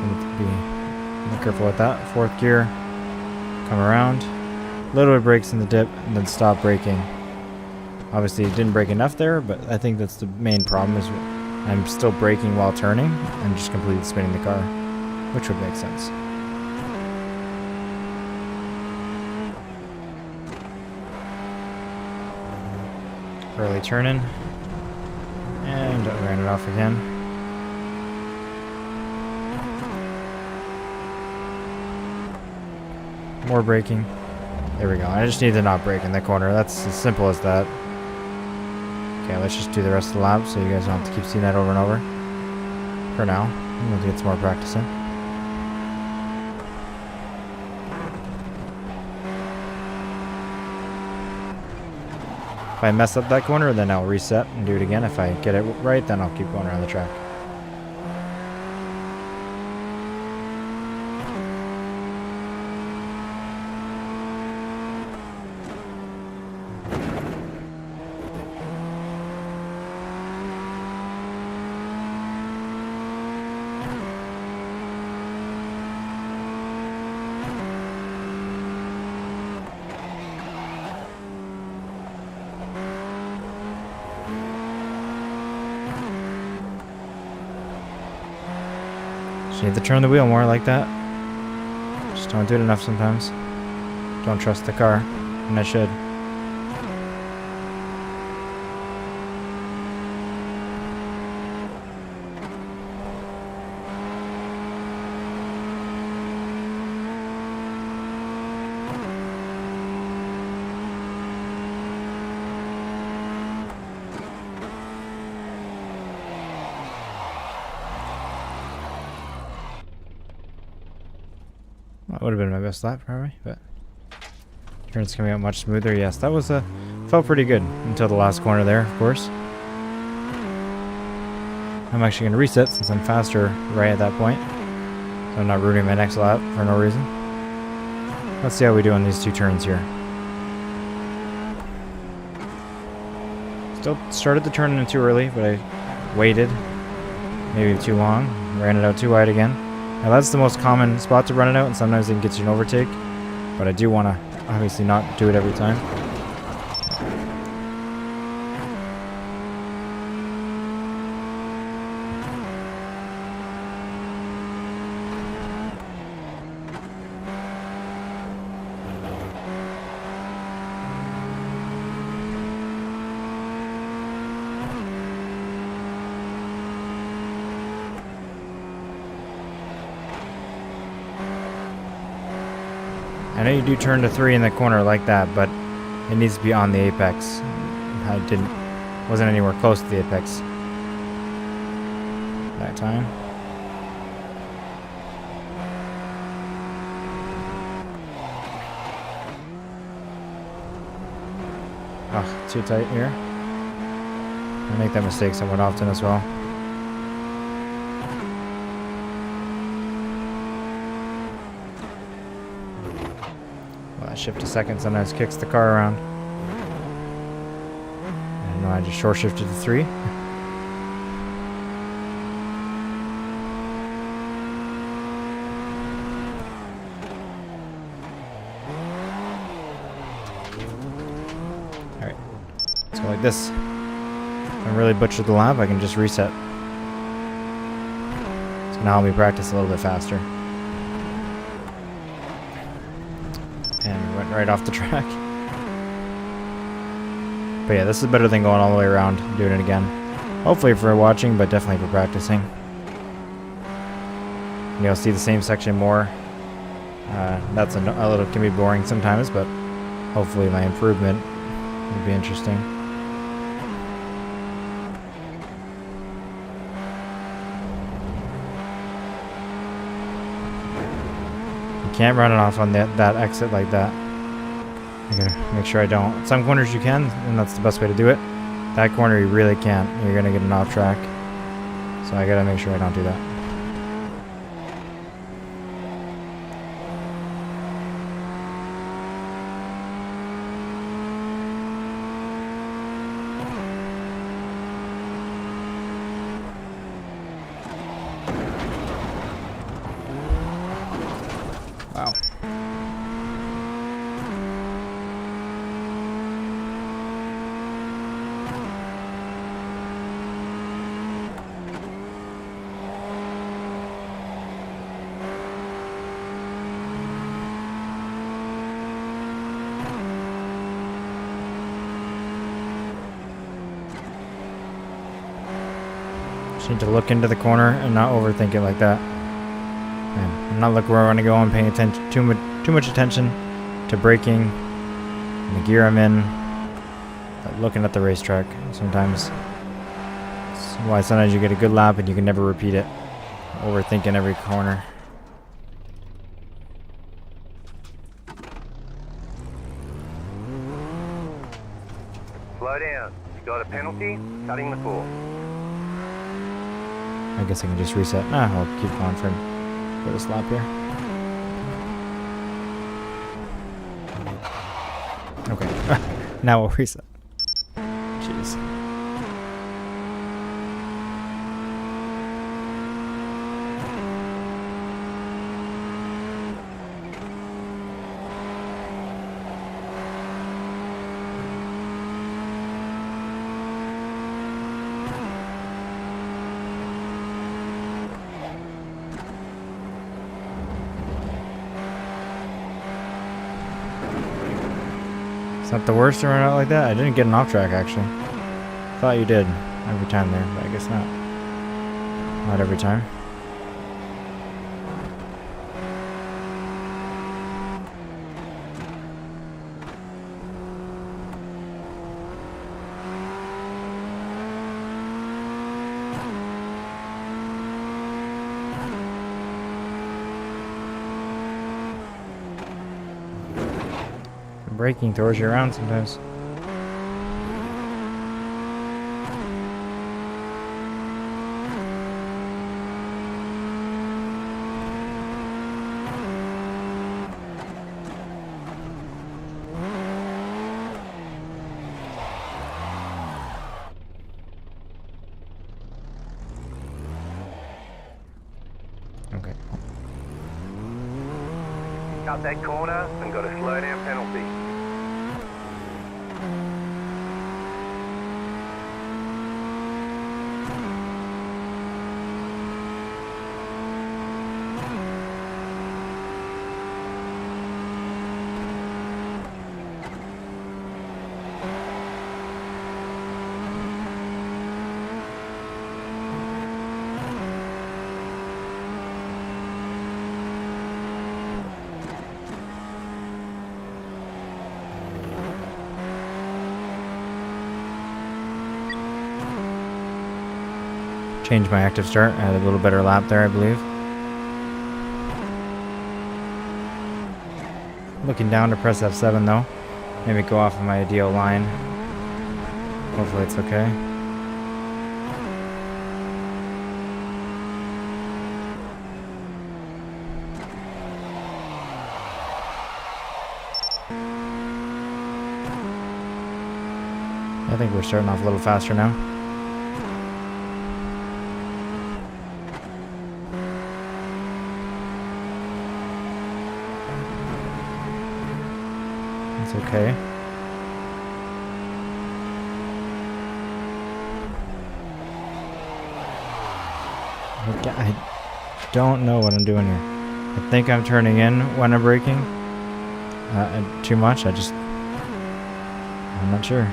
Need to be careful with that. Fourth gear. Come around. Little bit of brakes in the dip, and then stop braking. Obviously, it didn't brake enough there, but I think that's the main problem is I'm still braking while turning and just completely spinning the car, which would make sense. Early turn-in. And I ran it off again. More braking. There we go. I just need to not brake in the corner. That's as simple as that. Okay, let's just do the rest of the lap so you guys don't have to keep seeing that over and over. For now. We'll get some more practice in. If I mess up that corner, then I'll reset and do it again. If I get it right, then I'll keep going around the track. You need to turn the wheel more like that. Just don't do it enough sometimes. Don't trust the car, and I should. That would have been my best lap probably, but turn's coming out much smoother. Yes, that was felt pretty good until the last corner there, of course. I'm actually going to reset since I'm faster right at that point, so I'm not ruining my next lap for no reason. Let's see how we do on these two turns here. Still started the turn in too early, but I waited maybe too long, ran it out too wide again. Now that's the most common spot to run it out, and sometimes it can get you an overtake. But I do want to obviously not do it every time. I know you do turn to 3 in the corner like that, but it needs to be on the apex. Wasn't anywhere close to the apex that time. Oh, too tight here. I make that mistake somewhat often as well. That shift to second sometimes kicks the car around. And I just short shifted to 3. Alright. So like this. If I really butchered the lap, I can just reset. So now I'll be practice a little bit faster. And went right off the track. But yeah, this is better than going all the way around and doing it again. Hopefully for watching, but definitely for practicing. You'll see the same section more. That's a little, can be boring sometimes, but hopefully my improvement will be interesting. Can't run it off on that exit like that. I gotta make sure I don't. Some corners you can, and that's the best way to do it. That corner you really can't. You're gonna get an off track. So I gotta make sure I don't do that. Wow. Just need to look into the corner and not overthink it like that. And not look where I want to go. I'm paying attention too much attention to braking and the gear I'm in. But looking at the racetrack sometimes. That's why sometimes you get a good lap and you can never repeat it. Overthinking every corner. Slow down. You got a penalty? Cutting the course. I guess I can just reset. Nah, I'll keep going for this lap here. Okay. Now we'll reset. Jeez. Not the worst to run out like that. I didn't get an off track actually. Thought you did every time there, but I guess not. Not every time. Braking throws you around sometimes. Okay. Cut that corner and got a slow down penalty. Changed my active start. I had a little better lap there, I believe. Looking down to press F7 though. Maybe go off of my ideal line. Hopefully it's okay. I think we're starting off a little faster now. It's okay. I don't know what I'm doing here. I think I'm turning in when I'm braking. Too much. I'm not sure.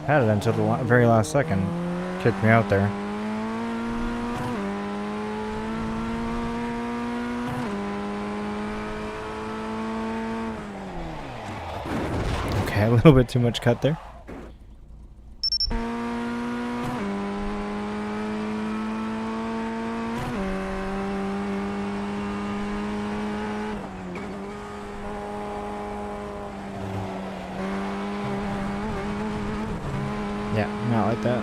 Had it until the very last second. Kicked me out there. Okay, a little bit too much cut there. Yeah, not like that.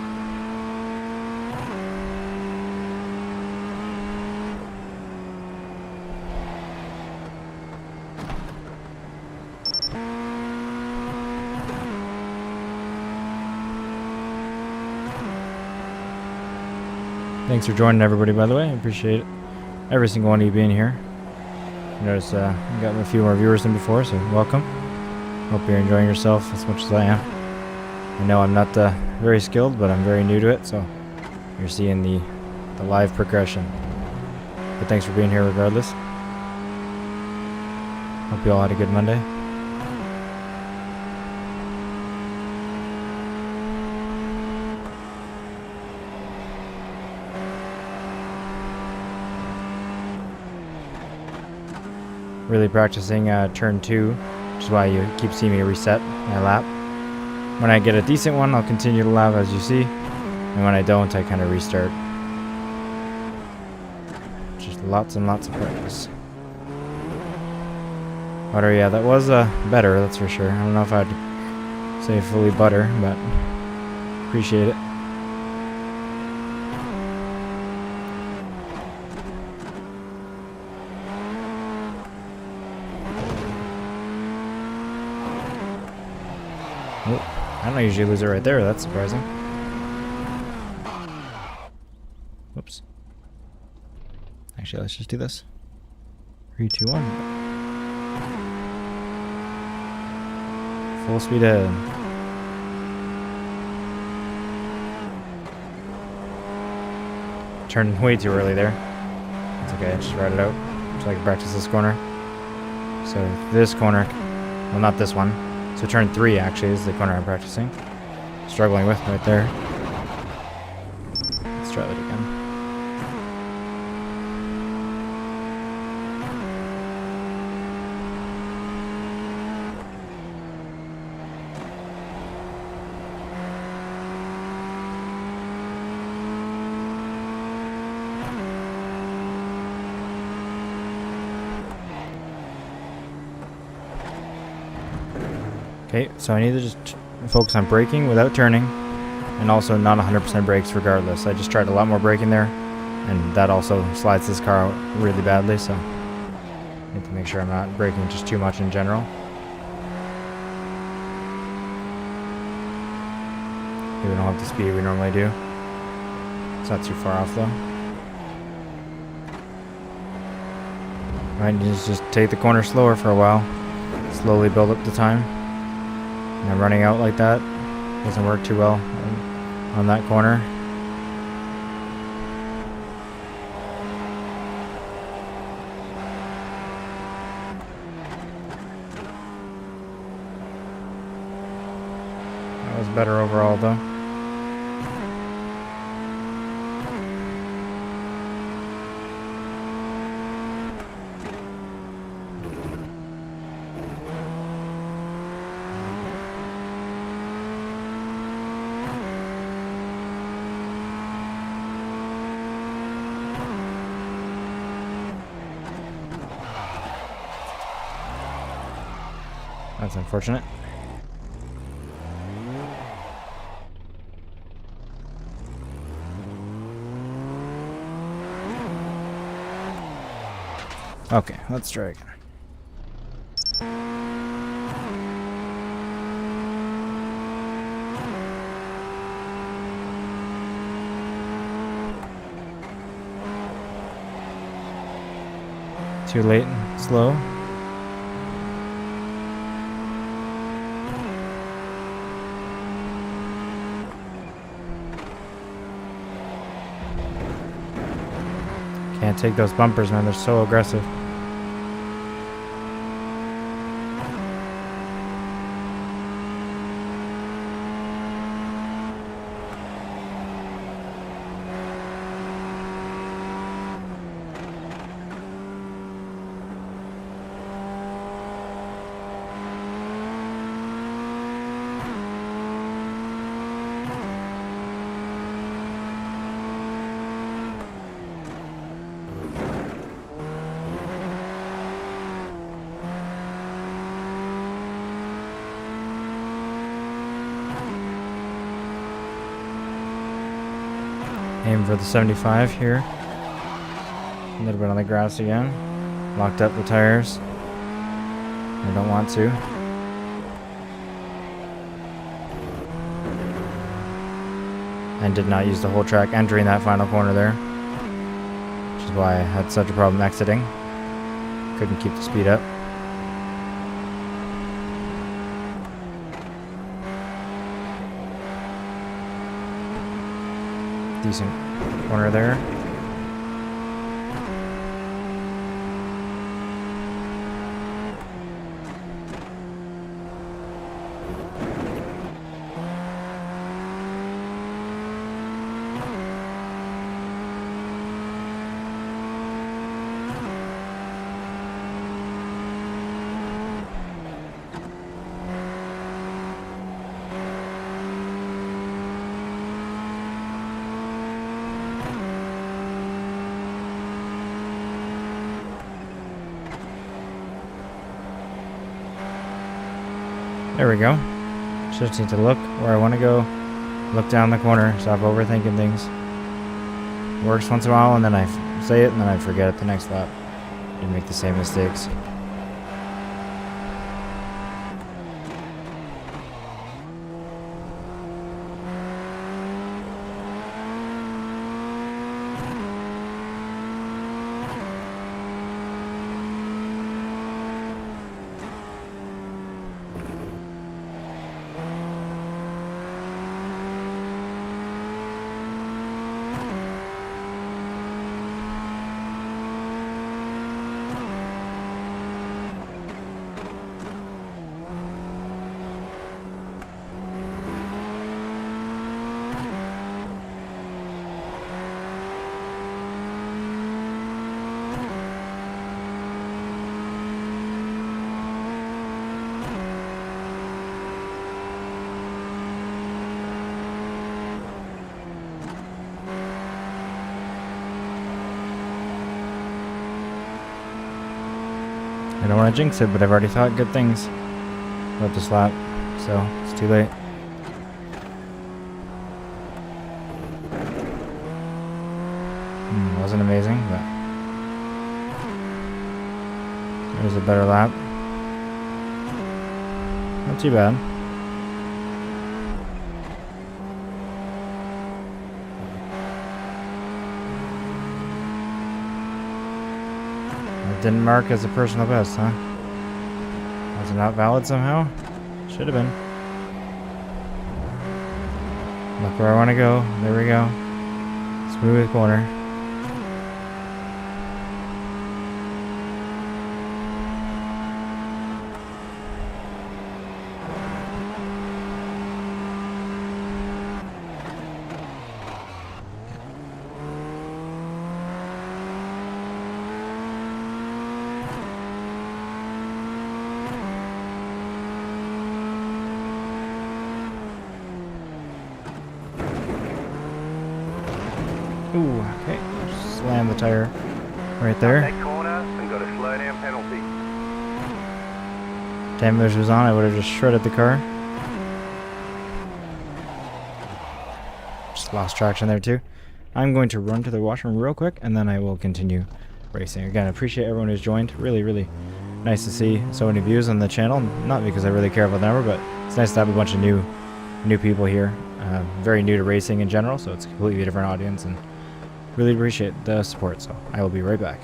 Thanks for joining, everybody, by the way. I appreciate it. Every single one of you being here. I notice we got a few more viewers than before, so welcome. Hope you're enjoying yourself as much as I am. I know I'm not very skilled, but I'm very new to it, so you're seeing the live progression. But thanks for being here regardless. Hope you all had a good Monday. Really practicing turn 2, which is why you keep seeing me reset my lap. When I get a decent one, I'll continue to lap as you see, and when I don't, I kind of restart. Just lots and lots of practice. Butter, yeah, that was better, that's for sure. I don't know if I'd say fully butter, but appreciate it. Oh, I don't usually lose it right there. That's surprising. Whoops. Actually, let's just do this. 3, 2, 1. Full speed ahead. Turned way too early there. It's okay. Just ride it out. Just like practice this corner. So this corner, well, not this one. So turn 3 actually is the corner I'm practicing. Struggling with right there. Let's try that again. Okay, so I need to just focus on braking without turning, and also not 100% brakes regardless. I just tried a lot more braking there, and that also slides this car out really badly, so I need to make sure I'm not braking just too much in general. We don't have the speed we normally do. It's not too far off though. Might just take the corner slower for a while. Slowly build up the time. And running out like that doesn't work too well on that corner. That was better overall though. That's unfortunate. Okay, let's try again. Too late and slow. Can't take those bumpers, man. They're so aggressive. Aim for the 75 here. A little bit on the grass again. Locked up the tires. I don't want to. And did not use the whole track entering that final corner there. Which is why I had such a problem exiting. Couldn't keep the speed up. Decent corner there. There we go. Just need to look where I want to go. Look down the corner. Stop overthinking things. Works once in a while, and then I say it, and then I forget it the next lap. And make the same mistakes. I don't want to jinx it, but I've already thought good things about this lap. so it's too late. Wasn't amazing, but there's a better lap. Not too bad. It didn't mark as a personal best, huh? Was it not valid somehow? Should have been. Look where I want to go. There we go. Smooth corner. Ooh, okay. Slam the tire right there. That corner and got a slow down penalty. Damn, if this was on, I would have just shredded the car. Just lost traction there too. I'm going to run to the washroom real quick, and then I will continue racing. Again, I appreciate everyone who's joined. Really, really nice to see so many views on the channel. Not because I really care about the number, but it's nice to have a bunch of new people here. Very new to racing in general, so it's a completely different audience, and really appreciate the support. So I will be right back.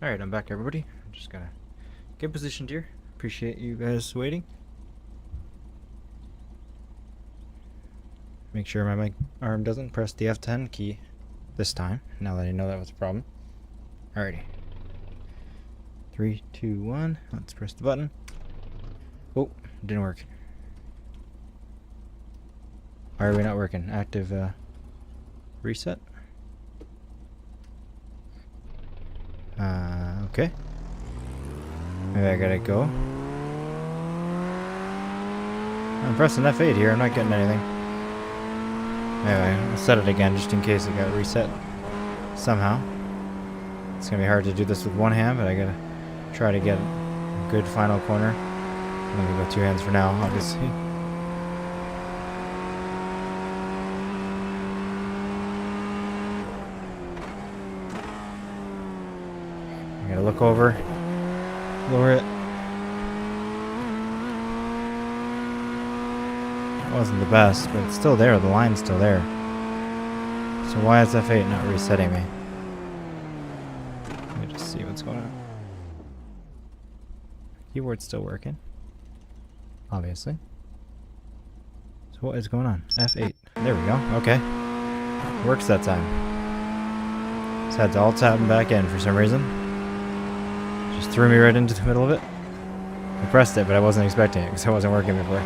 Alright, I'm back, everybody. I'm just gonna get positioned here. Appreciate you guys waiting. Make sure my arm doesn't press the F10 key this time, now that I know that was a problem. Alrighty. 3, 2, 1. Let's press the button. Oh, didn't work. Why are we not working? Active reset. Okay. Maybe I gotta go. I'm pressing F8 here, I'm not getting anything. Anyway, I'll set it again just in case it got reset somehow. It's gonna be hard to do this with one hand, but I gotta try to get a good final corner. I'm gonna go two hands for now, obviously. I gotta look over, lower it. It wasn't the best, but it's still there. The line's still there. So why is F8 not resetting me? Let me just see what's going on. Keyboard's still working, obviously. So what is going on? F8. There we go. Okay. Works that time. Just had to alt tab and back in for some reason. Just threw me right into the middle of it. I pressed it, but I wasn't expecting it because it wasn't working before.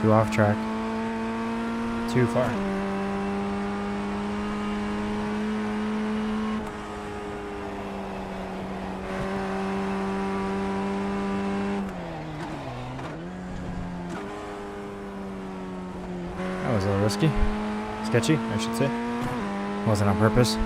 Too off track. Too far. That was a little risky. Sketchy, I should say. Wasn't on purpose.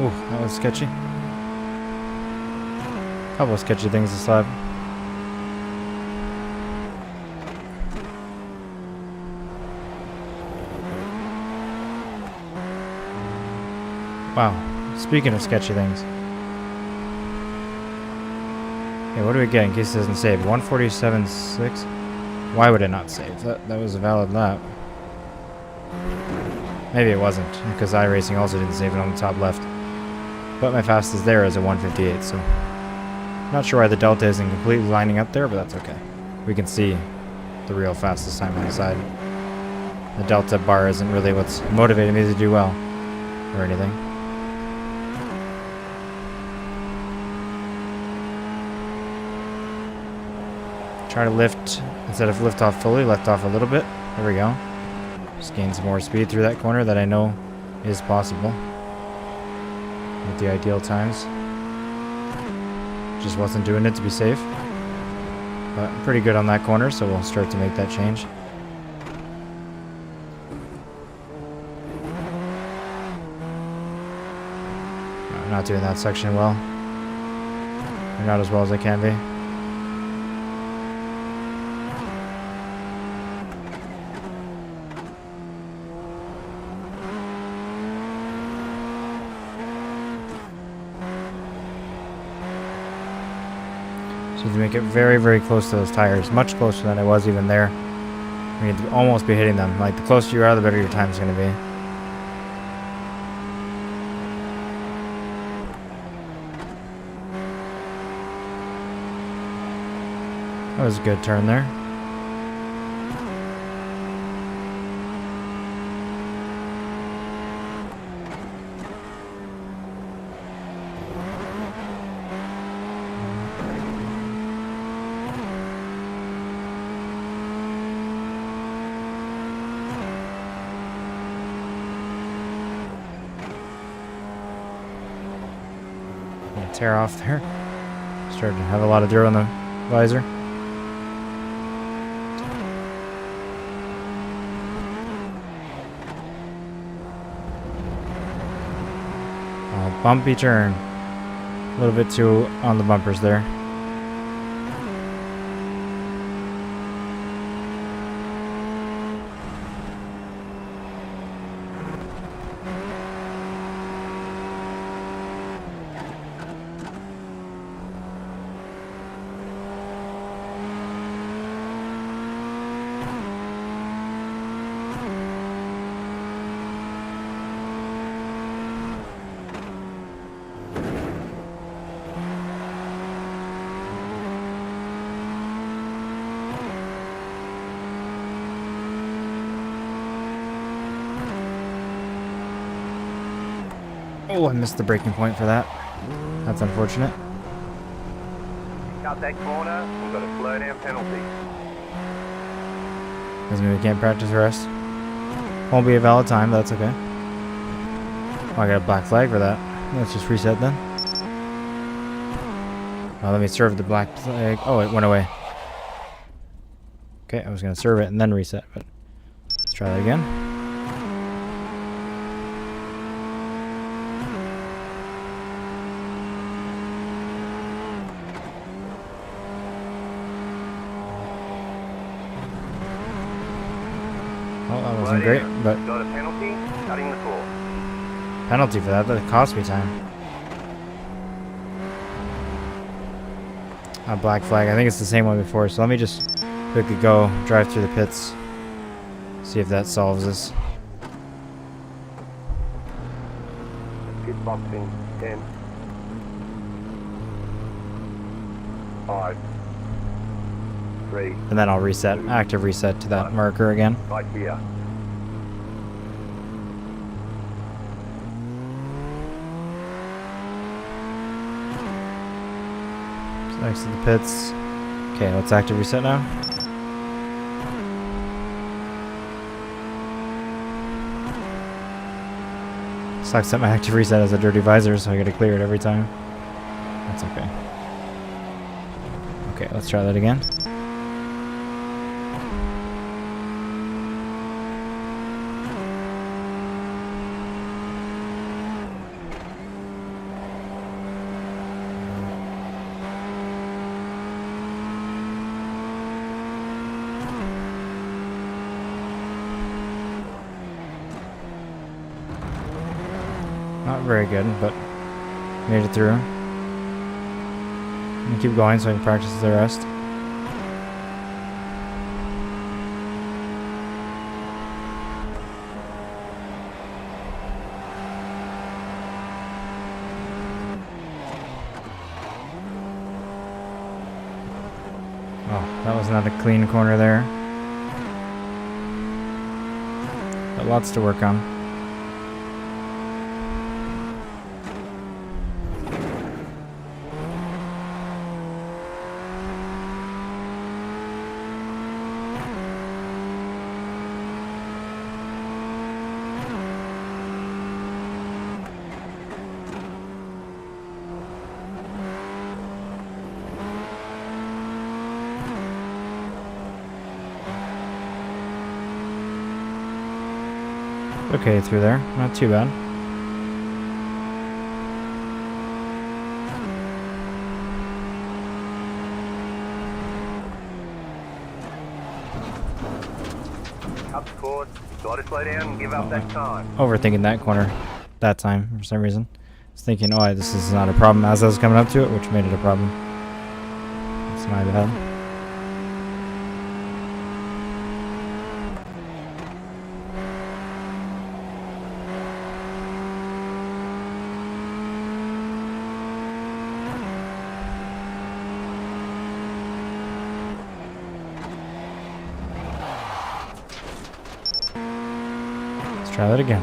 Ooh, that was sketchy. Couple of sketchy things this lap. Wow. Speaking of sketchy things. Okay, what do we get in case it doesn't save? 147.6? Why would it not save? That was a valid lap. Maybe it wasn't, because iRacing also didn't save it on the top left. But my fastest there is a 158, so not sure why the delta isn't completely lining up there, but that's okay. We can see the real fastest time on the side. The delta bar isn't really what's motivating me to do well or anything. Try to lift, instead of lift off fully, lift off a little bit. There we go. Just gain some more speed through that corner that I know is possible. With the ideal times. Just wasn't doing it to be safe. But I'm pretty good on that corner, so we'll start to make that change. I'm not doing that section well. Or not as well as I can be. So you make it very, very close to those tires. Much closer than I was even there. I mean, to almost be hitting them. Like, the closer you are, the better your time's going to be. That was a good turn there. Tear off there. Started to have a lot of dirt on the visor. Oh, bumpy turn. A little bit too on the bumpers there. Oh, I missed the braking point for that. That's unfortunate. Cut that corner, we've got a slow down penalty. Doesn't mean we can't practice the rest. Won't be a valid time, but that's okay. Oh, I got a black flag for that. Let's just reset then. Oh, let me serve the black flag. Oh, it went away. Okay, I was going to serve it and then reset, but let's try that again. sound great, but Got a penalty, cutting the course. penalty for that, that cost me time. A black flag, I think it's the same one before, so let me just quickly go drive through the pits. See if that solves this. Pit boxing, 10. 5. 3. And then I'll reset, active reset to that marker again. Right here. Next to the pits. Okay, let's active reset now. Sucks that my active reset has a dirty visor, so I gotta clear it every time. That's okay. Okay, let's try that again. Not very good, but made it through. I'm gonna keep going so I can practice the rest. Oh, that was not a clean corner there. But lots to work on. Okay, through there. Not too bad. Up the course. Gotta slow down and give up that time. Overthinking that corner that time for some reason. I was thinking, oh, this is not a problem as I was coming up to it, which made it a problem. That's my bad. Try that again.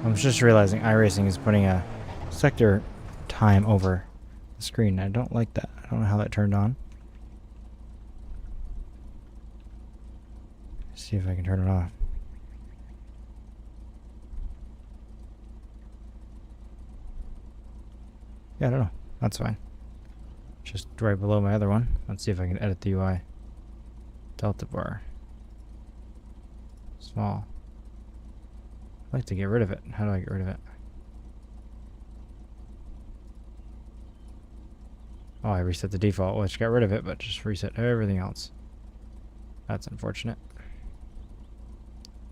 I'm just realizing iRacing is putting a sector time over the screen. I don't like that. I don't know how that turned on. See if I can turn it off. Yeah, I don't know. That's fine. Just right below my other one. Let's see if I can edit the UI. Delta bar. Small. I'd like to get rid of it. How do I get rid of it? Oh, I reset the default, which got rid of it, but just reset everything else. That's unfortunate.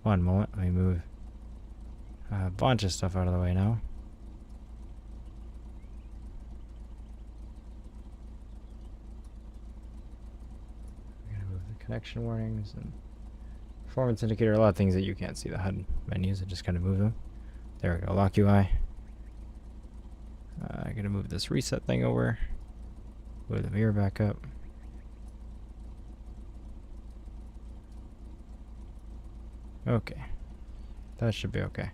One moment, let me move a bunch of stuff out of the way now. Connection warnings and performance indicator, a lot of things that you can't see the HUD menus. I just kind of move them. There we go, lock UI. I'm gonna move this reset thing over. Move the mirror back up. Okay, that should be okay.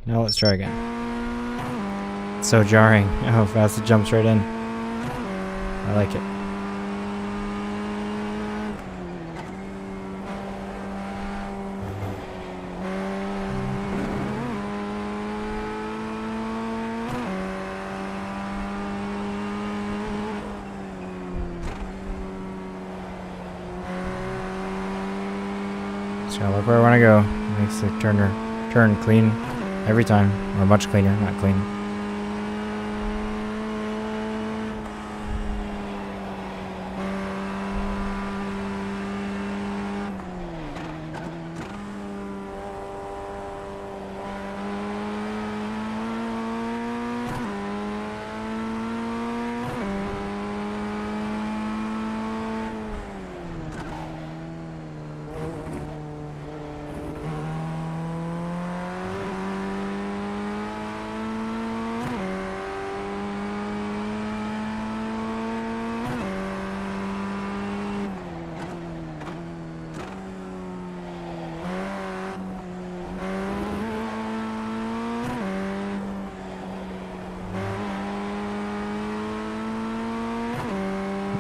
Now let's try again. It's so jarring how fast it jumps right in. I like it. Just gotta look where I want to go. Makes the turn clean every time, or much cleaner, not clean.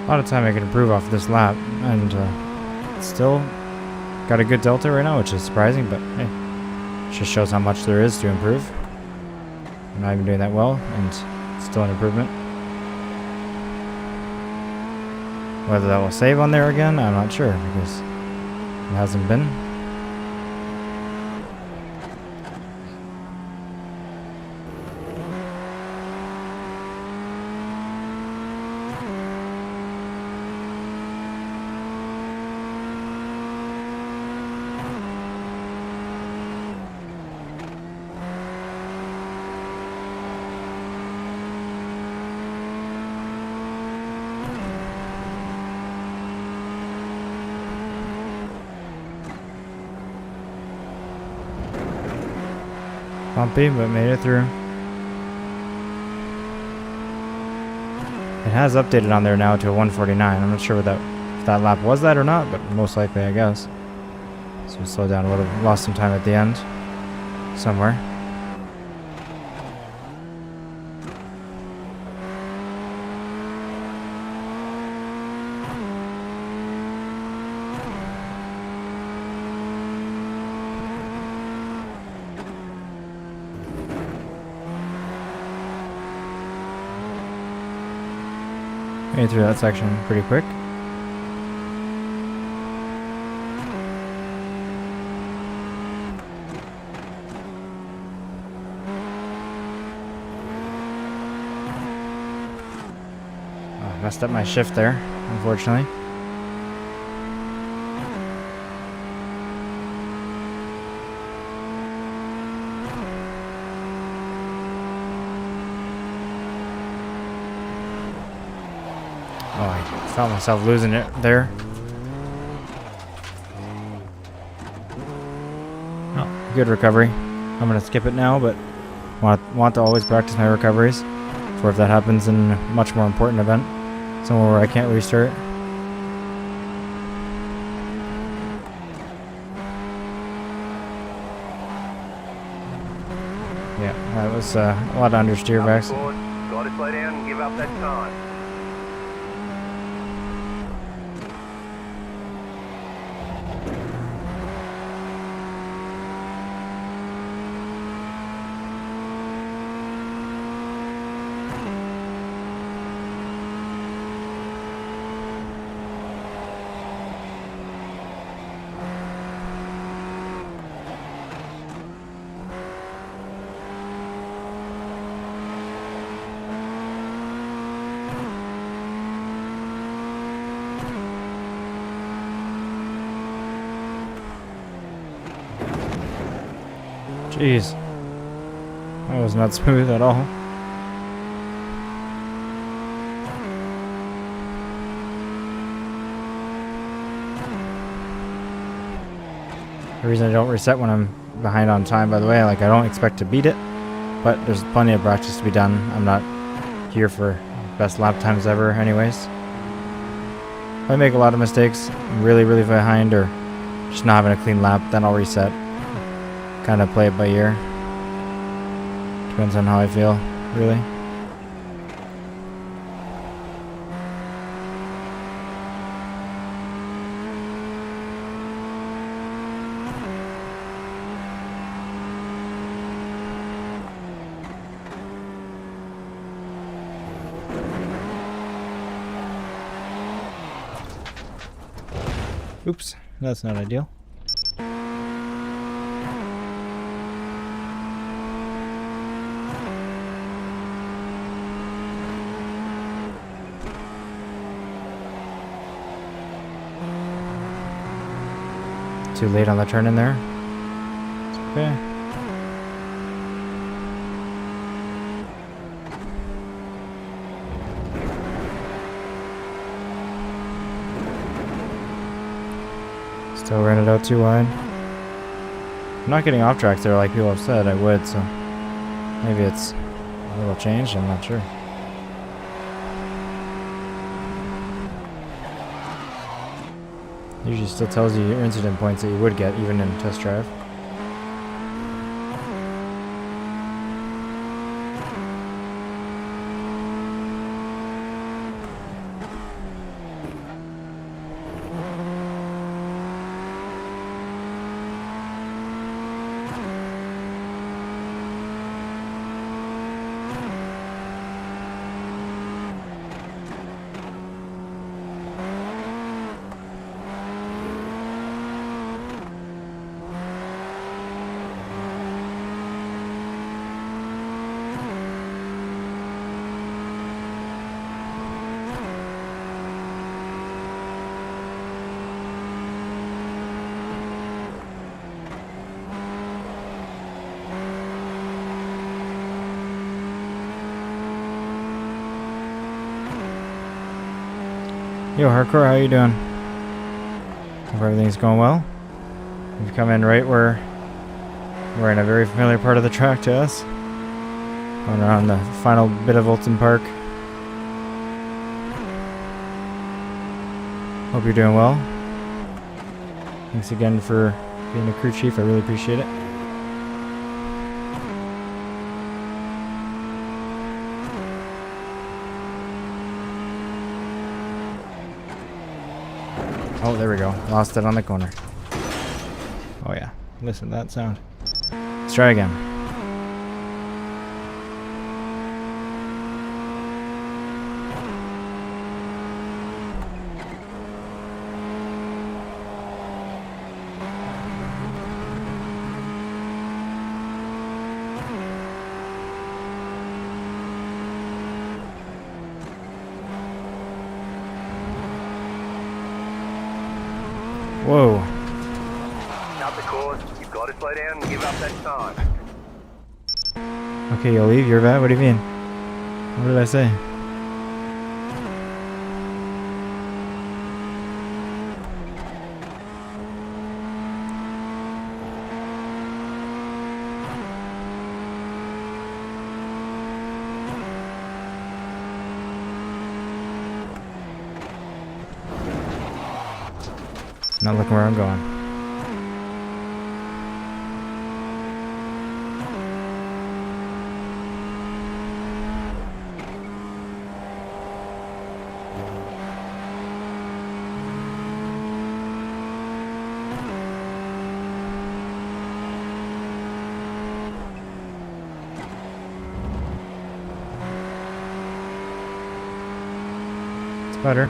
A lot of time I can improve off this lap, and still got a good delta right now, which is surprising, but hey, it just shows how much there is to improve. I'm not even doing that well, and still an improvement. Whether that will save on there again, I'm not sure, because it hasn't been. Bumpy, but made it through. It has updated on there now to a 149. I'm not sure if that lap was that or not, but most likely, I guess. So we slowed down. Would have lost some time at the end. Somewhere. Made through that section pretty quick. Oh, messed up my shift there, unfortunately. Oh, I felt myself losing it there. Oh, good recovery. I'm gonna skip it now, but want to always practice my recoveries for if that happens in a much more important event, somewhere where I can't restart. Yeah, that was a lot of understeer backs. Gotta slow down and give up that time. Jeez. That was not smooth at all. The reason I don't reset when I'm behind on time, by the way, like I don't expect to beat it, but there's plenty of practice to be done. I'm not here for best lap times ever anyways. If I make a lot of mistakes, really behind, or just not having a clean lap, then I'll reset. Kind of play it by ear. Depends on how I feel, really. Oops, that's not ideal. Too late on the turn in there. It's okay. Still ran it out too wide. I'm not getting off track there like people have said I would, so maybe it's a little changed, I'm not sure. Usually still tells you your incident points that you would get even in test drive. Yo, Hardcore, how you doing? Hope everything's going well. We've come in right where we're in a very familiar part of the track to us. Going around the final bit of Oulton Park. Hope you're doing well. Thanks again for being a crew chief. I really appreciate it. Oh, there we go. Lost it on the corner. Oh yeah. Listen to that sound. Let's try again. Whoa. Out the course. You've got to slow down and give up that time. Okay, you'll leave. You're bad. What do you mean? What did I say? Not looking where I'm going. It's better.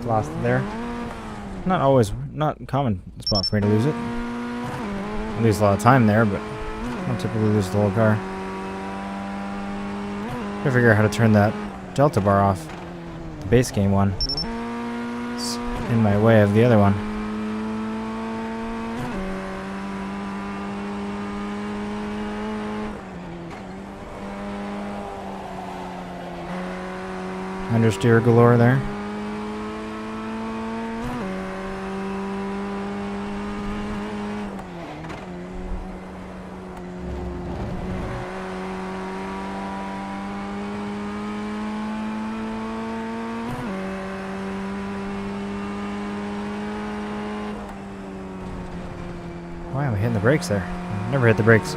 Lost it there. Not a common spot for me to lose it. I lose a lot of time there, but I don't typically lose the whole car. Gotta figure out how to turn that delta bar off. The base game one. It's in my way of the other one. Understeer galore there. Why am I hitting the brakes there? I never hit the brakes.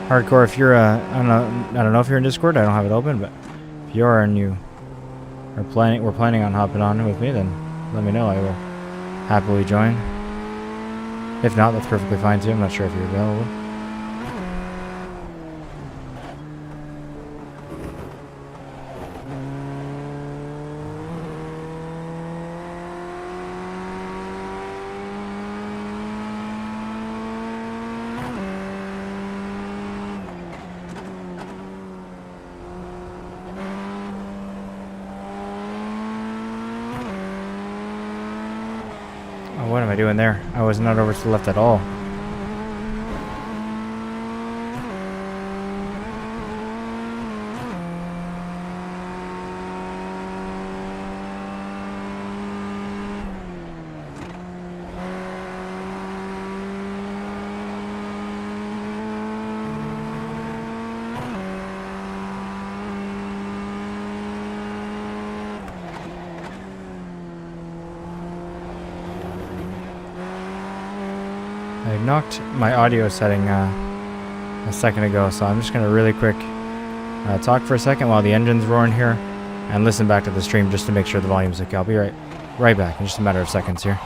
Hardcore, if you're I don't know if you're in Discord. I don't have it open, but if you are and you are we're planning on hopping on with me, then let me know. I will happily join. If not, that's perfectly fine too. I'm not sure if you're available. Oh, what am I doing there? I was not over to the left at all. I knocked my audio setting a second ago, so I'm just going to really quick talk for a second while the engine's roaring here. and listen back to the stream just to make sure the volume's okay. I'll be right back in just a matter of seconds here.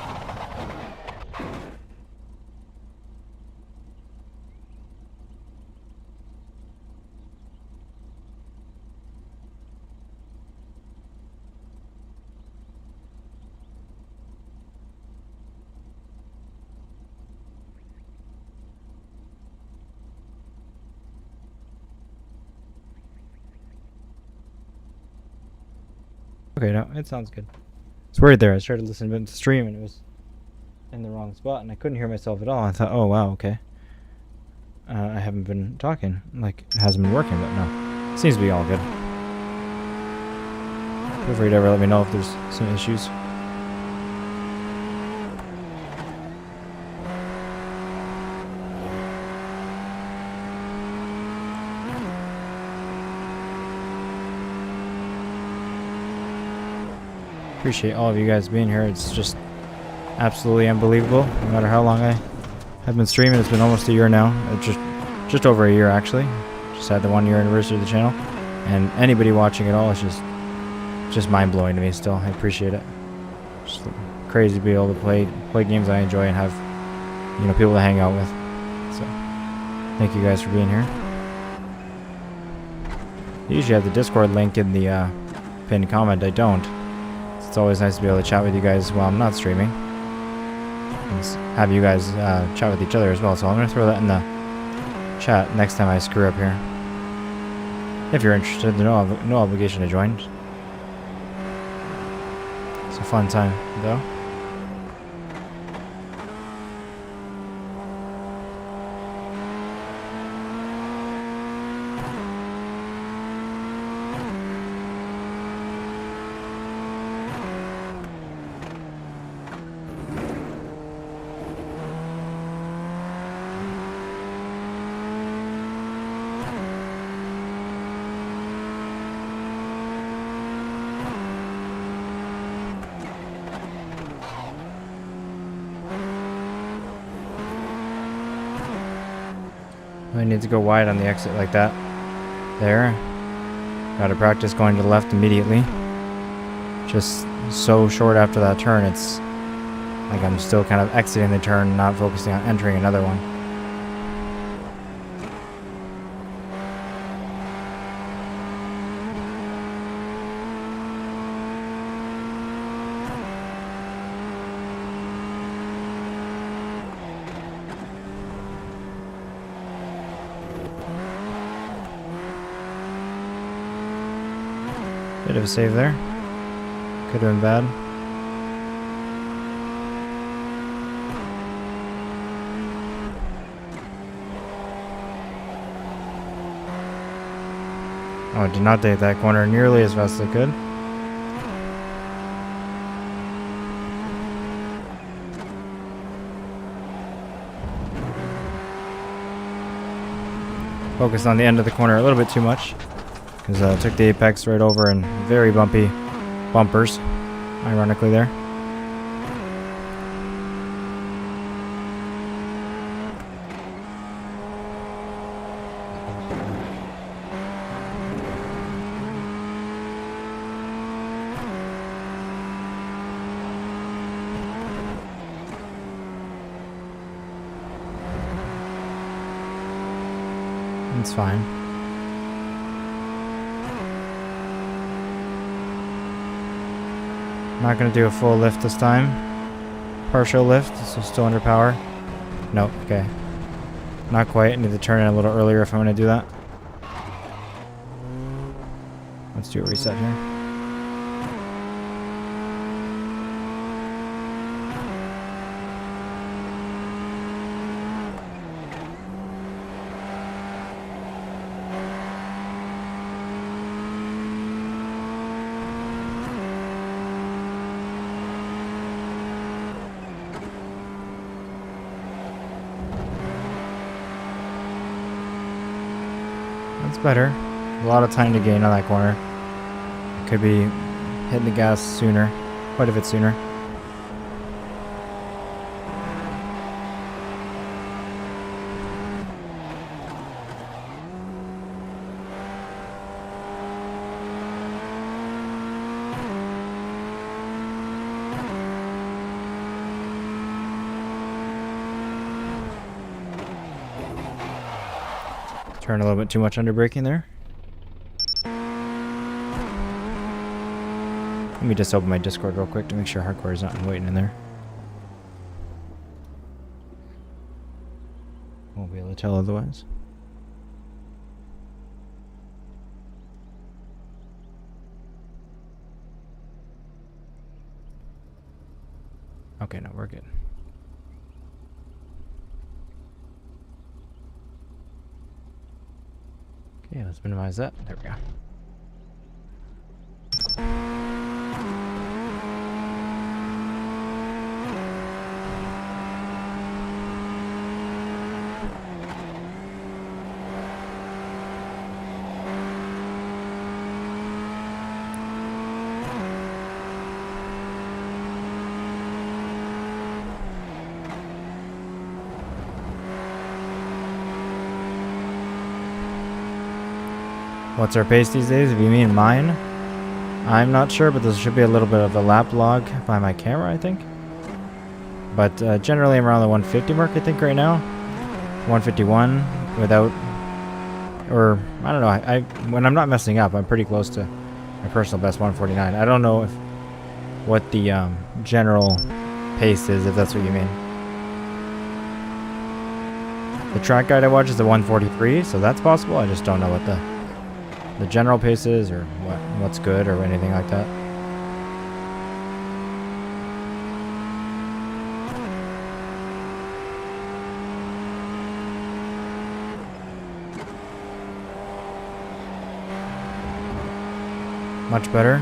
Okay, no, it sounds good. It's weird there. I started listening to the stream and it was in the wrong spot and I couldn't hear myself at all. I thought, oh wow, okay. I haven't been talking, like it hasn't been working, but no. Seems to be all good. Feel free to ever let me know if there's some issues. Appreciate all of you guys being here. It's just absolutely unbelievable. No matter how long I have been streaming, it's been almost a year now. Just over a year actually. Just had the 1 year anniversary of the channel, and anybody watching it all is just mind blowing to me. Still, I appreciate it. Just crazy to be able to play games I enjoy and have people to hang out with. So thank you guys for being here. I usually have the Discord link in the pinned comment. I don't. It's always nice to be able to chat with you guys while I'm not streaming. And have you guys chat with each other as well. So I'm going to throw that in the chat next time I screw up here. If you're interested, no obligation to join. It's a fun time, though. I need to go wide on the exit like that. There. Gotta practice going to the left immediately. Just so short after that turn, it's like I'm still kind of exiting the turn, not focusing on entering another one. Bit of a save there. Could have been bad. Oh, I did not take that corner nearly as fast as I could. Focused on the end of the corner a little bit too much. Because I took the apex right over and very bumpy bumpers, ironically there. It's fine. Not going to do a full lift this time. Partial lift, so still under power. Nope, okay. Not quite. I need to turn in a little earlier if I'm going to do that. Let's do a reset here. That's better. A lot of time to gain on that corner. Could be hitting the gas sooner. Quite a bit sooner. Turn a little bit too much under braking there. Let me just open my Discord real quick to make sure hardcore is not waiting in there. Won't be able to tell otherwise. Okay, no, we're good. Okay, let's minimize that. There we go. What's our pace these days? If you mean mine, I'm not sure, but there should be a little bit of a lap log by my camera, I think. But generally I'm around the 150 mark, I think, right now. 151 without, or I don't know. I when I'm not messing up, I'm pretty close to my personal best 149. I don't know if what the general pace is, if that's what you mean. The track guide I watch is the 143, so that's possible. I just don't know what the general pace is, or what's good, or anything like that. Much better.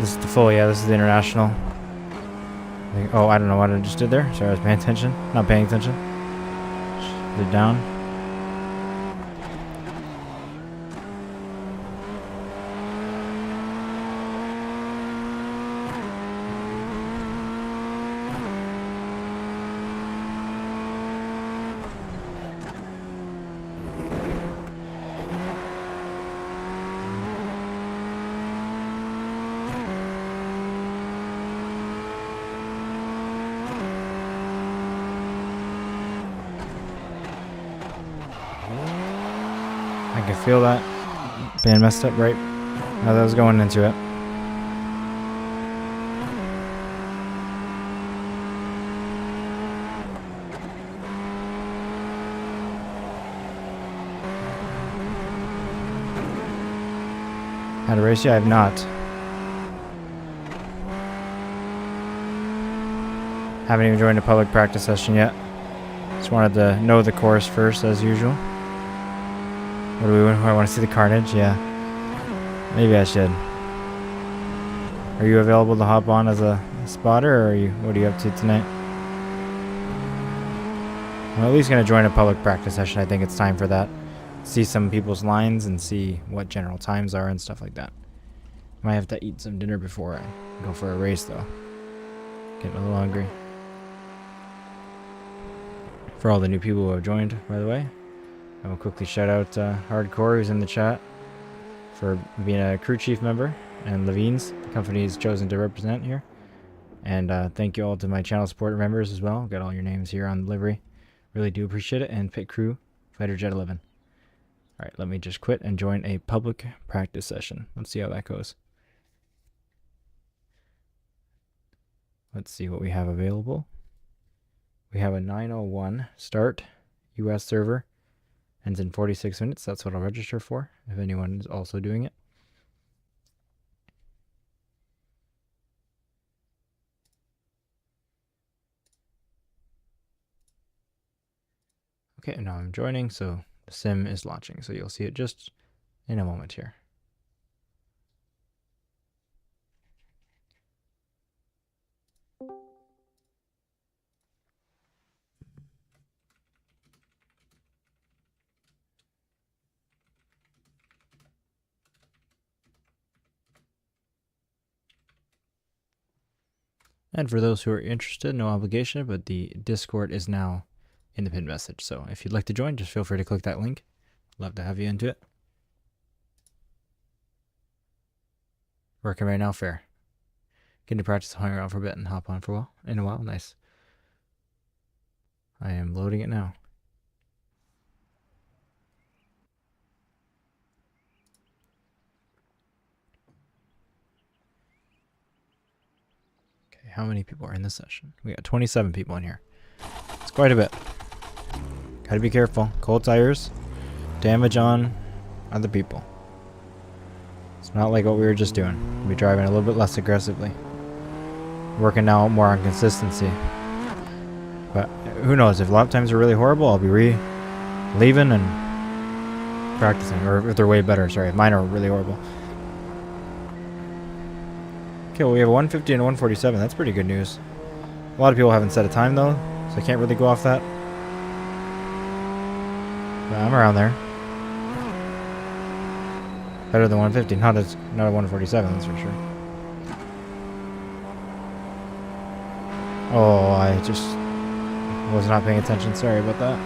This is the full, yeah, this is the international. Oh, I don't know what I just did there. Sorry, I was paying attention. Not paying attention. It down. I can feel that being messed up right as I was going into it. Had a race? Yeah, I have not. Haven't even joined a public practice session yet. Just wanted to know the course first, as usual. What do we want? I want to see the carnage. Yeah, maybe I should. Are you available to hop on as a spotter, or what are you up to tonight? I'm at least gonna join a public practice session. I think it's time for that. See some people's lines and see what general times are and stuff like that. Might have to eat some dinner before I go for a race, though. Getting a little hungry. For all the new people who have joined, by the way, I will quickly shout out Hardcore, who's in the chat, for being a crew chief member, and Levine's, the company he's chosen to represent here. And thank you all to my channel support members as well. Got all your names here on the livery. Really do appreciate it. And Pit Crew, Fighter Jet 11. Alright, let me just quit and join a public practice session. Let's see how that goes. Let's see what we have available. We have a 9:01 start, US server. Ends in 46 minutes. That's what I'll register for, if anyone is also doing it. Okay, now I'm joining, so the sim is launching. So you'll see it just in a moment here. And for those who are interested, no obligation, but the Discord is now in the pinned message. So if you'd like to join, just feel free to click that link. Love to have you into it. Working right now, fair. Getting to practice hang around for a bit and hop on for a while. In a while, nice. I am loading it now. Okay, how many people are in this session? We got 27 people in here. It's quite a bit. Gotta be careful. Cold tires, damage on other people. It's not like what we were just doing. We'll be driving a little bit less aggressively. Working now more on consistency. But who knows, if lap times are really horrible, I'll be leaving and practicing. Or if they're way better, sorry. If mine are really horrible. Okay, well we have a 150 and a 147. That's pretty good news. A lot of people haven't set a time though, so I can't really go off that. But I'm around there. Better than 150, not a 147, that's for sure. Oh, I just was not paying attention. Sorry about that.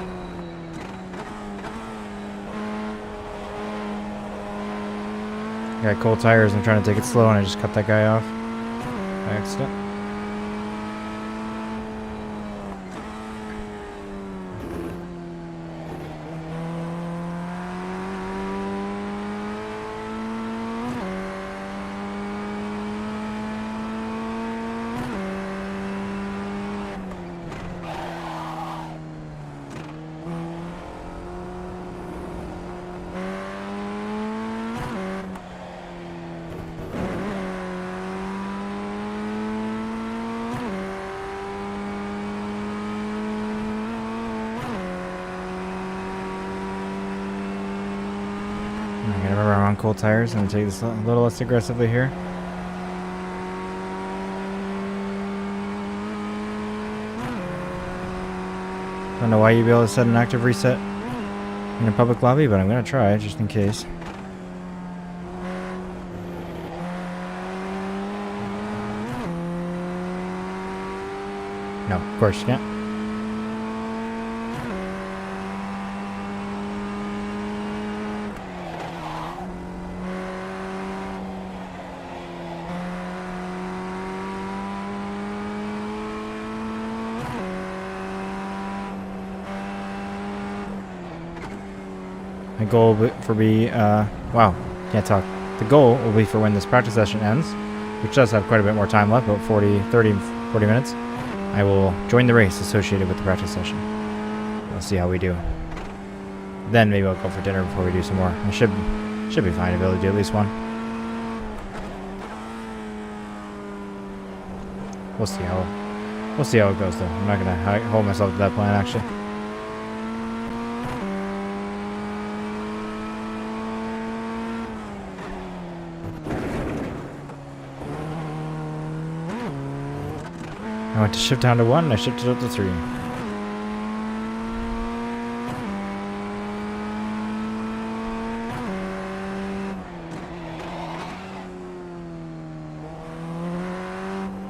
Got cold tires. I'm trying to take it slow, and I just cut that guy off by accident. I'm gonna remember I'm on cold tires. I'm gonna take this a little less aggressively here. Don't know why you'd be able to set an active reset in a public lobby, but I'm gonna try just in case. No, of course you can't. My goal for wow, can't talk. The goal will be for when this practice session ends, which does have quite a bit more time left, about 40 minutes. I will join the race associated with the practice session. We'll see how we do. Then maybe I'll go for dinner before we do some more. I should be fine to be able to do at least one. We'll see how it goes though. I'm not gonna hold myself to that plan actually. I went to shift down to 1 and I shifted up to 3.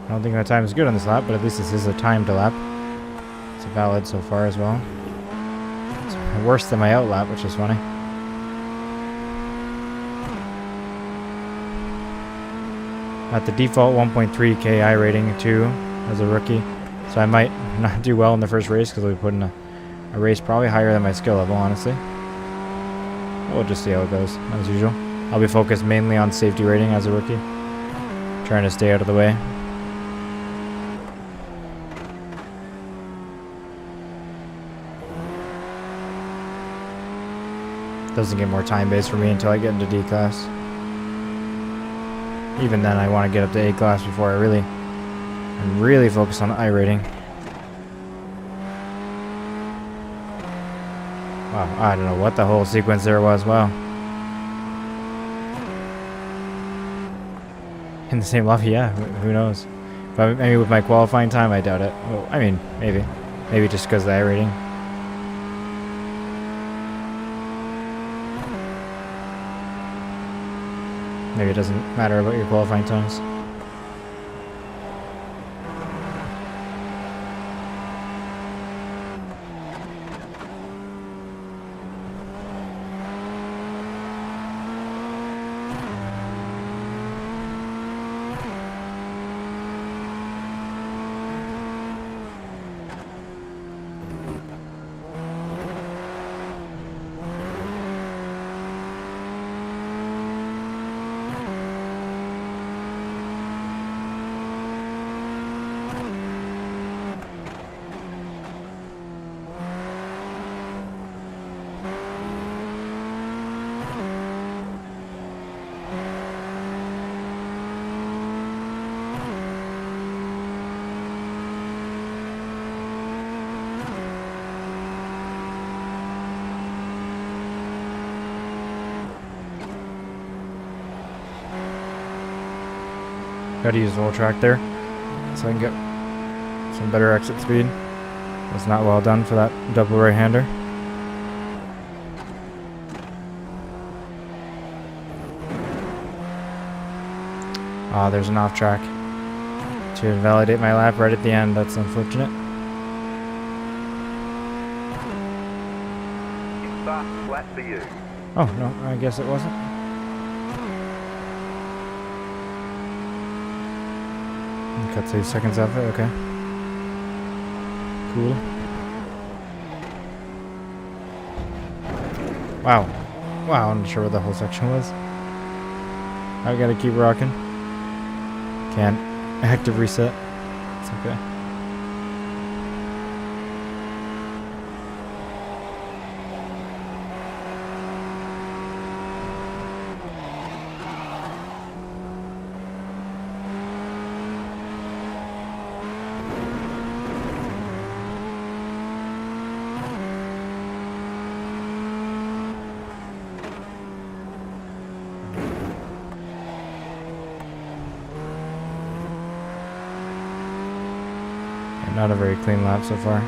I don't think my time is good on this lap, but at least this is a timed lap. It's valid so far as well. It's worse than my out lap, which is funny. At the default 1.3 KI rating too as a rookie, so I might not do well in the first race because I'll be putting a race probably higher than my skill level, honestly. We'll just see how it goes, as usual. I'll be focused mainly on safety rating as a rookie, trying to stay out of the way. Doesn't get more time based for me until I get into D class. Even then, I want to get up to A class before I really focus on iRating. Wow, I don't know what the whole sequence there was. Wow. In the same lobby, yeah, who knows? But maybe with my qualifying time, I doubt it. Well, I mean, maybe. Maybe just because of the iRating. Maybe it doesn't matter about your qualifying times. Gotta use the whole track there so I can get some better exit speed. It's not well done for that double right-hander. Ah, there's an off track to invalidate my lap right at the end. That's unfortunate. It's fast flat for you. Oh, no, I guess it wasn't. Cut 2 seconds off it, okay. Cool. Wow. Wow, I'm not sure what the whole section was. I gotta keep rocking. Can't. Active reset. It's okay. Not a very clean lap so far.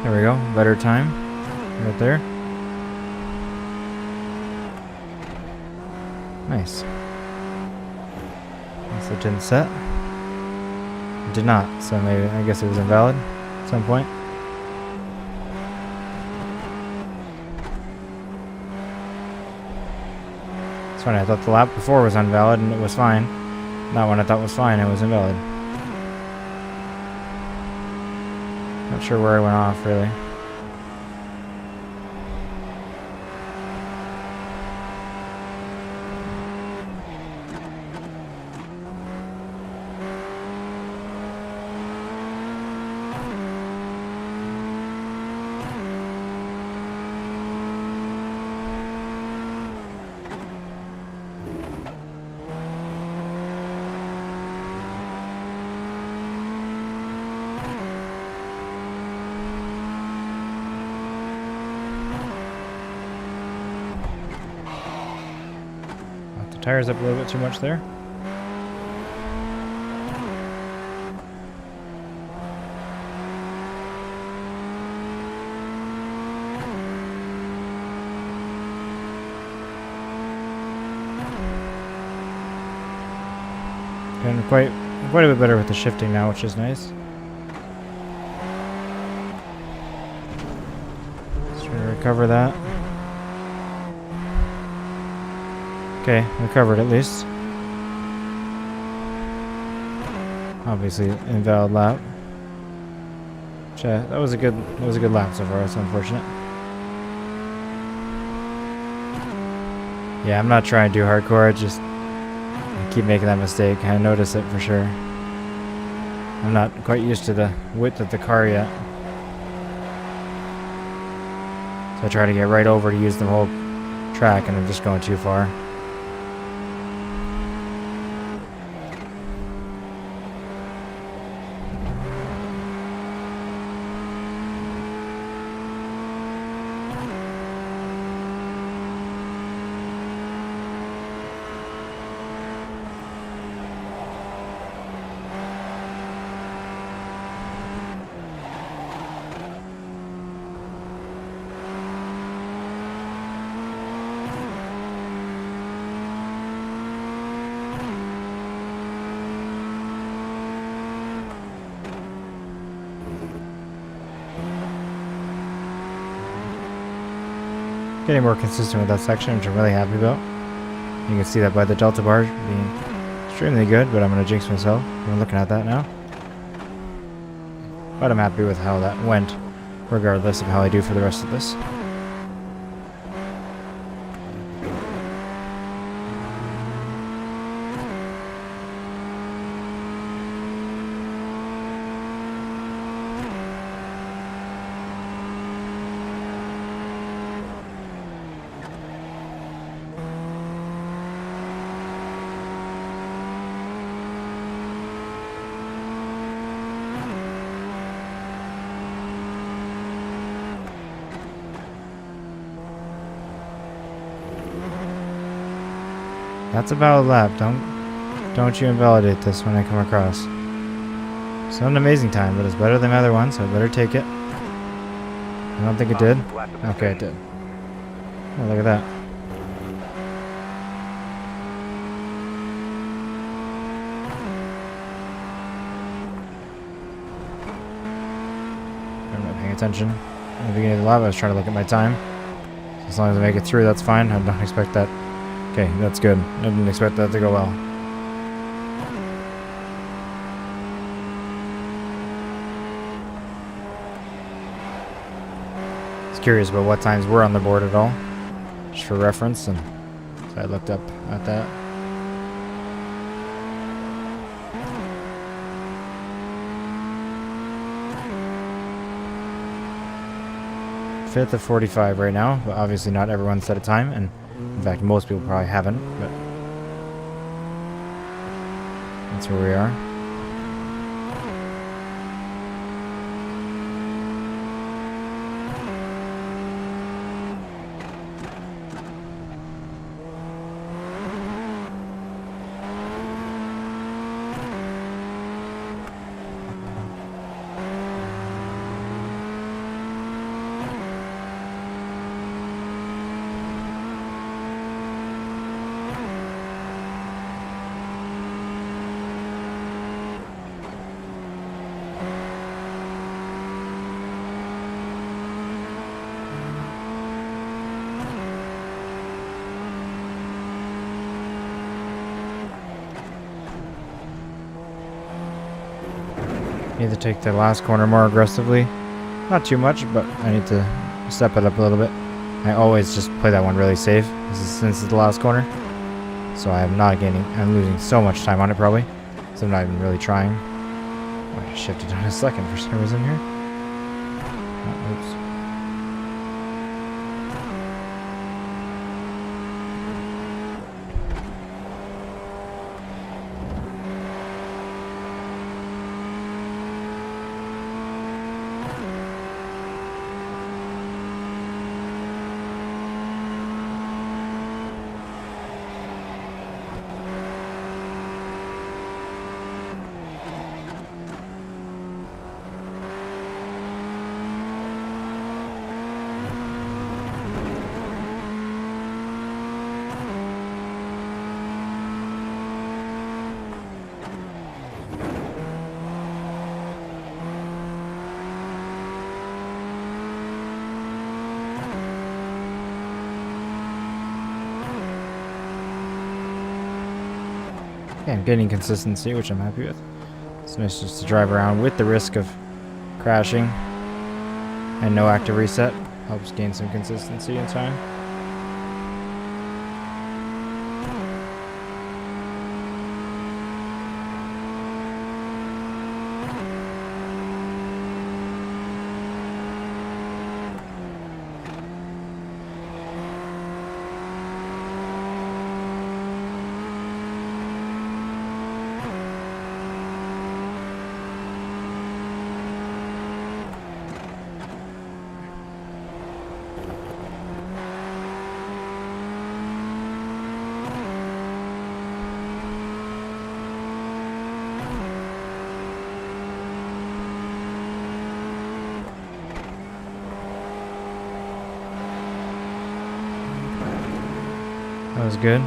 There we go, better time, right there. Nice. Guess it didn't set. It did not, so maybe, I guess it was invalid at some point. It's funny, I thought the lap before was invalid and it was fine. Not when I thought was fine, it was invalid. Not sure where I went off, really. Tires up a little bit too much there. Getting quite a bit better with the shifting now, which is nice. Let's try to recover that. Okay, recovered at least. Obviously, invalid lap. That was a good lap so far. That's unfortunate. Yeah, I'm not trying to do hardcore. I keep making that mistake. I notice it for sure. I'm not quite used to the width of the car yet, so I try to get right over to use the whole track, and I'm just going too far. Getting more consistent with that section, which I'm really happy about. You can see that by the delta bar being extremely good, but I'm going to jinx myself. We're looking at that now. But I'm happy with how that went, regardless of how I do for the rest of this. That's about a lap. Don't you invalidate this when I come across. It's not an amazing time, but it's better than the other one, so I better take it. I don't think it did. Okay, it did. Oh, look at that. I'm not paying attention. At the beginning of the lap, I was trying to look at my time. As long as I make it through, that's fine. I don't expect that. Okay, that's good. I didn't expect that to go well. I was curious about what times were on the board at all, just for reference, and so I looked up at that. Fifth of 45 right now, but obviously not everyone set a time, and in fact most people probably haven't, but that's where we are. Need to take the last corner more aggressively. Not too much, but I need to step it up a little bit. I always just play that one really safe since it's the last corner. So I'm not gaining, I'm losing so much time on it probably. So I'm not even really trying. Oh, I just shifted on a second for some reason here. Oh, oops. Yeah, I'm getting consistency, which I'm happy with. It's nice just to drive around with the risk of crashing and no active reset. Helps gain some consistency in time. That was good.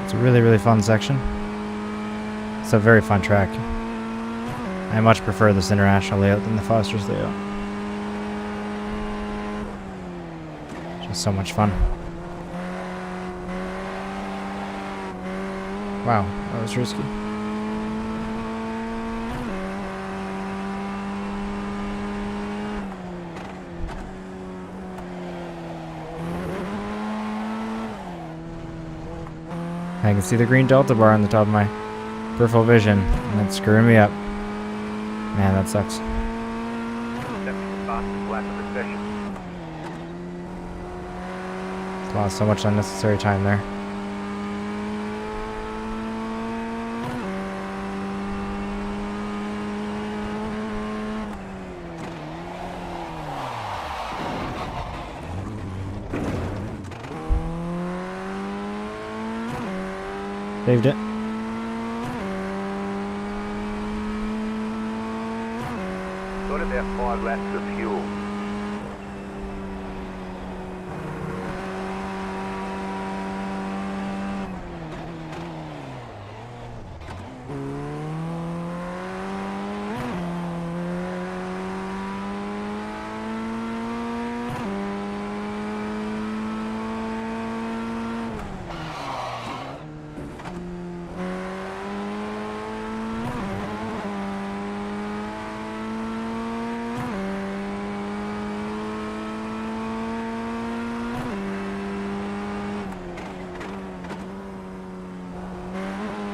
It's a really, really fun section. It's a very fun track. I much prefer this international layout than the Foster's layout. Just so much fun. Wow, that was risky. I can see the green delta bar on the top of my peripheral vision, and it's screwing me up. Man, that sucks. Fastest lap of the session. Lost so much unnecessary time there. Saved it. Got about 5 laps of fuel.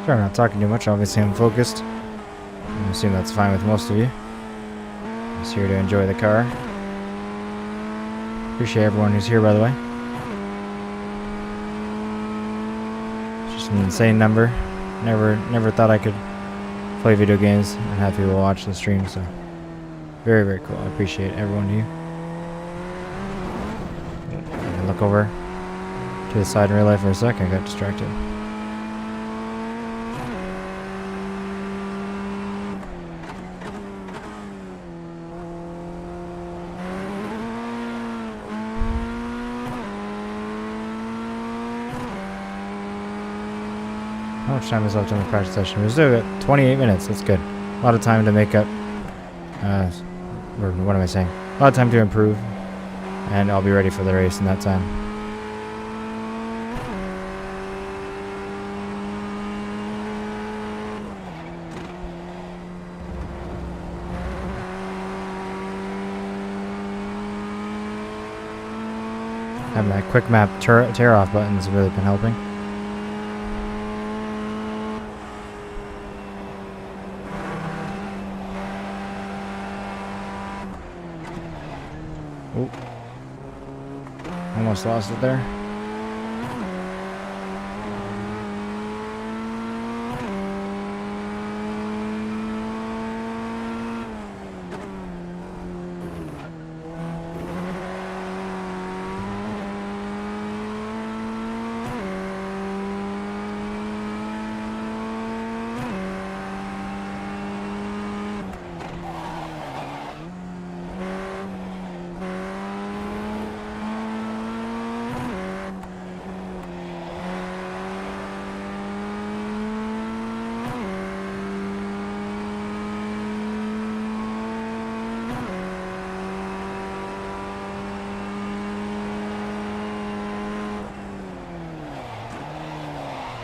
Sorry, I'm not talking too much. Obviously, I'm focused. I assume that's fine with most of you. I'm just here to enjoy the car. Appreciate everyone who's here, by the way. It's just an insane number. Never thought I could play video games and have people watch the stream. So, very, very cool. I appreciate everyone here. And look over to the side in real life for a sec. I got distracted. How much time is left on the practice session? We're still at 28 minutes. That's good. A lot of time to make up. Or what am I saying? A lot of time to improve. And I'll be ready for the race in that time. Having that quick map tear off button's really been helping. Oop. Almost lost it there.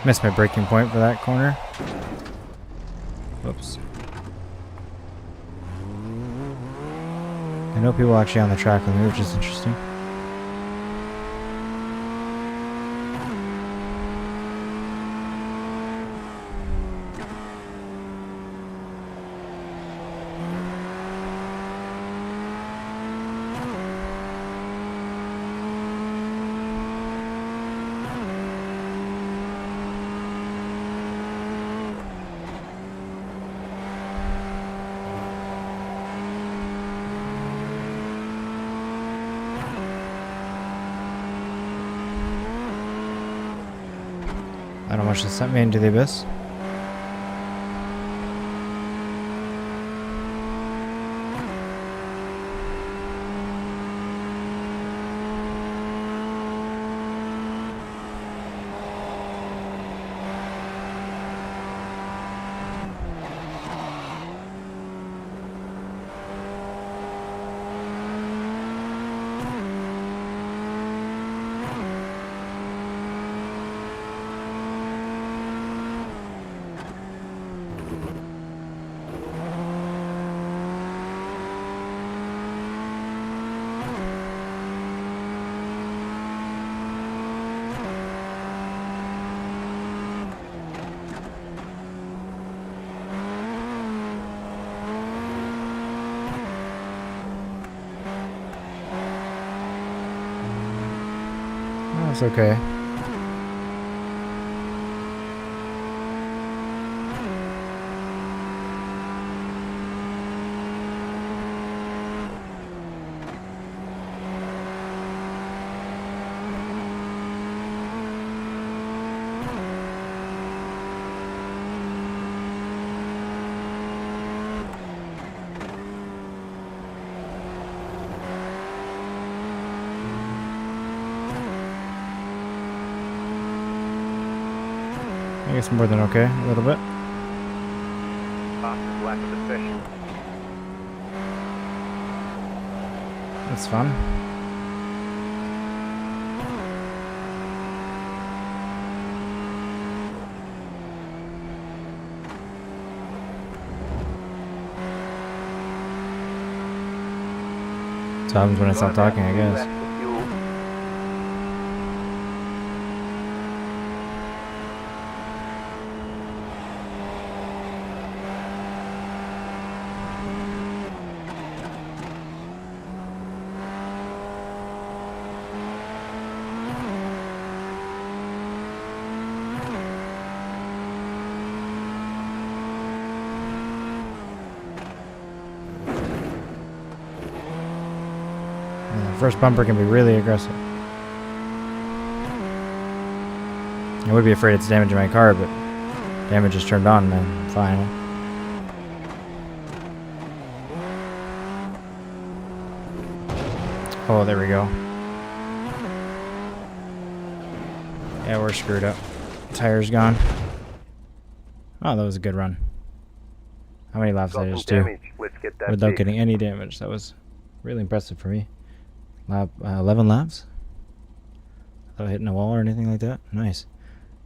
Missed my braking point for that corner. Whoops. I know people actually on the track with me, which is interesting. I don't much to sent me into the abyss. That's okay. I guess more than okay, a little bit. Fastest lap of the session. That's fun. That's what happens when I stop talking, I guess. First bumper can be really aggressive. I would be afraid it's damaging my car, but damage is turned on, man. Fine. Oh, there we go. Yeah, we're screwed up. Tire's gone. Oh, that was a good run. How many laps did I just do? Let's get that Without fixed. getting any damage. That was really impressive for me. 11 laps? Without hitting a wall or anything like that? Nice.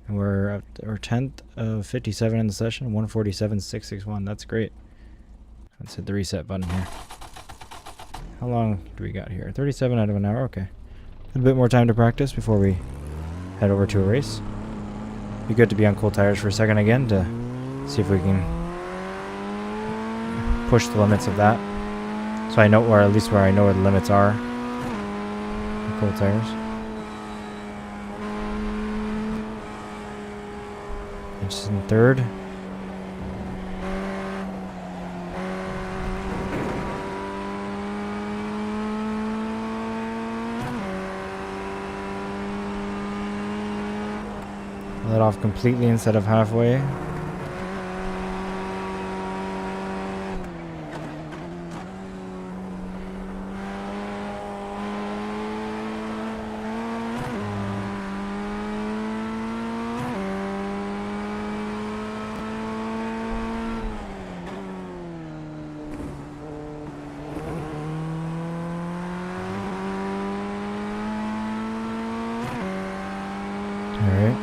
And we're 10th of 57 in the session. 147.661. That's great. Let's hit the reset button here. How long do we got here? 37 out of an hour. Okay. A bit more time to practice before we head over to a race. Be good to be on cool tires for a second again to see if we can push the limits of that. So I know, or at least where I know where the limits are. Cool tires. Just in third. Let off completely instead of halfway. Alright.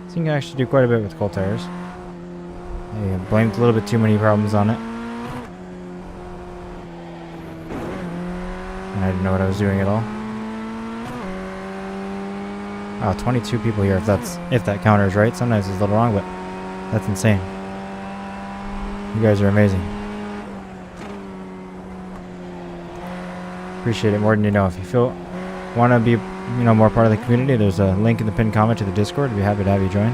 So you can actually do quite a bit with cold tires. I blamed a little bit too many problems on it. And I didn't know what I was doing at all. Oh, 22 people here if that counter is right. Sometimes it's a little wrong, but that's insane. You guys are amazing. Appreciate it more than you know. If you want to be, more part of the community, there's a link in the pinned comment to the Discord. I'd be happy to have you join.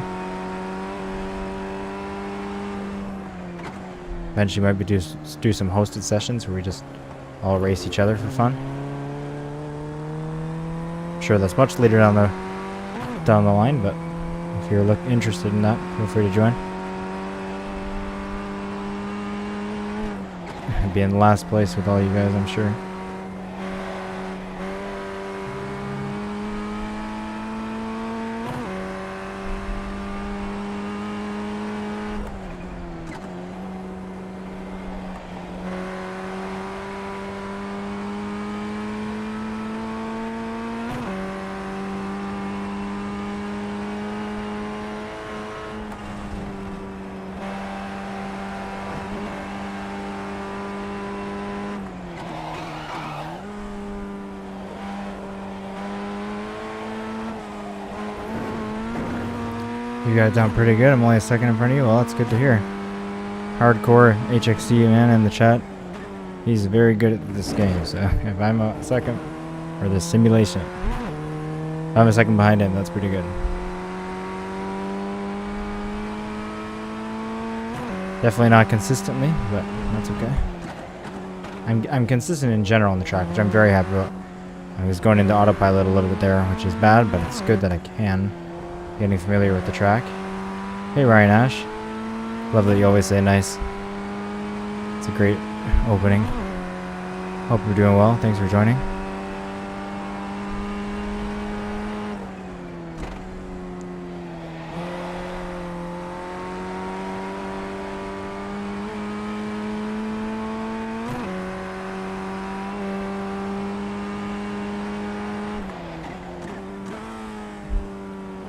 Eventually, might be do some hosted sessions where we just all race each other for fun. I'm sure that's much later down the line, but if you're interested in that, feel free to join. I'd be in last place with all you guys, I'm sure. You got it down pretty good. I'm only a second in front of you. Well, that's good to hear. Hardcore HXC man in the chat. He's very good at this game, so if I'm a second, or this simulation, if I'm a second behind him, that's pretty good. Definitely not consistently, but that's okay. I'm consistent in general on the track, which I'm very happy about. I was going into autopilot a little bit there, which is bad, but it's good that I can. Getting familiar with the track. Hey Ryan Ash. Love that you always say nice. It's a great opening. Hope you're doing well. Thanks for joining.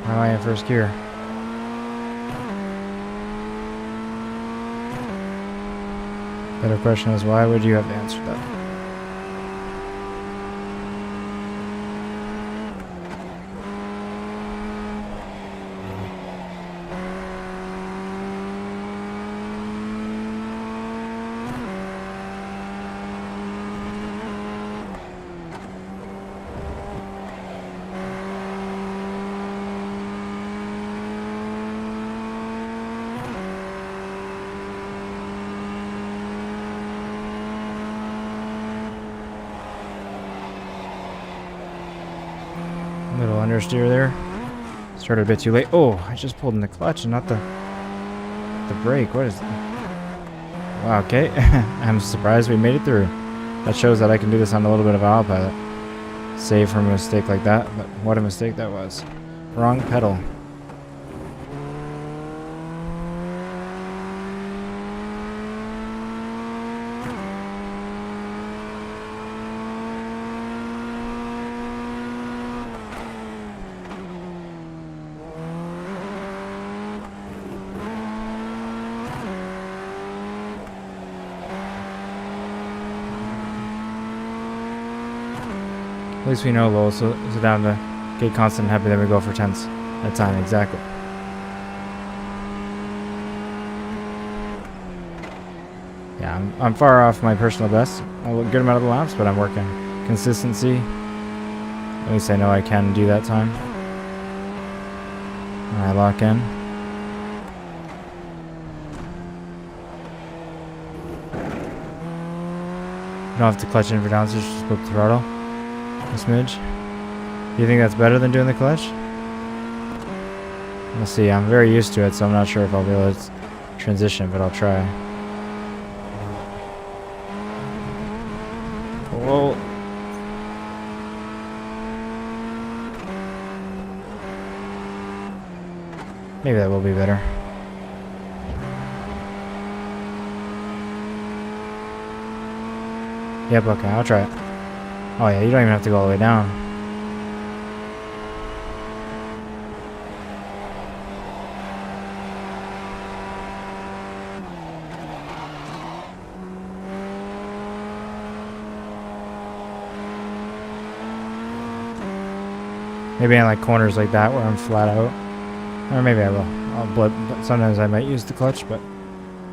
How am I in first gear? Better question is, why would you have answered that? Little understeer there. Started a bit too late. Oh, I just pulled in the clutch and not the brake. What is it? Wow, okay. I'm surprised we made it through. That shows that I can do this on a little bit of autopilot. Save from a mistake like that, but what a mistake that was. Wrong pedal. At least we know low, so down to get constant happy, then we go for tenths at a time, exactly. Yeah, I'm far off my personal best. A good amount of the laps, but I'm working consistency. At least I know I can do that time. When I lock in. You don't have to clutch in for downswitch, just flip the throttle. A smidge. Do you think that's better than doing the clutch? Let's see, I'm very used to it, so I'm not sure if I'll be able to transition, but I'll try. Whoa. Maybe that will be better. Yep, okay, I'll try it. Oh yeah, you don't even have to go all the way down. Maybe in like corners like that where I'm flat out. Or maybe I will. I'll blip, but sometimes I might use the clutch, but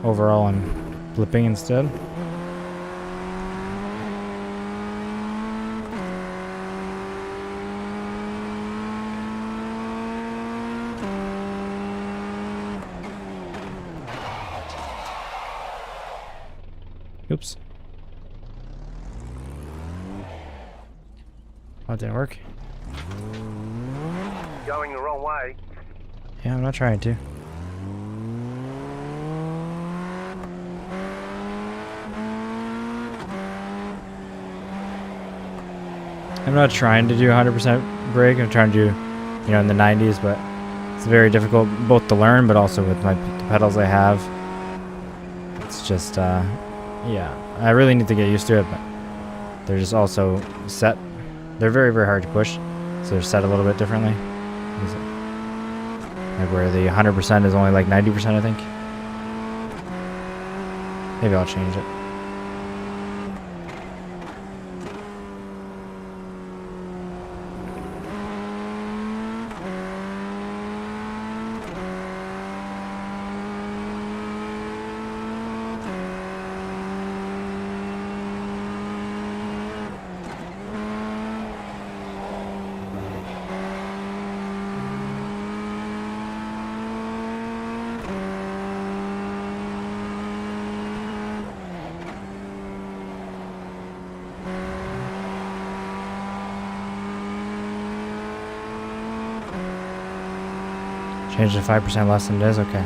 overall I'm blipping instead. Oops. Oh, it didn't work. Going the wrong way. Yeah, I'm not trying to. I'm not trying to do 100% brake. I'm trying to do, you know, in the 90s, but it's very difficult both to learn, but also with the pedals I have. It's just, yeah, I really need to get used to it, but they're just also set. They're very, very hard to push, so they're set a little bit differently. Like where the 100% is only like 90%, I think. Maybe I'll change it. Change to 5% less than it is? Okay.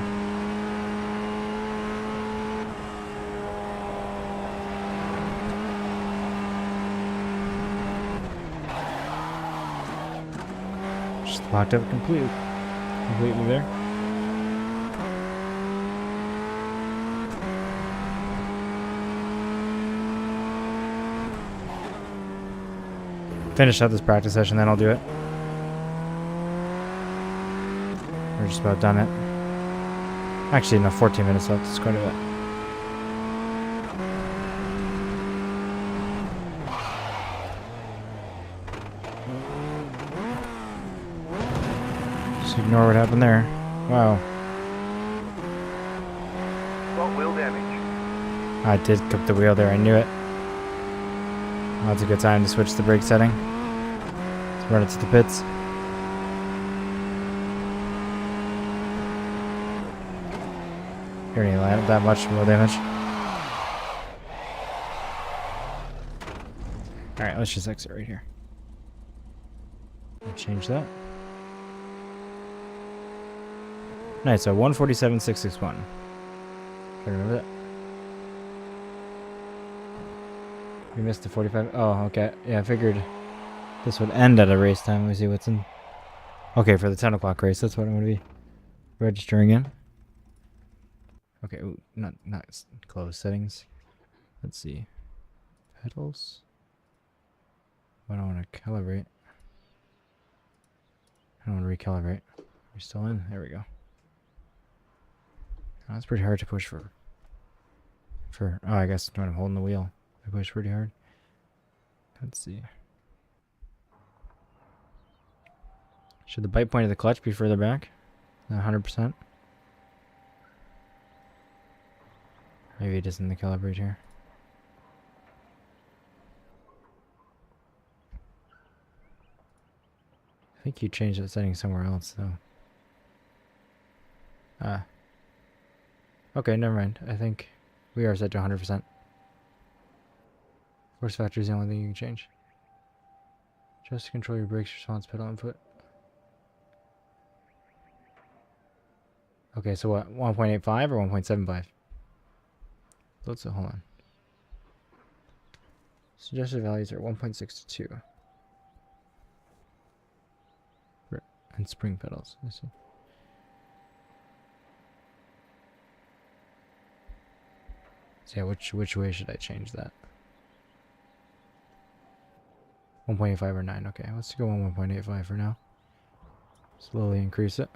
Just locked up completely there. Finish up this practice session, then I'll do it. We're just about done it. Actually, no, 14 minutes left. Let's go to that. Just ignore what happened there. Wow. Got wheel damage. I did cup the wheel there. I knew it. Well, that's a good time to switch the brake setting. Let's run it to the pits. Here, you land that much more damage. Alright, let's just exit right here. I'll change that. Nice, so 147,661. Try to remember that. We missed the 45. Oh, okay. Yeah, I figured this would end at a race time. Let me see what's in. Okay, for the 10 o'clock race, that's what I'm going to be registering in. Okay, ooh, not close settings. Let's see. Pedals. I don't want to calibrate. I don't want to recalibrate. We're still in. There we go. Oh, that's pretty hard to push for. Oh, I guess when I'm holding the wheel, I push pretty hard. Let's see. Should the bite point of the clutch be further back? 100%. Maybe it isn't the calibrate here. I think you changed that setting somewhere else, though. Okay, never mind. I think we are set to 100%. Force factor is the only thing you can change. Just to control your brakes response pedal input. Okay, so what? 1.85 or 1.75? Hold on. Suggested values are 1.6 to 2. And spring pedals. I see. So yeah, which way should I change that? 1.85 or 9. Okay, let's go on 1.85 for now. Slowly increase it.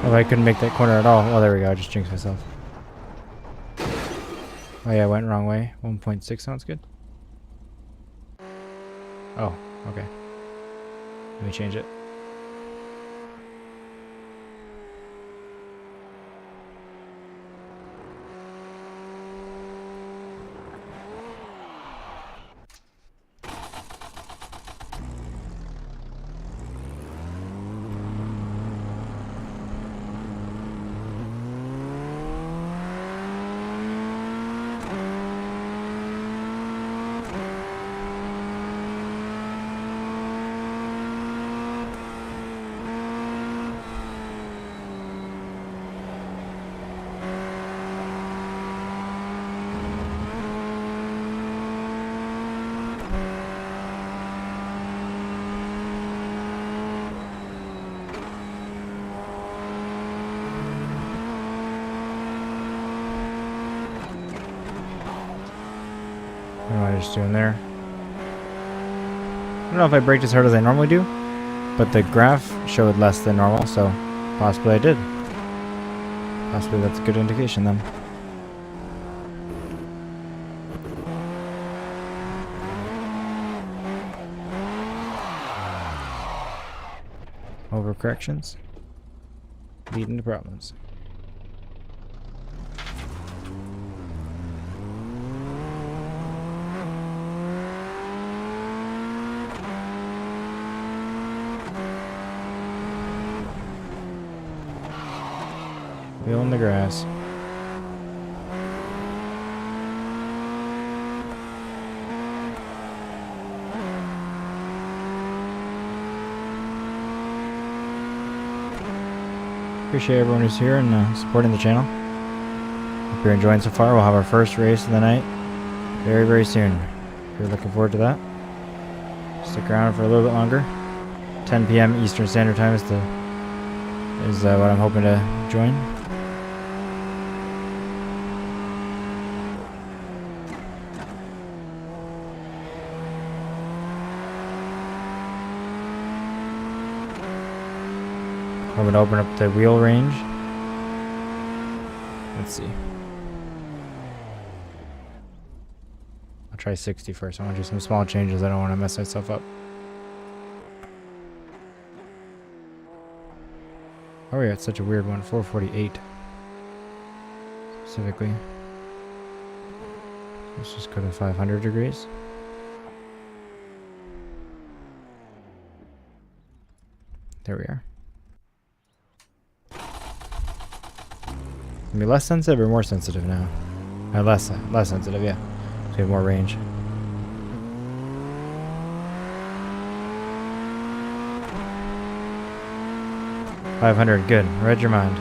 Oh, I couldn't make that corner at all. Oh, there we go. I just jinxed myself. Oh yeah, I went wrong way. 1.6 sounds good. Oh, okay. Let me change it. What am I just doing there? I don't know if I braked as hard as I normally do, but the graph showed less than normal, so possibly I did. Possibly that's a good indication then. Overcorrections leading to problems. Wheel in the grass. Appreciate everyone who's here and supporting the channel. Hope you're enjoying so far. We'll have our first race of the night very, very soon. If you're looking forward to that, stick around for a little bit longer. 10 p.m. Eastern Standard Time is what I'm hoping to join. I'm going to open up the wheel range. Let's see. I'll try 60 first. I want to do some small changes. I don't want to mess myself up. Oh yeah, it's such a weird one. 448. Specifically. Let's just go to 500 degrees. There we are. Be less sensitive or more sensitive now? Less sensitive, yeah. So we have more range. $500, good. Read your mind.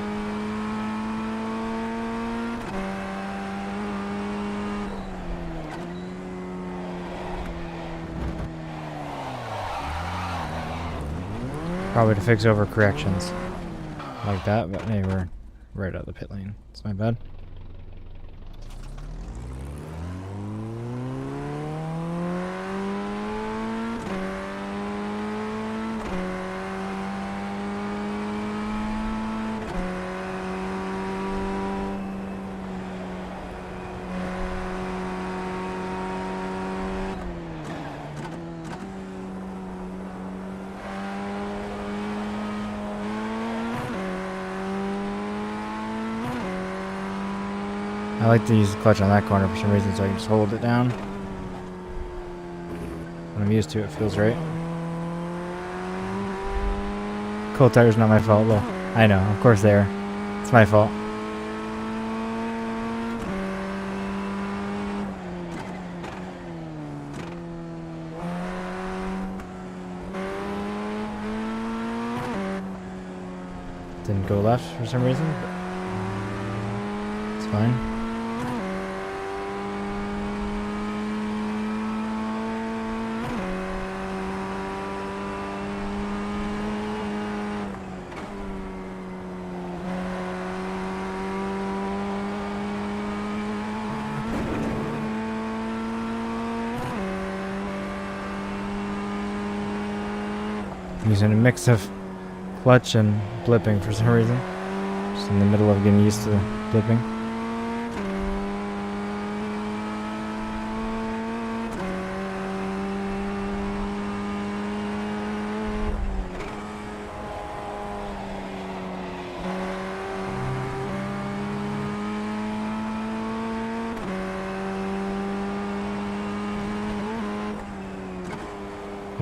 Probably to fix over corrections like that, but hey, we're right out of the pit lane. It's my bad. I like to use the clutch on that corner for some reason, so I can just hold it down. When I'm used to it, it feels right. Cold tire's not my fault. Well, I know, of course they are. It's my fault. Didn't go left for some reason, but it's fine. Using a mix of clutch and blipping for some reason. Just in the middle of getting used to blipping.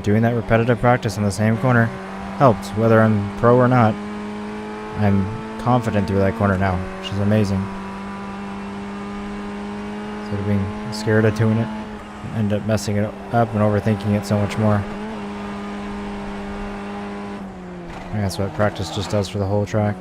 Doing that repetitive practice in the same corner helped, whether I'm pro or not. I'm confident through that corner now, which is amazing. Instead of being scared of doing it, I end up messing it up and overthinking it so much more. I think that's what practice just does for the whole track.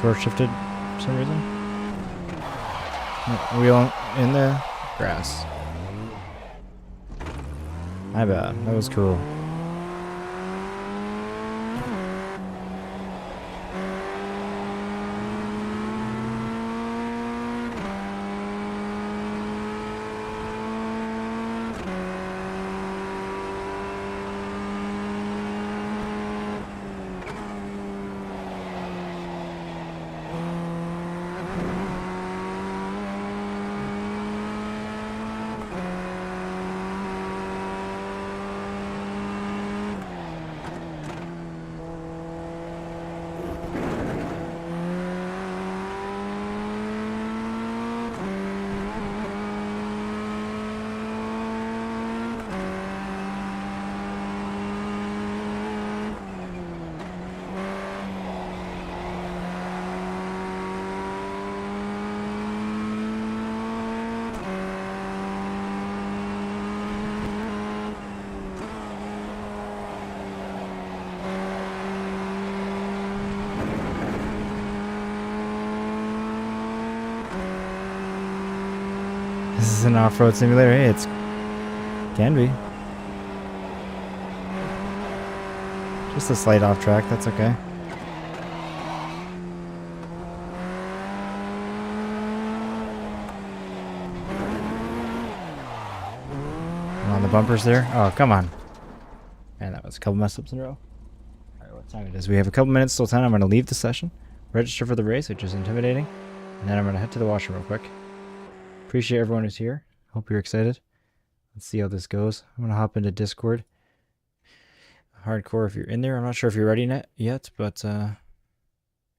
Short shifted for some reason. Wheel in the grass. My bad. That was cool. This is an off-road simulator. Hey, it's can be. Just a slight off track, that's okay. I'm on the bumpers there. Oh, come on. Man, that was a couple mess ups in a row. Alright, what time it is? We have a couple minutes till 10. I'm going to leave the session, register for the race, which is intimidating, and then I'm going to head to the washroom real quick. Appreciate everyone who's here. Hope you're excited. Let's see how this goes. I'm going to hop into Discord. Hardcore if you're in there. I'm not sure if you're ready yet, but I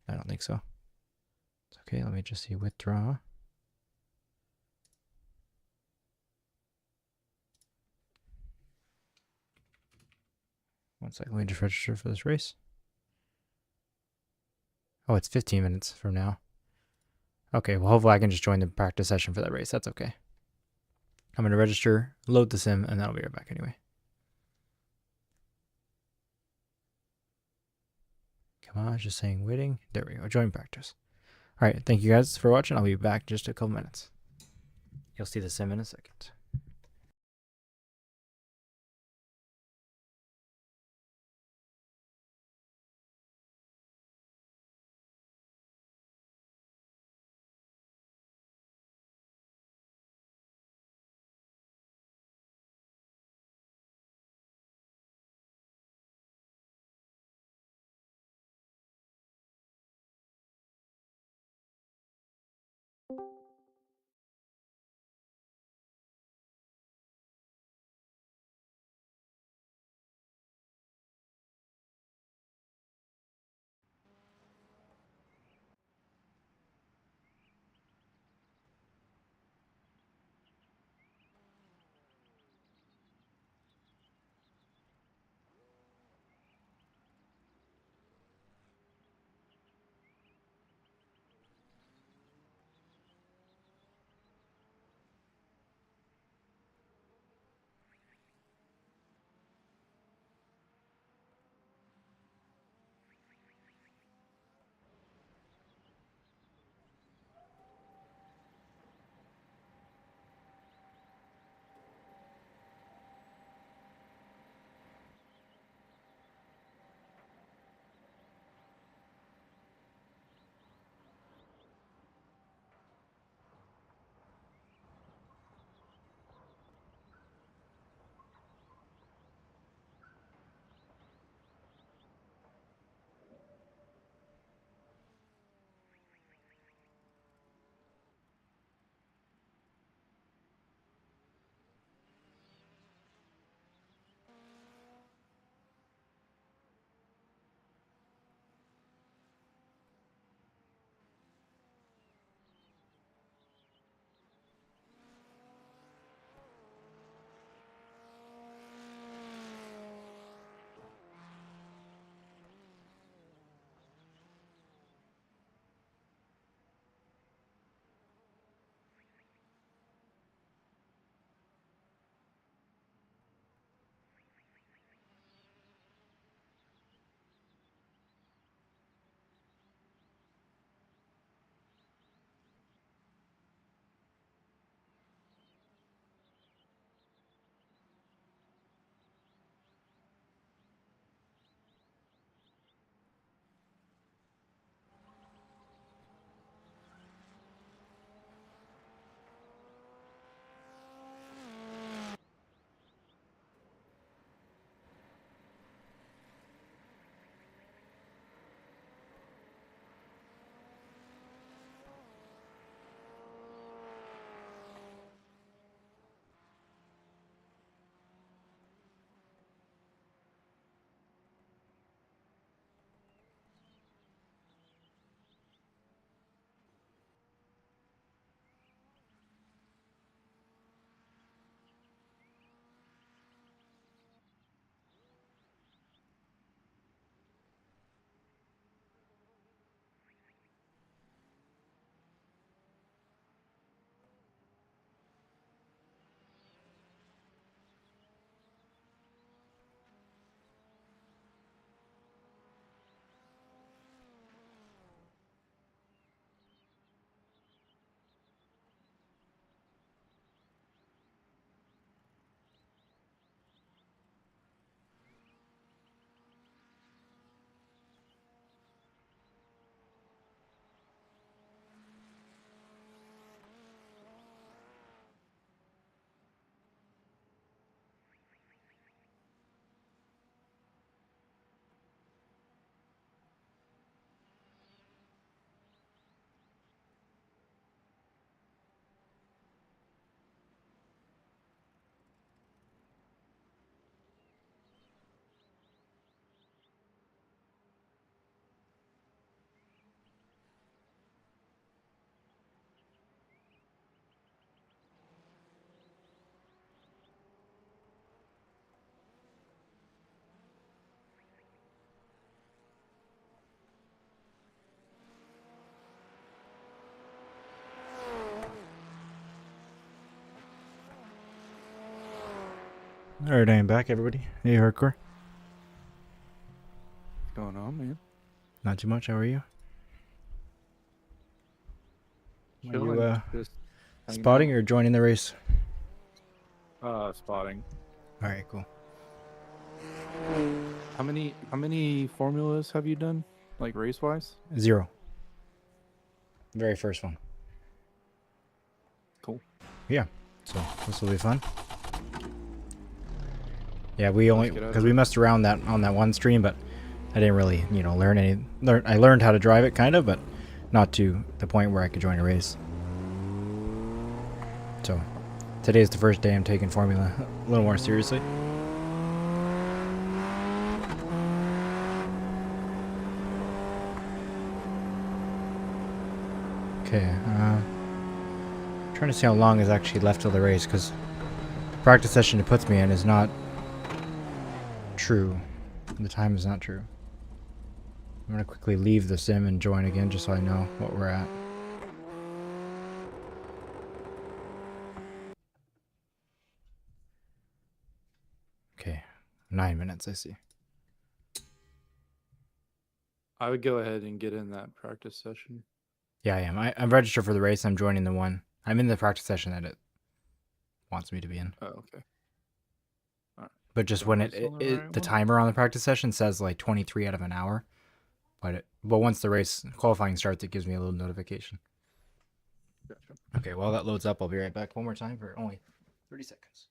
don't think so. It's okay. Let me just see withdraw. One second. Let me just register for this race. Oh, it's 15 minutes from now. Okay, well, hopefully I can just join the practice session for that race. That's okay. I'm going to register, load the sim, and then I'll be right back anyway. Come on, just saying waiting. There we go. Join practice. All right, thank you guys for watching. I'll be back in just a couple minutes. You'll see the sim in a second. Alright, I am back, everybody. Hey, Hardcore. What's going on, man? Not too much. How are you? Are Chilling. you Just hanging spotting out. or joining the race? Spotting. Alright, cool. How many formulas have you done? Like race wise? 0. Very first one. Cool. Yeah. So this will be fun. Yeah, we only get out of because it. we messed around that on that one stream, but I didn't really, learn any. I learned how to drive it, kind of, but not to the point where I could join a race. So today's the first day I'm taking Formula a little more seriously. Okay, trying to see how long is actually left till the race, because the practice session it puts me in is not true. The time is not true. I'm gonna quickly leave the sim and join again just so I know what we're at. Okay, 9 minutes, I see. I would go ahead and get in that practice session. Yeah, I am. I'm registered for the race. I'm joining the one. I'm in the practice session that it wants me to be in. Oh, okay. Alright. But just So when am I still in the right the one? timer on the practice session says like 23 out of an hour. But once the race qualifying starts, it gives me a little notification. Gotcha. Okay, while that loads up, I'll be right back one more time for only 30 seconds.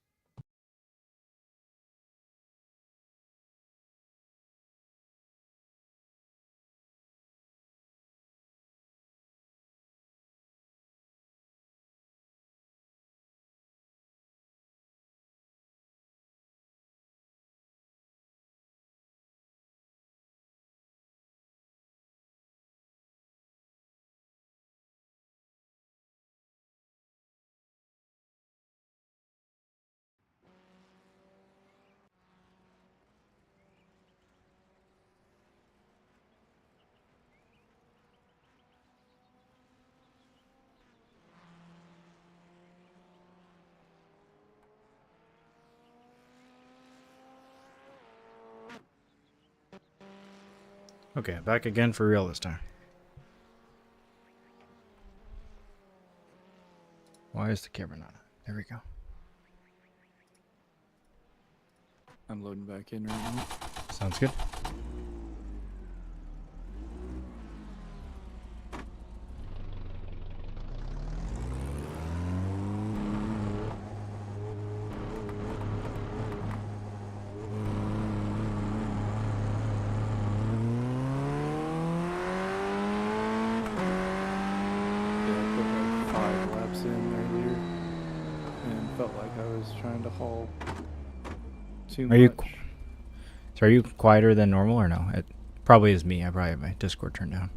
Okay, back again for real this time. Why is the camera not on? There we go. I'm loading back in right now. Sounds good. Yeah, I put like 5 laps in earlier and felt like I was trying to haul too Are you much. So are you quieter than normal or no? It probably is me. I probably have my Discord turned down.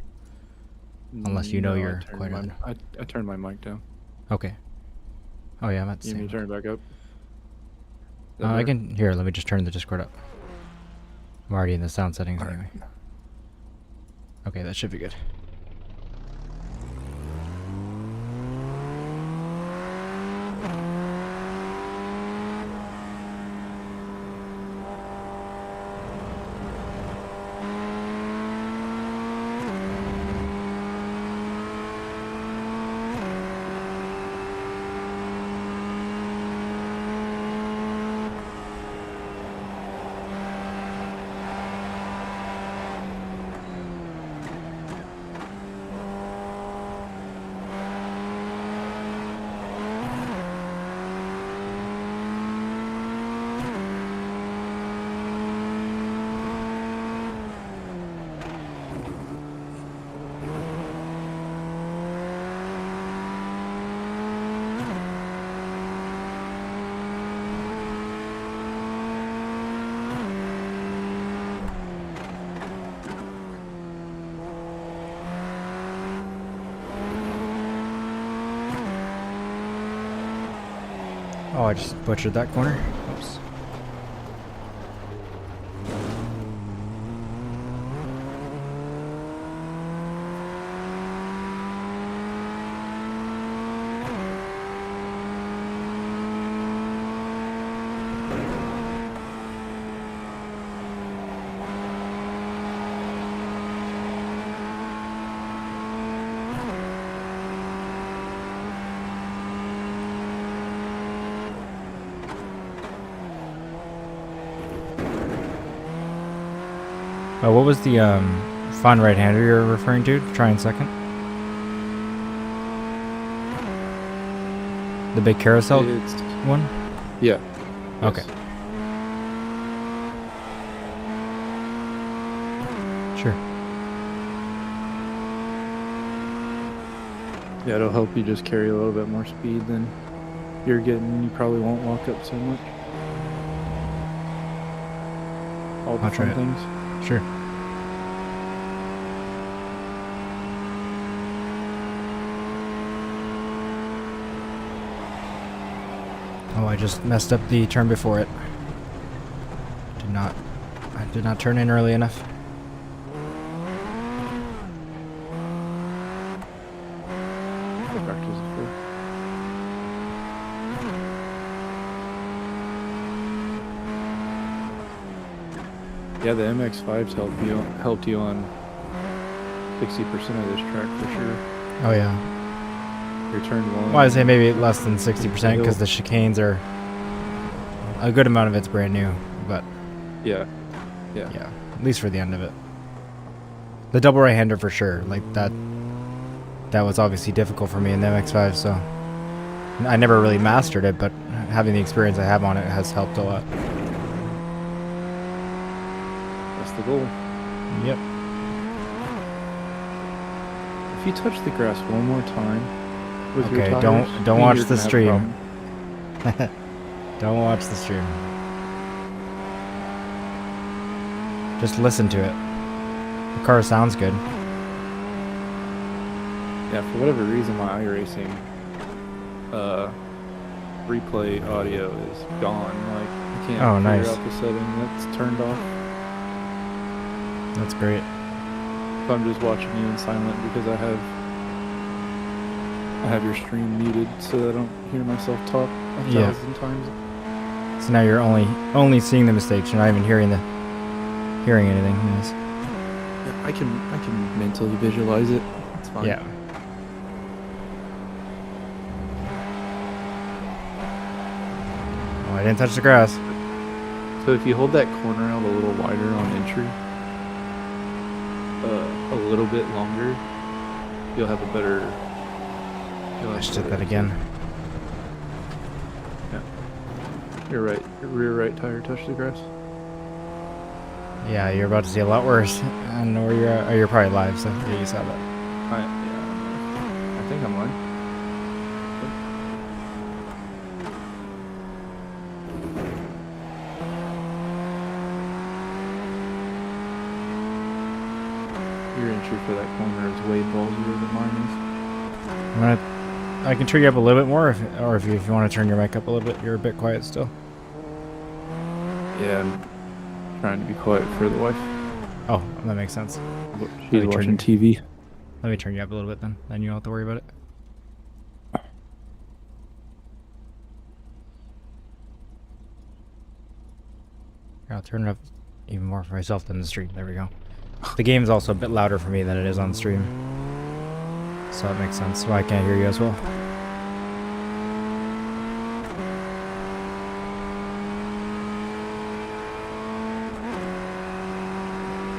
Unless you know No, you're quieter than... I turned my mic down. Okay. Oh yeah, I'm at the You need me same. to turn it back up? Is that I better? can... Here, let me just turn the Discord up. I'm already in the sound settings Alright. anyway. Okay, that should be good. Oh, I just butchered that corner. Oops. Oh, what was the fun right-hander you're referring to? Trying second. The big carousel It's one. yeah. Okay. Yes. Sure. Yeah, it'll help you just carry a little bit more speed than you're getting. You probably won't walk up so much. All the I'll try fun it. things. Sure. Oh, I just messed up the turn before it. I did not turn in early enough. I'll practice it for. Yeah, the MX-5s helped you on 60% of this track for sure. Oh yeah. Your turn one. Well, I'd say maybe less than 60% because hill. the chicanes are a good amount of it's brand new, but Yeah. yeah, at least for the end of it. The double right-hander for sure, like that was obviously difficult for me in the MX-5, so I never really mastered it, but having the experience I have on it has helped a lot. That's the goal. Yep. If you touch the grass one more time with your Okay, tires, don't then watch you're the gonna have a stream. problem. Don't watch the stream. Just listen to it. The car sounds good. Yeah, for whatever reason, my iRacing replay audio is gone. Like, I can't Oh, figure nice. out the setting that's turned off. That's great. So I'm just watching you in silent because I have your stream muted so that I don't hear myself talk a Yeah. thousand times. So now you're only seeing the mistakes. You're not even hearing anything. Nice. Yeah, I can mentally visualize it. It's fine. Yeah. Oh, I didn't touch the grass. So if you hold that corner out a little wider on entry, a little bit longer, you'll have a better. I just did that again. Your rear right tire touched the grass. Yeah, you're about to see a lot worse. I don't know where you're at. Oh, you're probably live, so yeah, you saw that. I think I'm live. Your entry for that corner is way ballsier than mine I can turn you up a little bit more, if you want to turn your mic up a little bit. You're a bit quiet still. is. Yeah, I'm trying to be quiet for the wife. Oh, that makes sense. She's me turn watching you- TV. Let me turn you up a little bit then. Then you don't have to worry about it. Here, I'll turn it up even more for myself than the stream. There we go. The game's also a bit louder for me than it is on stream. So that makes sense. Why I can't hear you as well.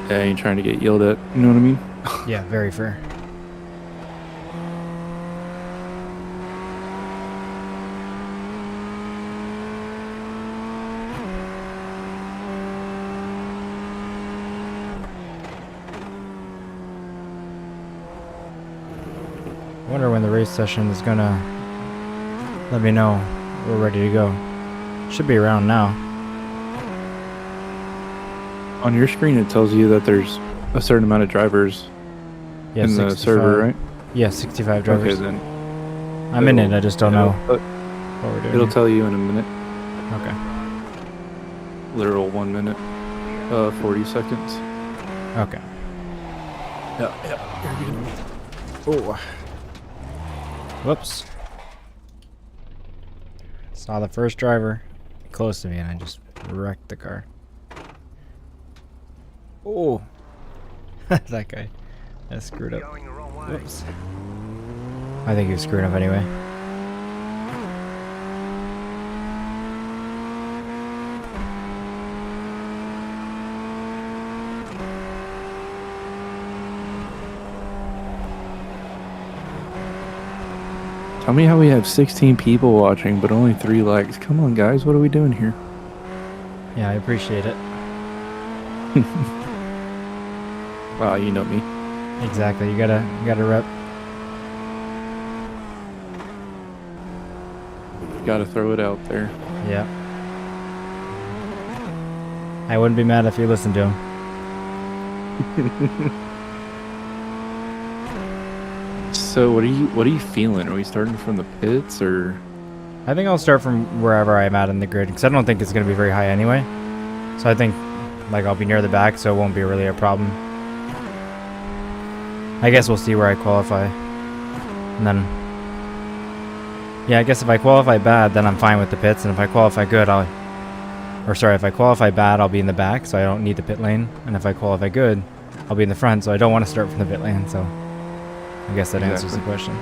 Yeah, you're trying to get yelled at. You know what I mean? Yeah, very fair. I wonder when the race session is gonna let me know we're ready to go. Should be around now. On your screen, it tells you that there's a certain amount of drivers Yeah, in the 65. server, right? Yeah, 65 drivers. Okay, then. I'm in it, I just don't know It'll, what we're doing. it'll here. tell you in a minute. Okay. Literal 1 minute, 40 seconds. Okay. Yeah. Oh. Whoops. Saw the first driver close to me and I just wrecked the car. Oh. That guy. I screwed up. Going the wrong way. Whoops. I think he was screwing up anyway. Tell me how we have 16 people watching, but only 3 likes. Come on, guys. What are we doing here? Yeah, I appreciate it. Wow, you know me. Exactly. You gotta rep. Gotta throw it out there. Yeah. I wouldn't be mad if you listened to him. So what are you feeling? Are we starting from the pits or? I think I'll start from wherever I'm at in the grid because I don't think it's gonna be very high anyway. So I think like I'll be near the back, so it won't be really a problem. I guess we'll see where I qualify, and then yeah, I guess if I qualify bad, then I'm fine with the pits, and if I qualify good, if I qualify bad, I'll be in the back, so I don't need the pit lane, and if I qualify good, I'll be in the front, so I don't want to start from the pit lane. So I guess that answers the question.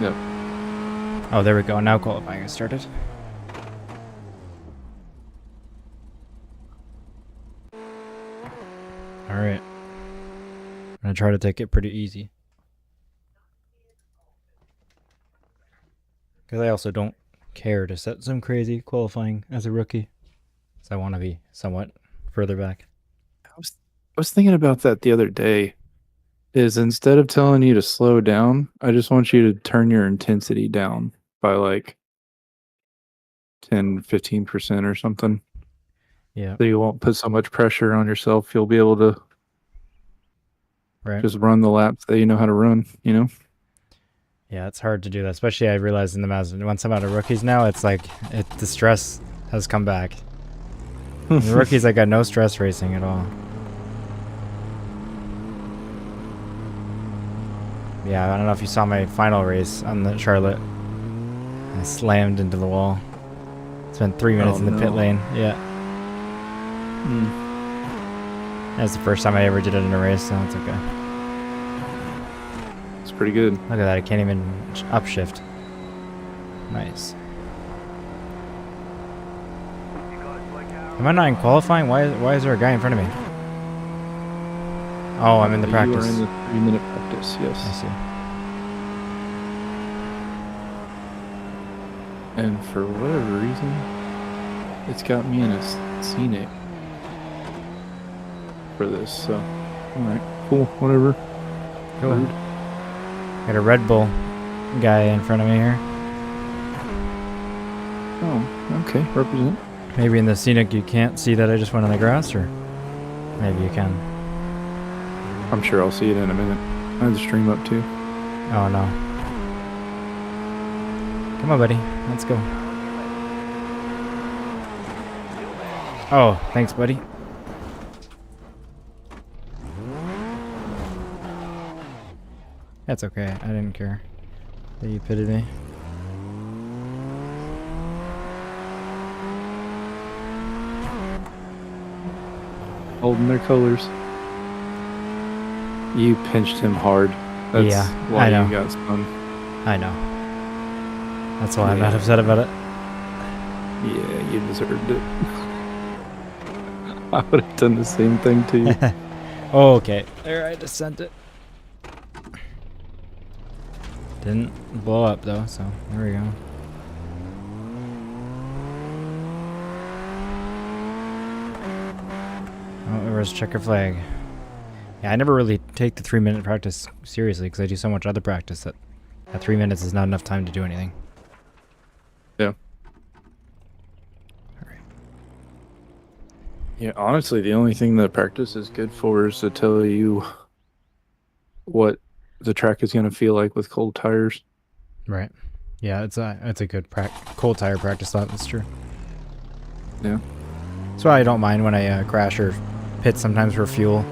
Yep. Oh, there we go. Now qualifying has started. All right. I'm gonna try to take it pretty easy. Because I also don't care to set some crazy qualifying as a rookie. So I want to be somewhat further back. I was thinking about that the other day. Is instead of telling you to slow down, I just want you to turn your intensity down by like 10-15% or something. Yeah. So you won't put so much pressure on yourself. You'll be able to just run the laps that you know how to run, you know? Yeah, it's hard to do that, especially I realize in the Mazda. Once I'm out of rookies now, it's like the stress has come back. In the rookies, I got no stress racing at all. Yeah, I don't know if you saw my final race on the Charlotte. I slammed into the wall. Spent 3 minutes in the pit lane. Yeah. That's the first time I ever did it in a race, so it's okay. It's pretty good. Look at that, I can't even upshift. Nice. Am I not in qualifying? Why is there a guy in front of me? Oh, I'm in the practice. You are in the 3-minute practice, yes. I see. And for whatever reason, it's got me in a scenic for this, so alright, cool, whatever. Cool. Got a Red Bull guy in front of me here. Oh, okay, represent. Maybe in the scenic you can't see that I just went on the grass, or maybe you can. I'm sure I'll see it in a minute. I have the stream up too. Oh no. Come on, buddy. Let's go. Oh, thanks, buddy. That's okay. I didn't care that you pitted me. Holding their colors. You pinched him hard. That's Yeah, why I know. you got spun. I know. That's why I'm not upset about it. Yeah, you deserved it. I would have done the same thing to you. Oh, okay. There, I just sent it. Didn't blow up though, so there we go. Oh, there was checker flag. Yeah, I never really take the 3-minute practice seriously because I do so much other practice that 3 minutes is not enough time to do anything. Yeah. Alright. Yeah, honestly, the only thing that practice is good for is to tell you what the track is going to feel like with cold tires. Right. Yeah, it's a good cold tire practice thought. That's true. Yeah. That's why I don't mind when I crash or pit sometimes for fuel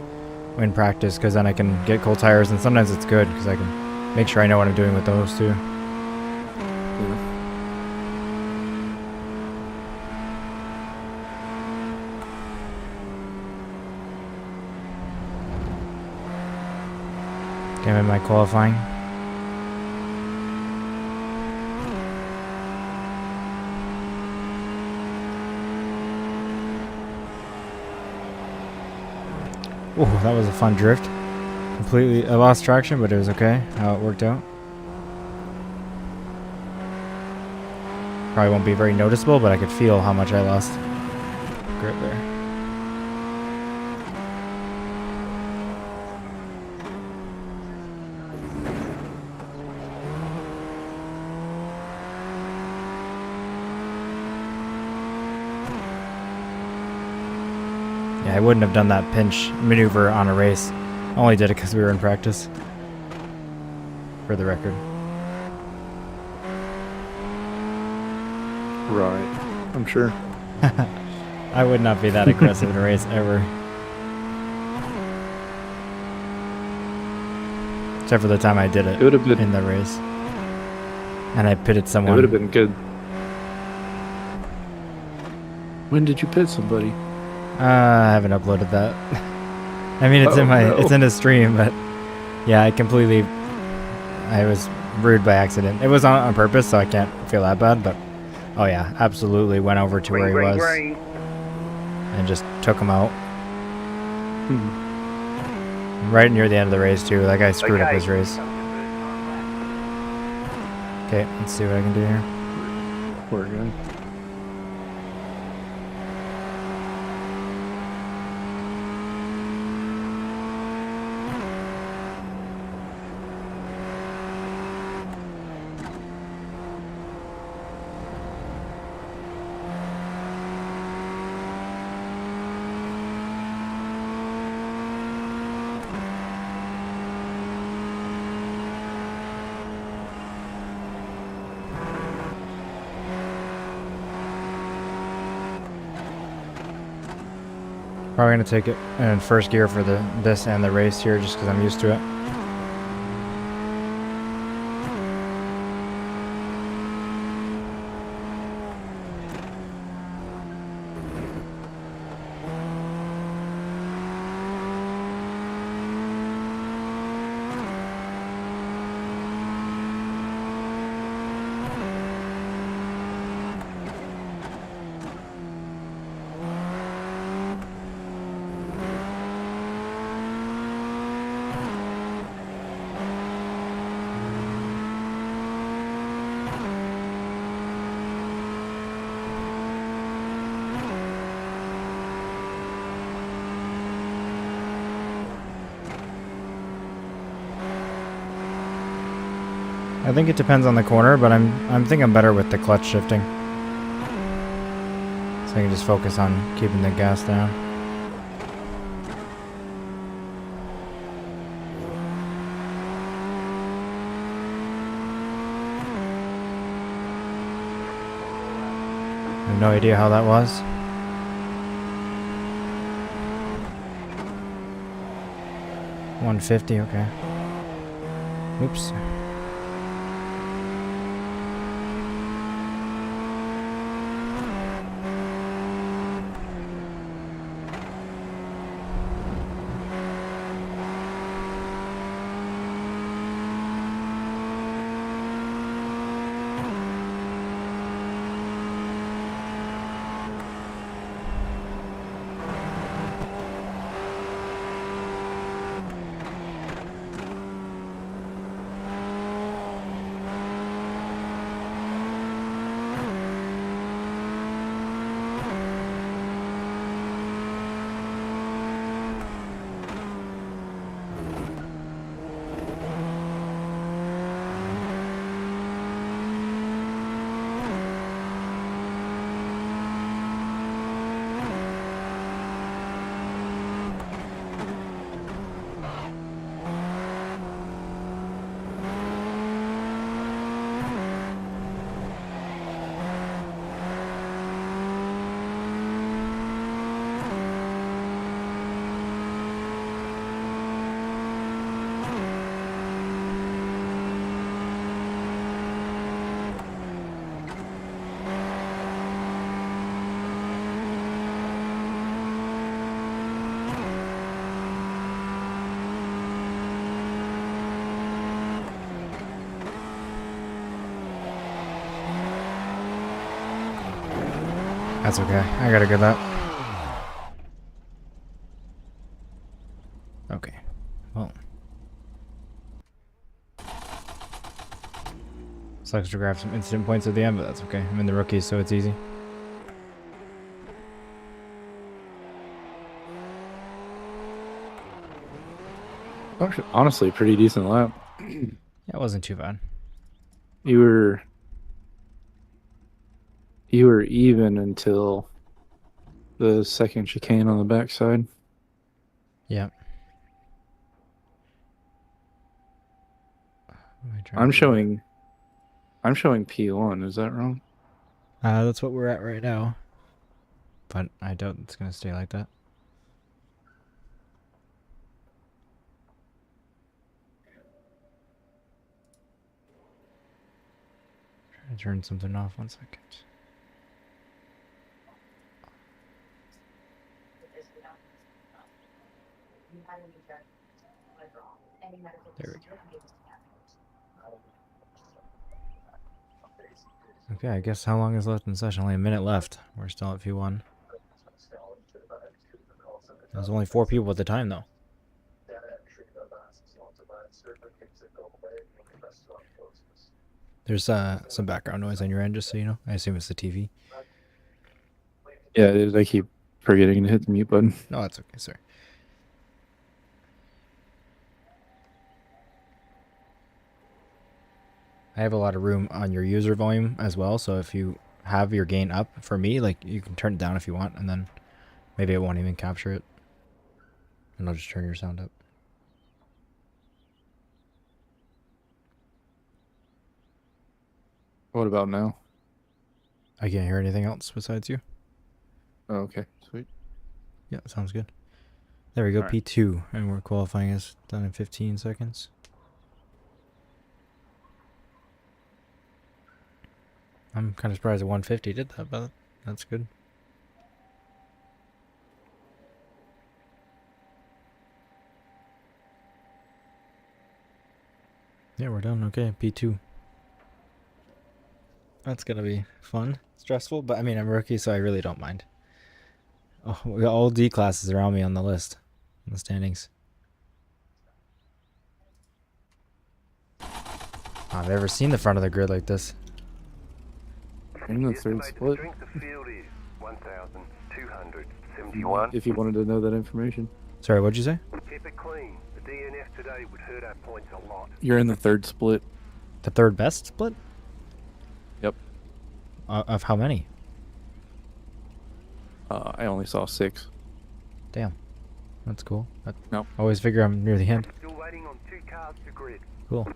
in practice, because then I can get cold tires, and sometimes it's good because I can make sure I know what I'm doing with those too. Yeah. Okay, I'm in my qualifying. Oh, that was a fun drift. I lost traction, but it was okay how it worked out. Probably won't be very noticeable, but I could feel how much I lost grip there. Yeah, I wouldn't have done that pinch maneuver on a race. I only did it because we were in practice. For the record. Right. I'm sure. I would not be that aggressive in a race ever. Except for the time I did it It would have been in the race. And I pitted It someone. would have been good. When did you pit somebody? I haven't uploaded that. I mean, it's it's in a stream, but yeah, I was rude by accident. It was on purpose, so I can't feel that bad, but oh yeah, absolutely went over to where he was and just took him out. Right near the end of the race too. That guy screwed up his race. Okay, let's see what I can do here. Poor guy. Probably gonna take it in first gear for this and the race here, just because I'm used to it. I think it depends on the corner, but I'm think I'm better with the clutch shifting. So I can just focus on keeping the gas down. I have no idea how that was. $150, okay. Oops. That's okay. I got a good lap. Okay. Well. Sucks to grab some incident points at the end, but that's okay. I'm in the rookies, so it's easy. Honestly, pretty decent lap. Yeah, it wasn't too bad. You were even until the second chicane on the backside. Yeah. I'm showing P1. Is that wrong? That's what we're at right now. But I doubt it's gonna stay like that. Trying to turn something off 1 second. There we go. Okay, I guess how long is left in the session? Only a minute left. We're still at P1. There's only 4 people at the time, though. There's some background noise on your end, just so you know. I assume it's the TV. Yeah, it is. I keep forgetting to hit the mute button. No, that's okay, sir. I have a lot of room on your user volume as well, so if you have your gain up, for me, like, you can turn it down if you want, and then maybe it won't even capture it. And I'll just turn your sound up. What about now? I can't hear anything else besides you. Oh, okay, sweet. Yeah, sounds good. There we go, All right. P2, and we're qualifying is done in 15 seconds. I'm kind of surprised that 150 did that, but that's good. Yeah, we're done. Okay, P2. That's gonna be fun. Stressful, but I mean, I'm a rookie, so I really don't mind. Oh, we got all D classes around me on the list, in the standings. I've never seen the front of the grid like this. In the third split. Strength of field is 1,271. If you wanted to know that information. Sorry, what'd you say? Keep it clean. The DNF today would hurt our points a lot. You're in the third split. The third best split? Yep. Of how many? I only saw 6. Damn. That's cool. No. Always figure I'm near the end. Still waiting on 2 cars to grid. Cool.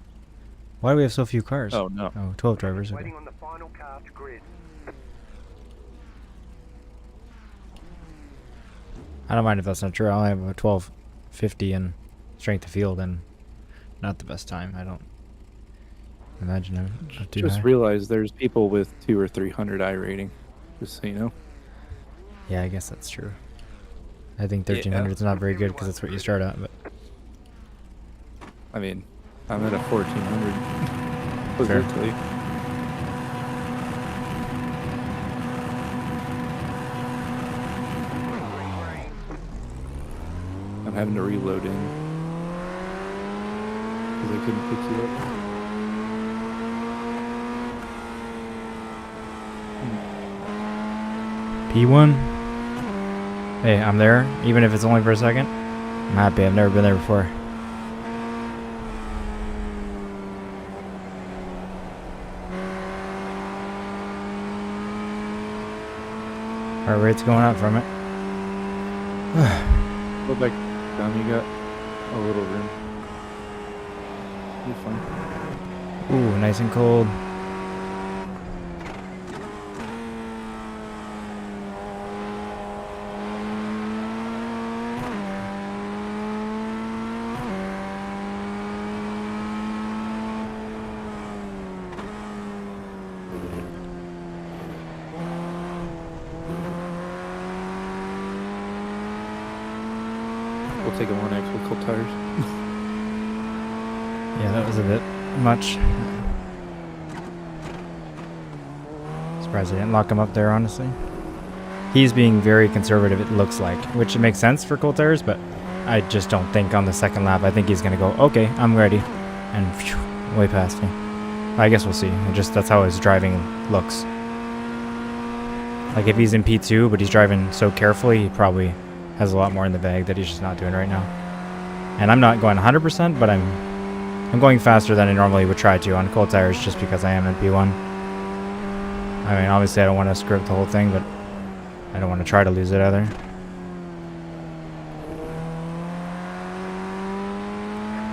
Why do we have so few cars? Oh, no. Oh, 12 drivers. Okay. Waiting on the final car to grid. I don't mind if that's not true. I'll have a 1250 in strength of field and not the best time. I don't imagine it too Just high. realize there's people with 200 or 300 iRating. Just so you know. Yeah, I guess that's true. I think 1300 is not very good because that's what you start at. But I mean, I'm at a 1400. What Fair. does that tell you? I'm having to reload in because I couldn't pick you up. P1. Hey, I'm there, even if it's only for a second. I'm happy. I've never been there before. Heart rate's going up from it. Go back down. You got a little room. You're fine. Ooh, nice and cold. We'll take a 1X with cold tires. Yeah, that was a bit much. Surprised I didn't lock him up there, honestly. He's being very conservative, it looks like, which makes sense for cold tires, but I just don't think on the second lap. I think he's going to go, okay, I'm ready, and phew, way past me. I guess we'll see. That's how his driving looks. Like if he's in P2, but he's driving so carefully, he probably has a lot more in the bag that he's just not doing right now. And I'm not going 100%, but I'm going faster than I normally would try to on cold tires, just because I am in P1. I mean, obviously I don't want to screw up the whole thing, but I don't want to try to lose it either.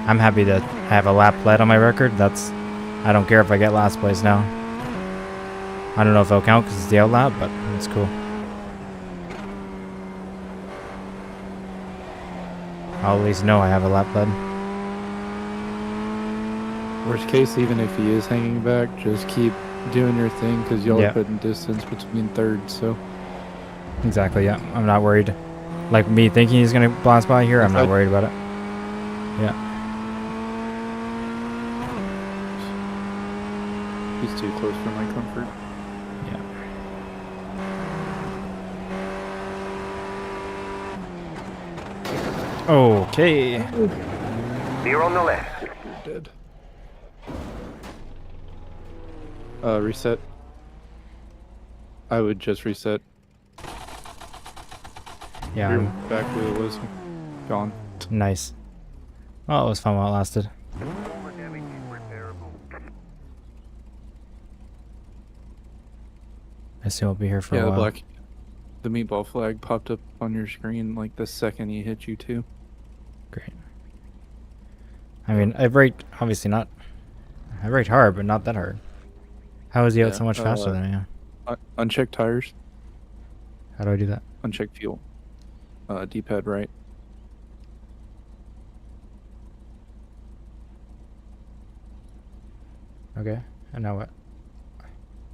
I'm happy to have a lap led on my record. I don't care if I get last place now. I don't know if it'll count because it's the out lap, but it's cool. I'll at least know I have a lap led. Worst case, even if he is hanging back, just keep doing your thing because y'all are putting distance between thirds. So exactly, yeah. I'm not worried. Like me thinking he's gonna blast by here, I'm not worried about it. Yeah. He's too close for my comfort. Yeah. Okay. Clear on the left. You're dead. Reset. I would just reset. Yeah. Your back wheel was gone. Nice. Well, it was fun while it lasted. I assume I'll be here for a while. The meatball flag popped up on your screen like the second he hit you too. Great. I mean, I braked hard, but not that hard. How is he out so much faster than I am? Uncheck tires. How do I do that? Uncheck fuel. D-pad right. Okay. And now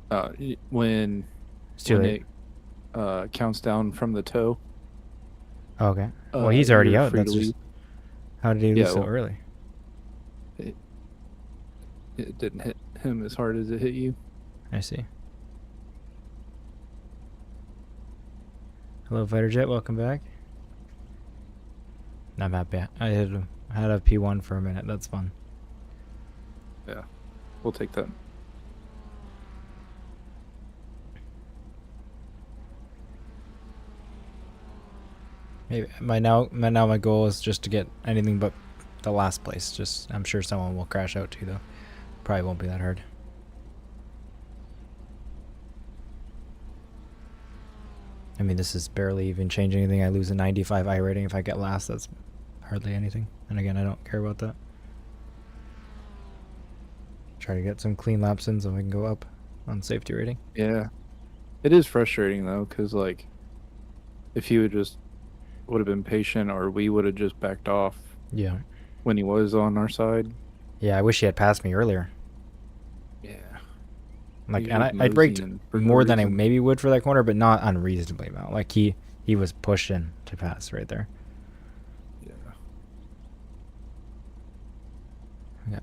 what? When It's too late. It counts down from the toe. Oh, okay. Well, he's already out. Free That's to just, leave. how did he leave so early? It didn't hit him as hard as it hit you. I see. Hello, Fighter Jet. Welcome back. I'm happy. I had a P1 for a minute. That's fun. Yeah, we'll take that. Maybe my goal is just to get anything but the last place. I'm sure someone will crash out too, though. Probably won't be that hard. I mean, this is barely even changing anything. I lose a 95 I rating if I get last. That's hardly anything. And again, I don't care about that. Try to get some clean laps in so I can go up on safety rating. Yeah, it is frustrating though, because like, if he would have been patient, or we would have just backed off. Yeah. When he was on our side. Yeah, I wish he had passed me earlier. Yeah. Like, and I'd braked more than I maybe would for that corner, but not unreasonably amount. Like he was pushing to pass right there. Yeah. Yeah.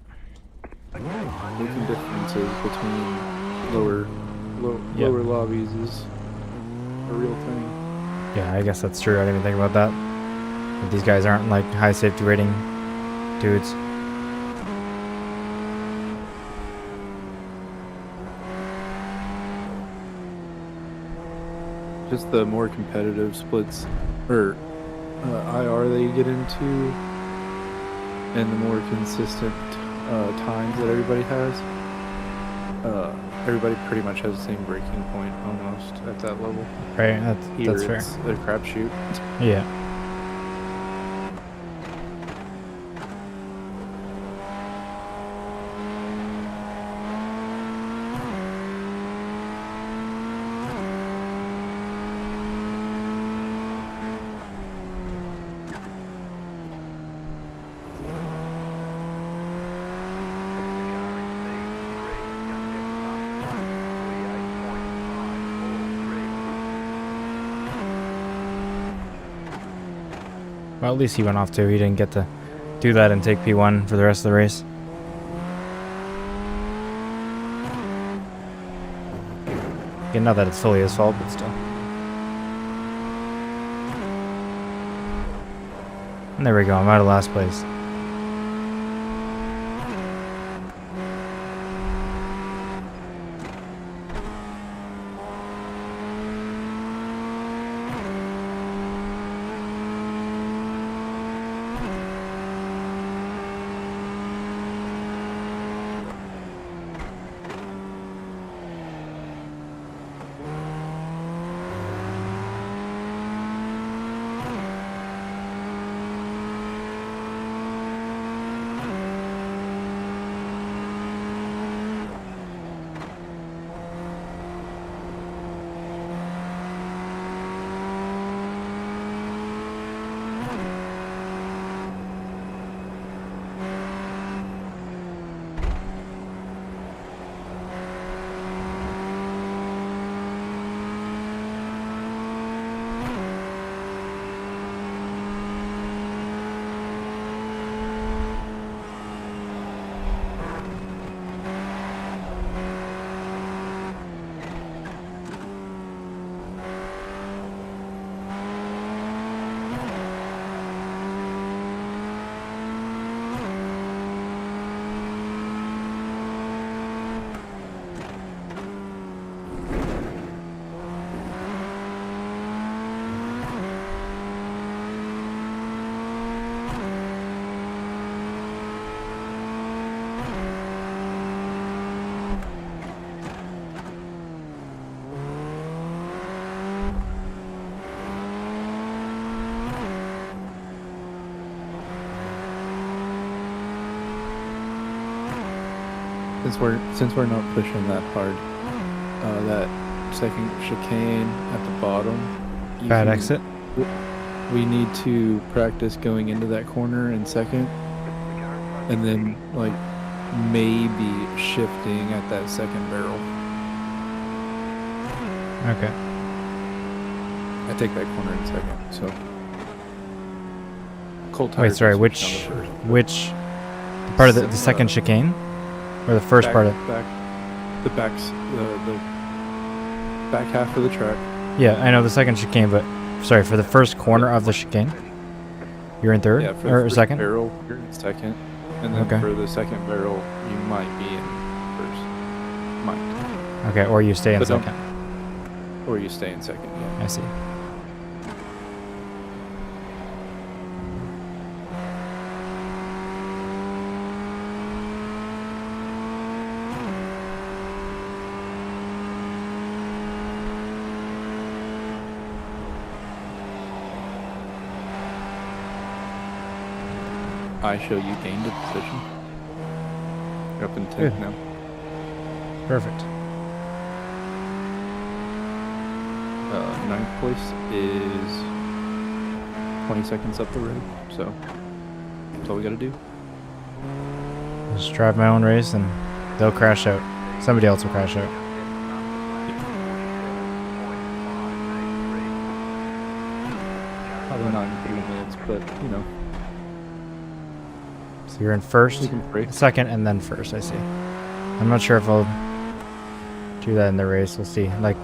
Making differences between lower lobbies is a real thing. Yeah, I guess that's true. I didn't even think about that. But these guys aren't like high safety rating dudes. Just the more competitive splits or IR that you get into, and the more consistent times that everybody has. Everybody pretty much has the same breaking point almost at that level. Right, that's fair. It's a crapshoot. Yeah. Well, at least he went off too. He didn't get to do that and take P1 for the rest of the race. Again, not that it's fully his fault, but still. And there we go. I'm out of last place. Since we're not pushing that hard, that second chicane at the bottom. Bad exit. We need to practice going into that corner in second, and then like maybe shifting at that second barrel. Okay. I take that corner in second. So. Cold Wait, tires sorry. will switch Which down the first. which part of the second chicane, or the first part of? The back half of the track. Yeah, I know the second chicane, but sorry, for the first corner of the chicane, you're in third Yeah, for or the first second. barrel, you're in second, and then Okay. for the second barrel, you might be in first. Might, Okay, or you stay in But don't- second. or you stay in second. Yeah. I see. I show you gained a position. You're up in 10th Good. now. Perfect. Ninth place is 20 seconds up the road. So that's all we gotta do. Just drive my own race, and they'll crash out. Somebody else will crash out. Probably not in 3 minutes, but you know, So you're in first, we can pray. second, and then first. I see. I'm not sure if I'll do that in the race. We'll see. Like,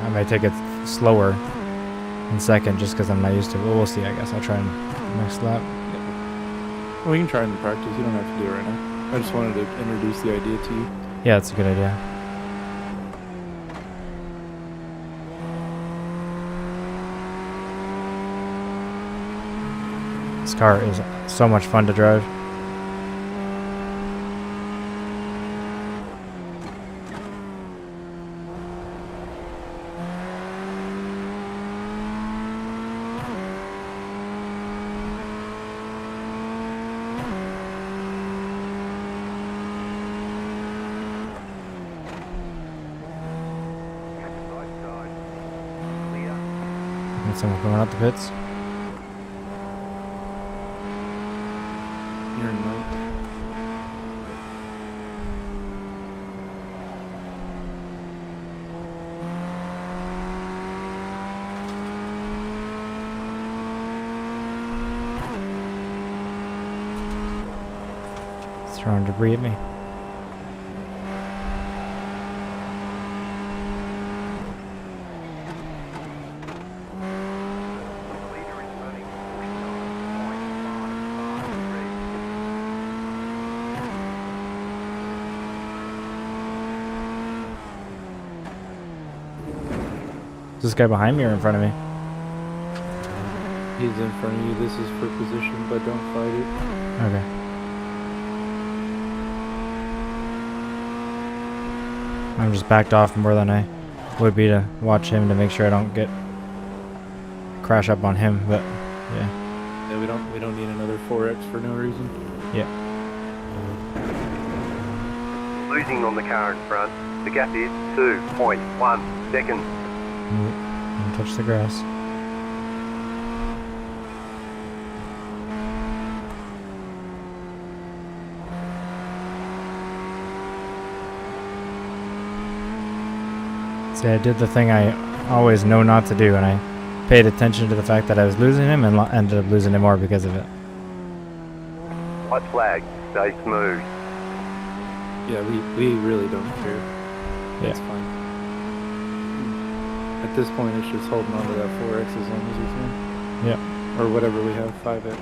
I might take it slower in second just because I'm not used to it. Well, we'll see. I guess I'll try and next lap. Well, we can try it in practice. You don't have to do it right now. I just wanted to introduce the idea to you. Yeah, that's a good idea. This car is so much fun to drive. And someone coming out the pits. You're in ninth. Throwing debris at me. Is this guy behind me or in front of me? He's in front of you. This is for position, but don't fight it. Okay. I'm just backed off more than I would be to watch him to make sure I don't get crash up on him, but yeah. Yeah, we don't need another 4X for no reason. Yeah. Losing on the car in front. The gap is 2.1 seconds. Don't touch the grass. See, I did the thing I always know not to do, and I paid attention to the fact that I was losing him and ended up losing him more because of it. White flag. Stay smooth. Yeah, we really don't care. Yeah. It's fine. At this point, it's just holding on to that 4X as long as we can. Yeah. Or whatever we have, 5X.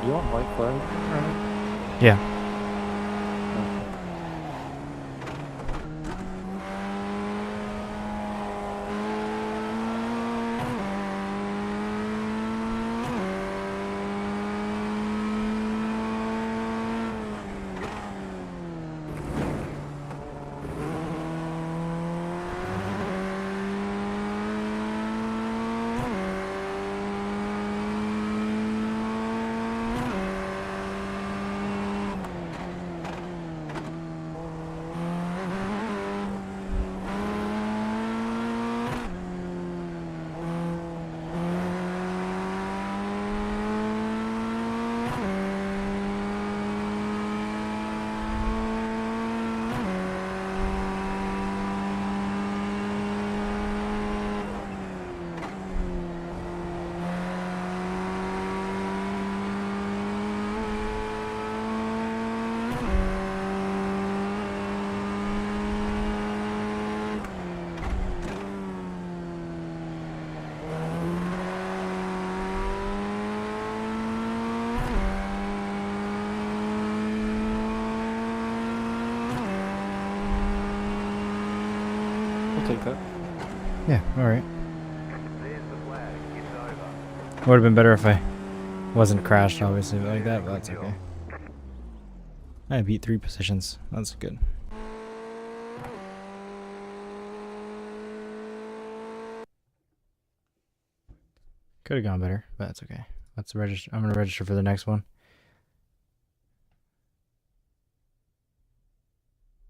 Do you want white flag? Right? Yeah. We'll take that. Yeah, alright. There's the flag. It's over. Would have been better if I wasn't crashed, obviously, like that, but that's okay. I beat 3 positions. That's good. Could have gone better, but that's okay. Let's register. I'm gonna register for the next one.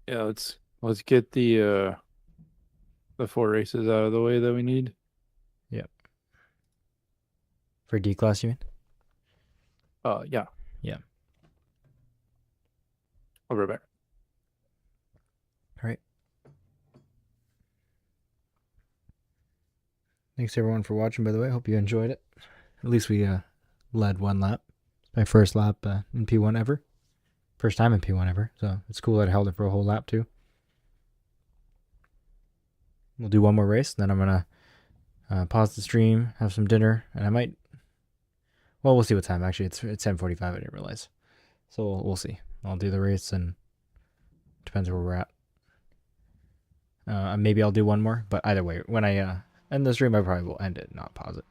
Yeah, let's get the 4 races out of the way that we need. For D class, you mean? Yeah. Yeah. I'll be right back. Alright. Thanks everyone for watching, by the way. Hope you enjoyed it. At least we led 1 lap. It's my first lap in P1 ever. First time in P1 ever. So it's cool that I held it for a whole lap too. We'll do 1 more race, then I'm gonna pause the stream, have some dinner, and I might. Well, we'll see what time. Actually, it's 10:45. I didn't realize. So we'll see. I'll do the race, and depends where we're at. Maybe I'll do 1 more, but either way, when I end the stream, I probably will end it, not pause it.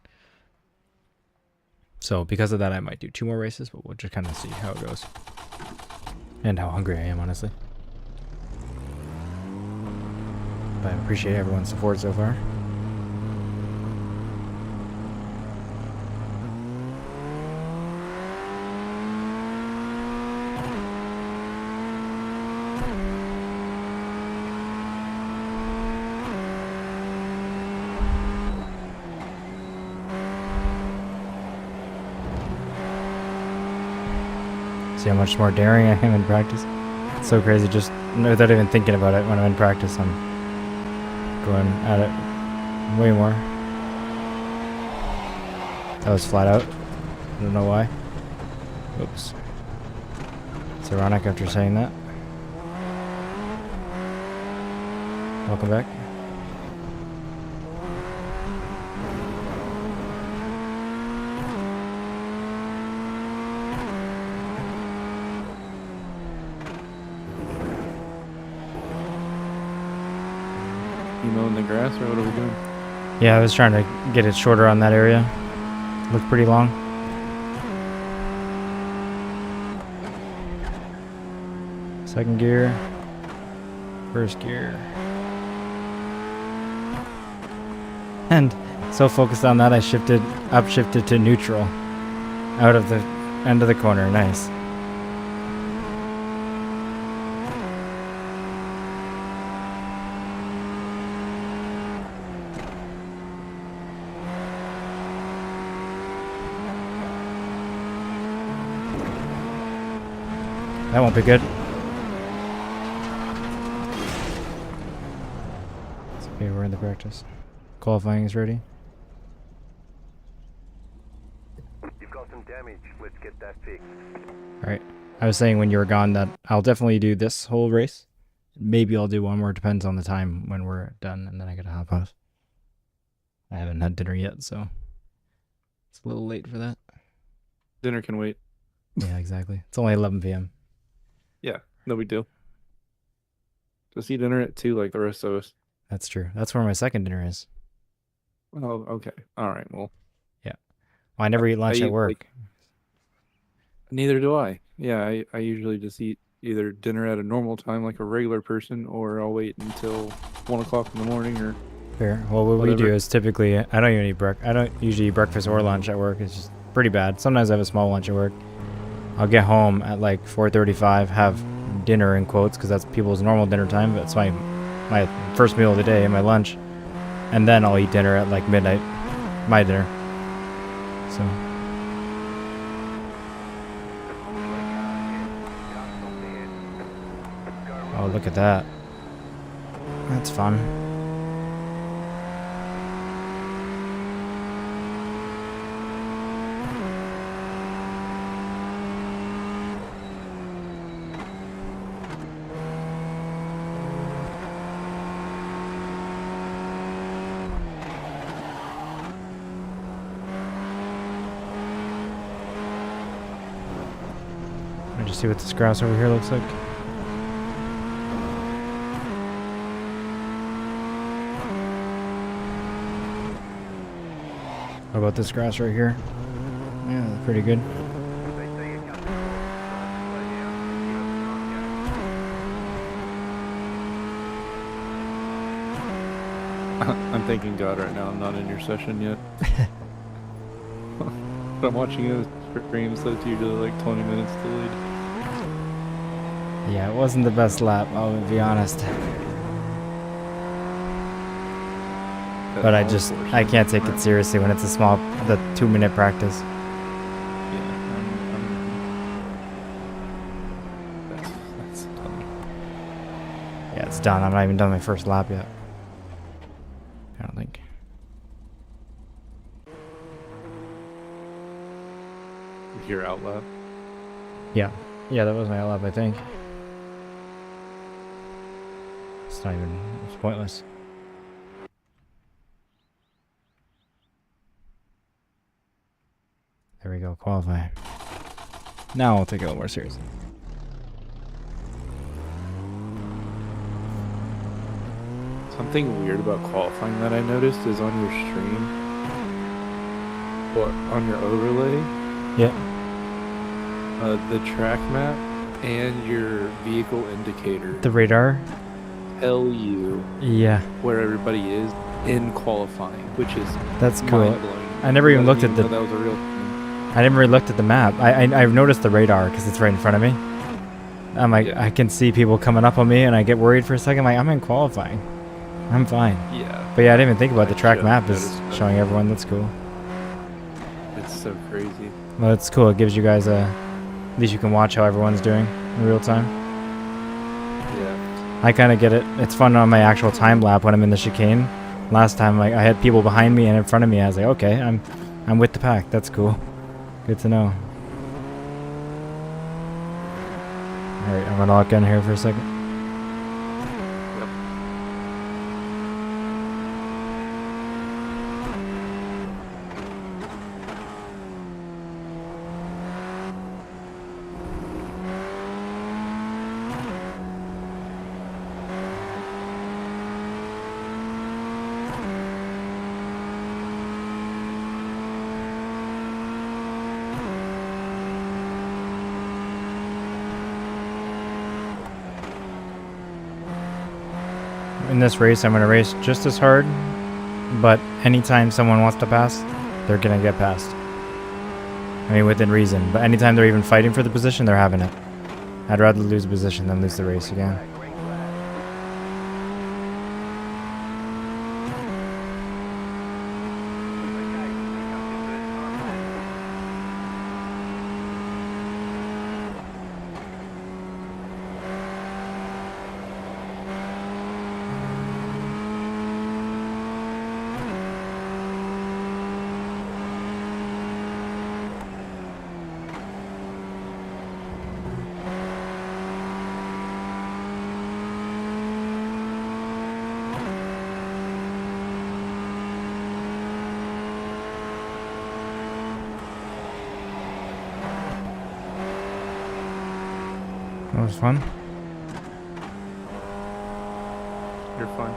So because of that, I might do 2 more races, but we'll just kind of see how it goes, and how hungry I am, honestly. But I appreciate everyone's support so far. See how much more daring I am in practice. It's so crazy, just without even thinking about it. When I'm in practice, I'm going at it way more. That was flat out. I don't know why. Oops. It's ironic after saying that. Welcome back. You mowing the grass or what are we doing? Yeah, I was trying to get it shorter on that area. Looked pretty long. Second gear. First gear. And so focused on that, I upshifted to neutral. Out of the end of the corner. Nice. That won't be good. It's okay, we're in the practice. Qualifying is ready. You've got some damage. Let's get that fixed. Alright. I was saying when you were gone that I'll definitely do this whole race. Maybe I'll do 1 more, depends on the time when we're done, and then I gotta hop off. I haven't had dinner yet, so it's a little late for that. Dinner can wait. Yeah, exactly. It's only 11 p.m. Yeah, no big deal. Just eat dinner at 2 like the rest of us. That's true. That's where my second dinner is. Oh, okay. All right. Well, Well, I never eat lunch I at eat, work. like- neither do I. Yeah, I usually just eat either dinner at a normal time like a regular person, or I'll wait until 1 o'clock in the morning or Fair. Well, what we do whatever. is typically I don't even eat I don't usually eat breakfast or lunch at work. It's just pretty bad. Sometimes I have a small lunch at work. I'll get home at like 4:35, have dinner in quotes because that's people's normal dinner time. But it's my first meal of the day and my lunch, and then I'll eat dinner at like midnight, my dinner. So oh, look at that. That's fun. Let me just see what this grass over here looks like. What about this grass right here? Yeah, that's pretty good. They see you coming slow down and give us a nice go. I'm thanking God right now. I'm not in your session yet. But I'm watching you streams that's usually like 20 minutes delayed. Yeah, it wasn't the best lap, I'll be honest. But I can't take it seriously when it's the 2-minute practice. Yeah, that's done. Yeah, it's done. I'm not even done my first lap yet. I don't think. Your out lap. Yeah. Yeah, that was my lap, I think. It's not even, it's pointless. There we go, qualify. Now I'll take it a little more seriously. Something weird about qualifying that I noticed is on your stream, or on your overlay, Yeah. the track map and your vehicle indicator The radar? tell you Yeah. where everybody is in qualifying, which is That's cool. mind-blowing. I never even looked at That was a real thing. I never really looked at the map. I've noticed the radar because it's right in front of me. I'm like, Yeah. I can see people coming up on me and I get worried for a second. I'm like, I'm in qualifying. I'm fine. Yeah, But yeah, I didn't even think about the track just map is noticed that. showing everyone. That's cool. it's so crazy. Well, it's cool. It gives you guys at least you can watch how everyone's doing in real time. Yeah, I kind of get it. It's fun on my actual time lap when I'm in the chicane. Last time, I had people behind me and in front of me. I was like, okay, I'm with the pack. That's cool. Good to know. All right, I'm gonna lock in here for a second. yep. In this race, I'm gonna race just as hard, but anytime someone wants to pass, they're gonna get passed. I mean, within reason. But anytime they're even fighting for the position, they're having it. I'd rather lose the position than lose the race again. Green flag. Okay, here comes your first time lap. That was fun. You're fine.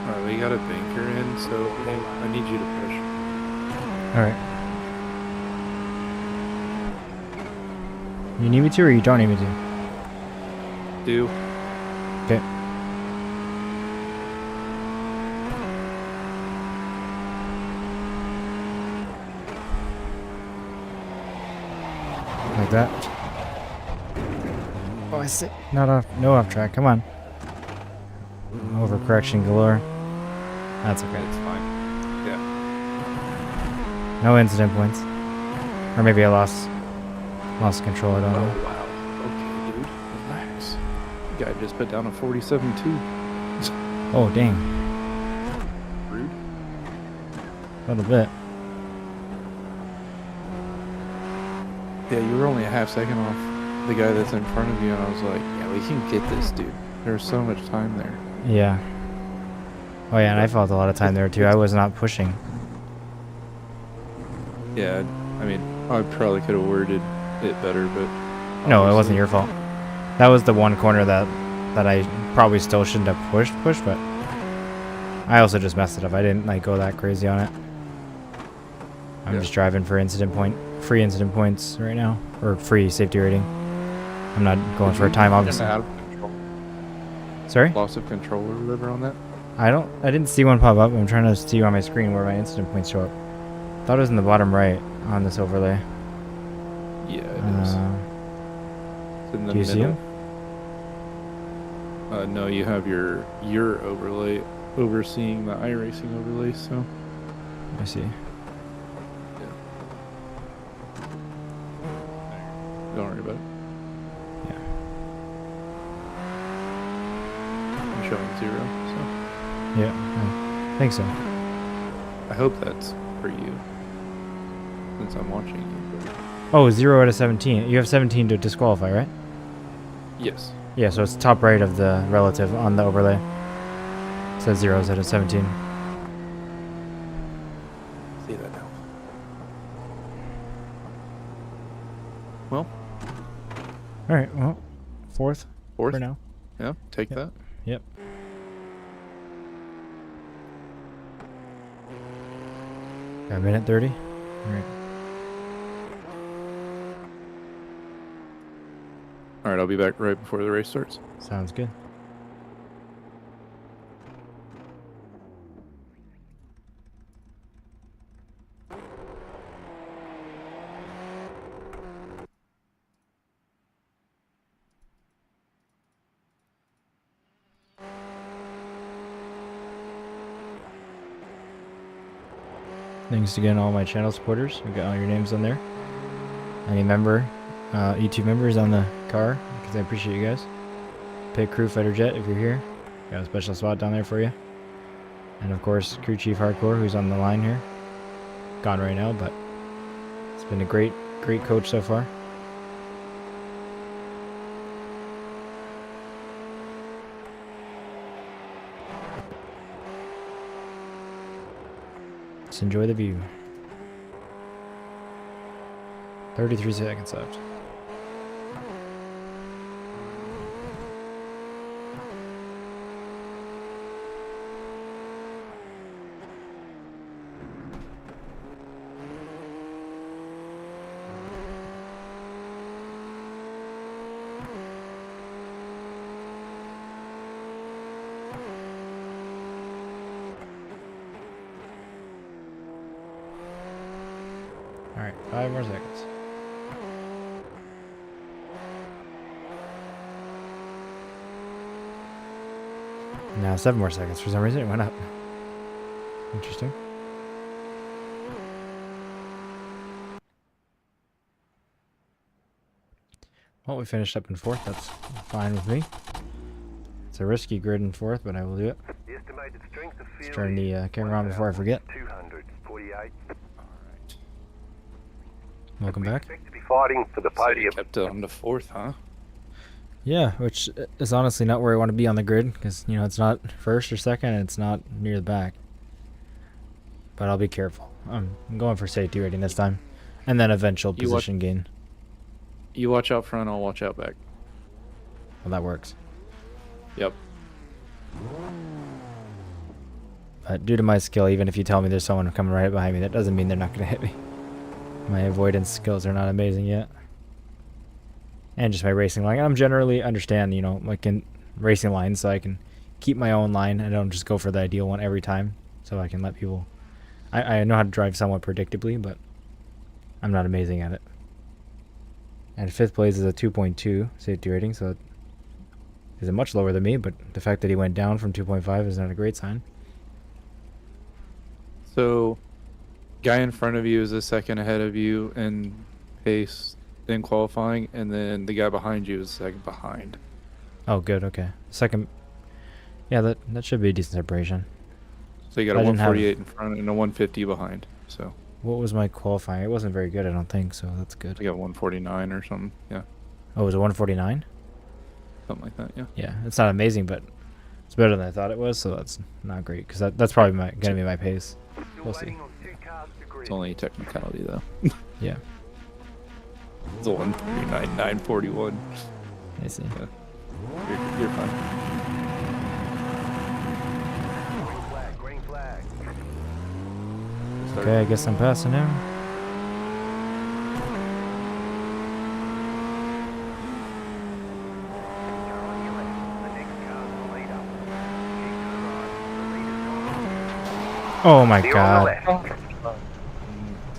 Alright, we got a banker in, so I need you to push. All right. You need me to, or you don't need me to? Do. Okay. Like that. Oh, I see. Not off. No off track. Come on. Overcorrection galore. That's okay. It's fine. Yeah. No incident points. Or maybe I lost control. I don't know. Oh, wow. Okay, dude. Relax. Guy just put down a 47.2. Oh, dang. Rude. A little bit. Yeah, you were only a half second off the guy that's in front of you, and I was like, yeah, we can get this, dude. There's so much time there. Yeah. Oh, yeah, and I felt a lot of time there, too. I was not pushing. Yeah, I mean, I probably could have worded it better, but... No, it wasn't your fault. That was the one corner that I probably still shouldn't have pushed, but I also just messed it up. I didn't, like, go that crazy on it. I'm just driving for free incident points right now, or free safety rating. I'm not going for a time, obviously. Out of control. Sorry? Loss of control or whatever on that? I didn't see one pop up. I'm trying to see on my screen where my incident points show up. Thought it was in the bottom right on this overlay. Yeah, it is. It's in the Do you see middle. him? No, you have your overlay overseeing the iRacing overlay, so... I see. Don't worry about it. Yeah. I'm showing 0, so... Yeah, I think so. I hope that's for you, since I'm watching you. But... Oh, 0 out of 17. You have 17 to disqualify, right? Yes. Yeah, so it's top right of the relative on the overlay. It says 0s out of 17. See that now. Well. Alright, well, fourth Fourth? for now. Yeah, take Yep. that. Yep. Got a minute 30. Alright. Alright, I'll be back right before the race starts. Sounds good. Thanks again, all my channel supporters. We got all your names on there. Any member, YouTube members on the car, because I appreciate you guys. Pit Crew Fighter Jet, if you're here. Got a special spot down there for you. And of course, Crew Chief Hardcore, who's on the line here. Gone right now, but it's been a great coach so far. Let's enjoy the view. 33 seconds left. Alright, 5 more seconds. Now 7 more seconds. For some reason it went up. Interesting. Well, we finished up in 4th. That's fine with me. It's a risky grid in 4th, but I will do it. The estimated strength of Let's field turn the is camera on before I forget. 1,248. Alright. Welcome We back. expect to be fighting for the So you podium. kept it on to 4th, huh? Yeah, which is honestly not where I want to be on the grid, because, you know, it's not 1st or 2nd, and it's not near the back. But I'll be careful. I'm going for safety rating this time. And then eventual You watch- position gain. You watch out front, I'll watch out back. Well, that works. Yep. But due to my skill, even if you tell me there's someone coming right behind me, that doesn't mean they're not going to hit me. My avoidance skills are not amazing yet. And just my racing. Like, I'm generally understand, you know, like in racing lines so I can keep my own line. I don't just go for the ideal one every time, so I can let people. I know how to drive somewhat predictably, but I'm not amazing at it. And fifth place is a 2.2 safety rating, so it is much lower than me, but the fact that he went down from 2.5 is not a great sign. So, guy in front of you is a second ahead of you in pace in qualifying, and then the guy behind you is a second behind. Oh, good. Okay. Second. Yeah, that should be a decent separation. So you got a 148 in front and a 150 behind. So what was my qualifying? It wasn't very good, I don't think, so that's good. I got 149 or something. Yeah. Oh, it was a 149? Something like that, yeah. Yeah, it's not amazing, but it's better than I thought it was, so that's not great, because that's probably going to be my pace. We'll see. It's only a technicality, though. Yeah. It's a 149, 941. I see. Yeah. You're fine. Green flag. Okay, I guess I'm passing him. Oh my god.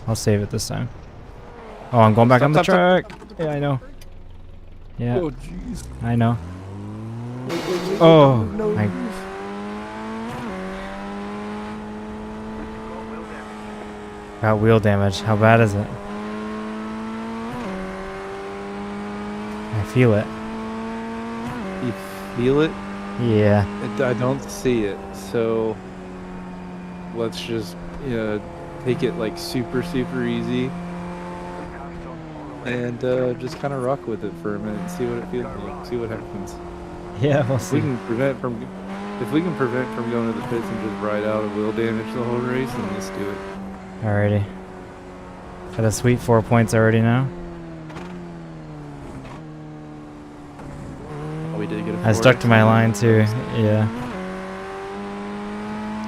I'll save it this time. Oh, I'm going back on the track. Yeah, I know. Yeah. Oh, jeez. I know. Oh, my. Got wheel damage. How bad is it? I feel it. You feel it? Yeah. I don't see it, so let's just take it like super easy and just kind of rock with it for a minute and see what it feels like, see what happens. Yeah, we'll If we see. can prevent from going to the pits and just ride out of wheel damage the whole race, then let's do it. Alrighty. Got a sweet 4 points already now. Oh, we did get a I stuck to my line too. Yeah.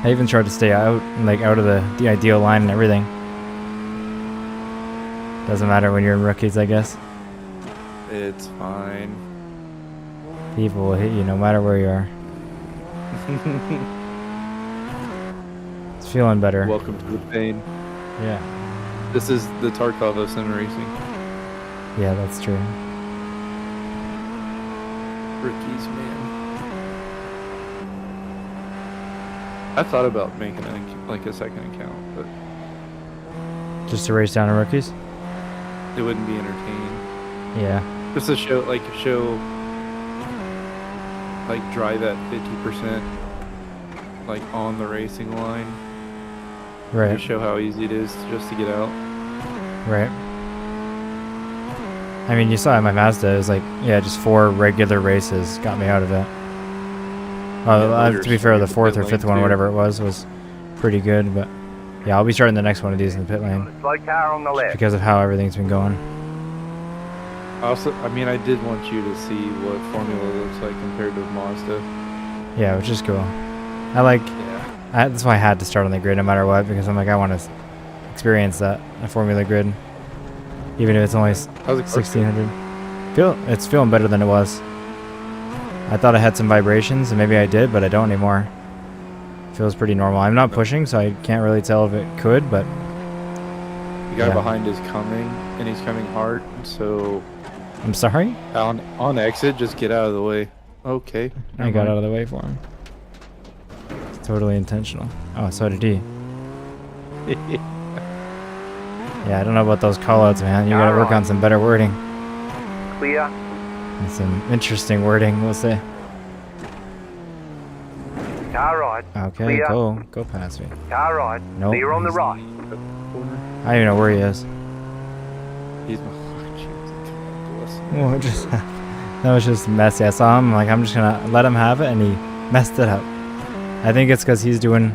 I even tried to stay out of the ideal line and everything. Doesn't matter when you're in rookies, I guess. It's fine. People will hit you no matter where you are. It's feeling better. Welcome to the pain. Yeah. This is the Tarkov of sim racing. Yeah, that's true. Rookies, man. I thought about making a second account, but Just to race down to rookies? it wouldn't be entertaining. Yeah. Just to show, drive at 50%, like on the racing line. To Right. show how easy it is just to get out. Right. I mean, you saw in my Mazda, it was like, yeah, just 4 regular races got me out of it. To be fair, the 4th or 5th one, whatever it was pretty good, but yeah, I'll be starting the next one of these in the pit lane Slow car on the left. because of how everything's been going. Also, I mean, I did want you to see what Formula looks like compared to Mazda. Yeah, which is cool. Yeah. That's why I had to start on the grid no matter what, because I'm like, I want to experience that, a Formula grid. Even if it's only How's it 1600. It's feeling better than it was. I thought I had some vibrations, and maybe I did, but I don't anymore. Feels pretty normal. I'm not pushing, so I can't really tell if it could, but The guy yeah. behind is coming, and he's coming hard, so I'm sorry? on exit, just get out of the way. Okay. I got out of the way for him. It's totally intentional. Oh, so did he. Yeah, I don't know about those callouts, man. You gotta work on some better wording. Clear. And some interesting wording, we'll say. Car right. Okay, Clear. go past me. Car right. Nope. Clear on the right. I don't even know where he is. He's behind you. Bless him. Well, that was just messy. I saw him, like, I'm just gonna let him have it, and he messed it up. I think it's because he's doing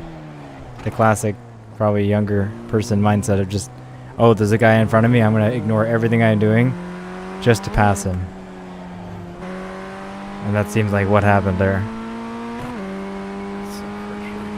the classic, probably younger person mindset of just, oh, there's a guy in front of me, I'm gonna ignore everything I'm doing just to pass him. And that seems like what happened there. It's so frustrating.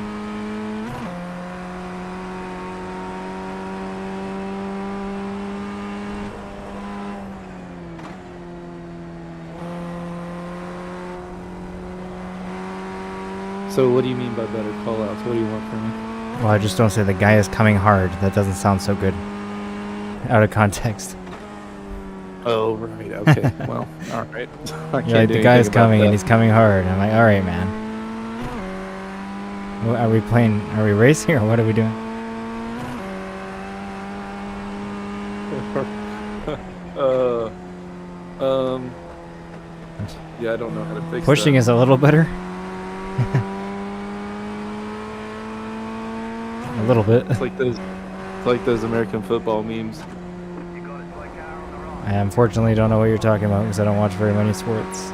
So what do you mean by better call-outs? What do you want from me? Well, I just don't say the guy is coming hard. That doesn't sound so good. Out of context. Oh, right. Okay. Well, all right. I You're can't like, do the guy's anything about coming and that. he's coming hard. I'm like, all right, man. Are we playing? Are we racing or what are we doing? uh, yeah, I don't know how to fix Pushing that. is a little better. A little bit. It's like those American football memes. You got a slow car on the right. I unfortunately don't know what you're talking about because I don't watch very many sports.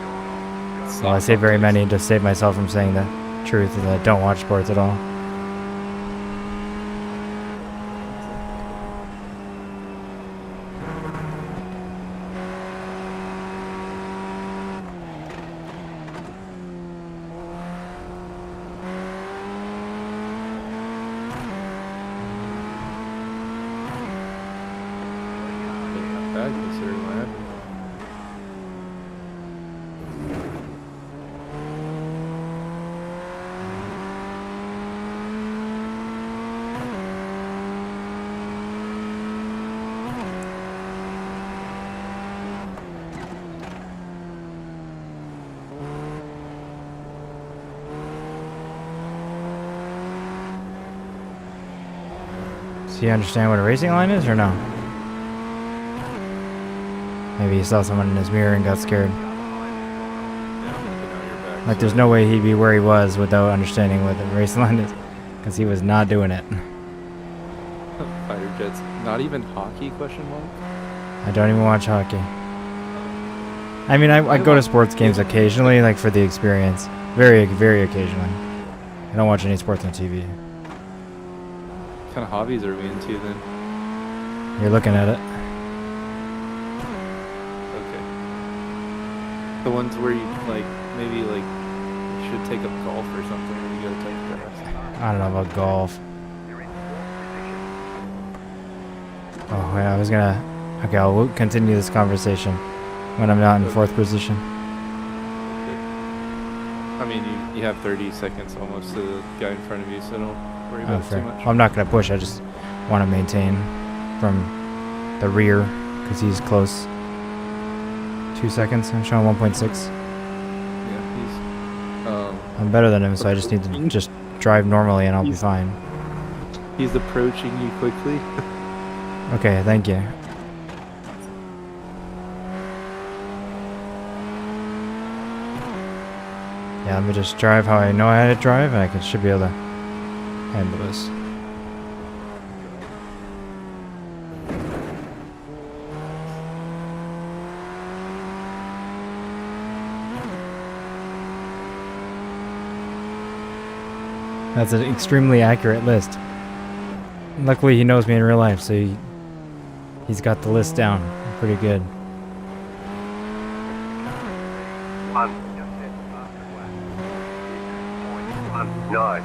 Well, I say very many to save myself from saying the truth that I don't watch sports at all. Not bad considering what happened. So you understand what a racing line is or no? Maybe he saw someone in his mirror and got scared. Yeah, I'm looking out your back. Like there's no way he'd be where he was without understanding what the racing line is. Because he was not doing it. Fighter jets. Not even hockey? Question mark. I don't even watch hockey. I mean, I go to sports games occasionally, like for the experience. Very, very occasionally. I don't watch any sports on TV. What kind of hobbies are we into then? You're looking at it. Okay. The ones where you like maybe like you should take up golf or something when you go to take grass. I don't know about golf. You're in fourth position. Oh, yeah, I was gonna... Okay, we'll continue this conversation when I'm not in fourth position. Okay. I mean, you have 30 seconds almost to the guy in front of you, so don't worry about it Fair. too much. Well, I'm not gonna push. I just want to maintain from the rear because he's close. 2 seconds. I'm showing 1.6. Yeah, he's I'm better than him, so I just need to just drive normally and I'll be fine. he's approaching you quickly. Okay, thank you. Yeah, let me just drive how I know how to drive, and should be able to handle this. That's an extremely accurate list. Luckily, he knows me in real life, so he's got the list down pretty good. One. Just set the fastest lap. Point one. No.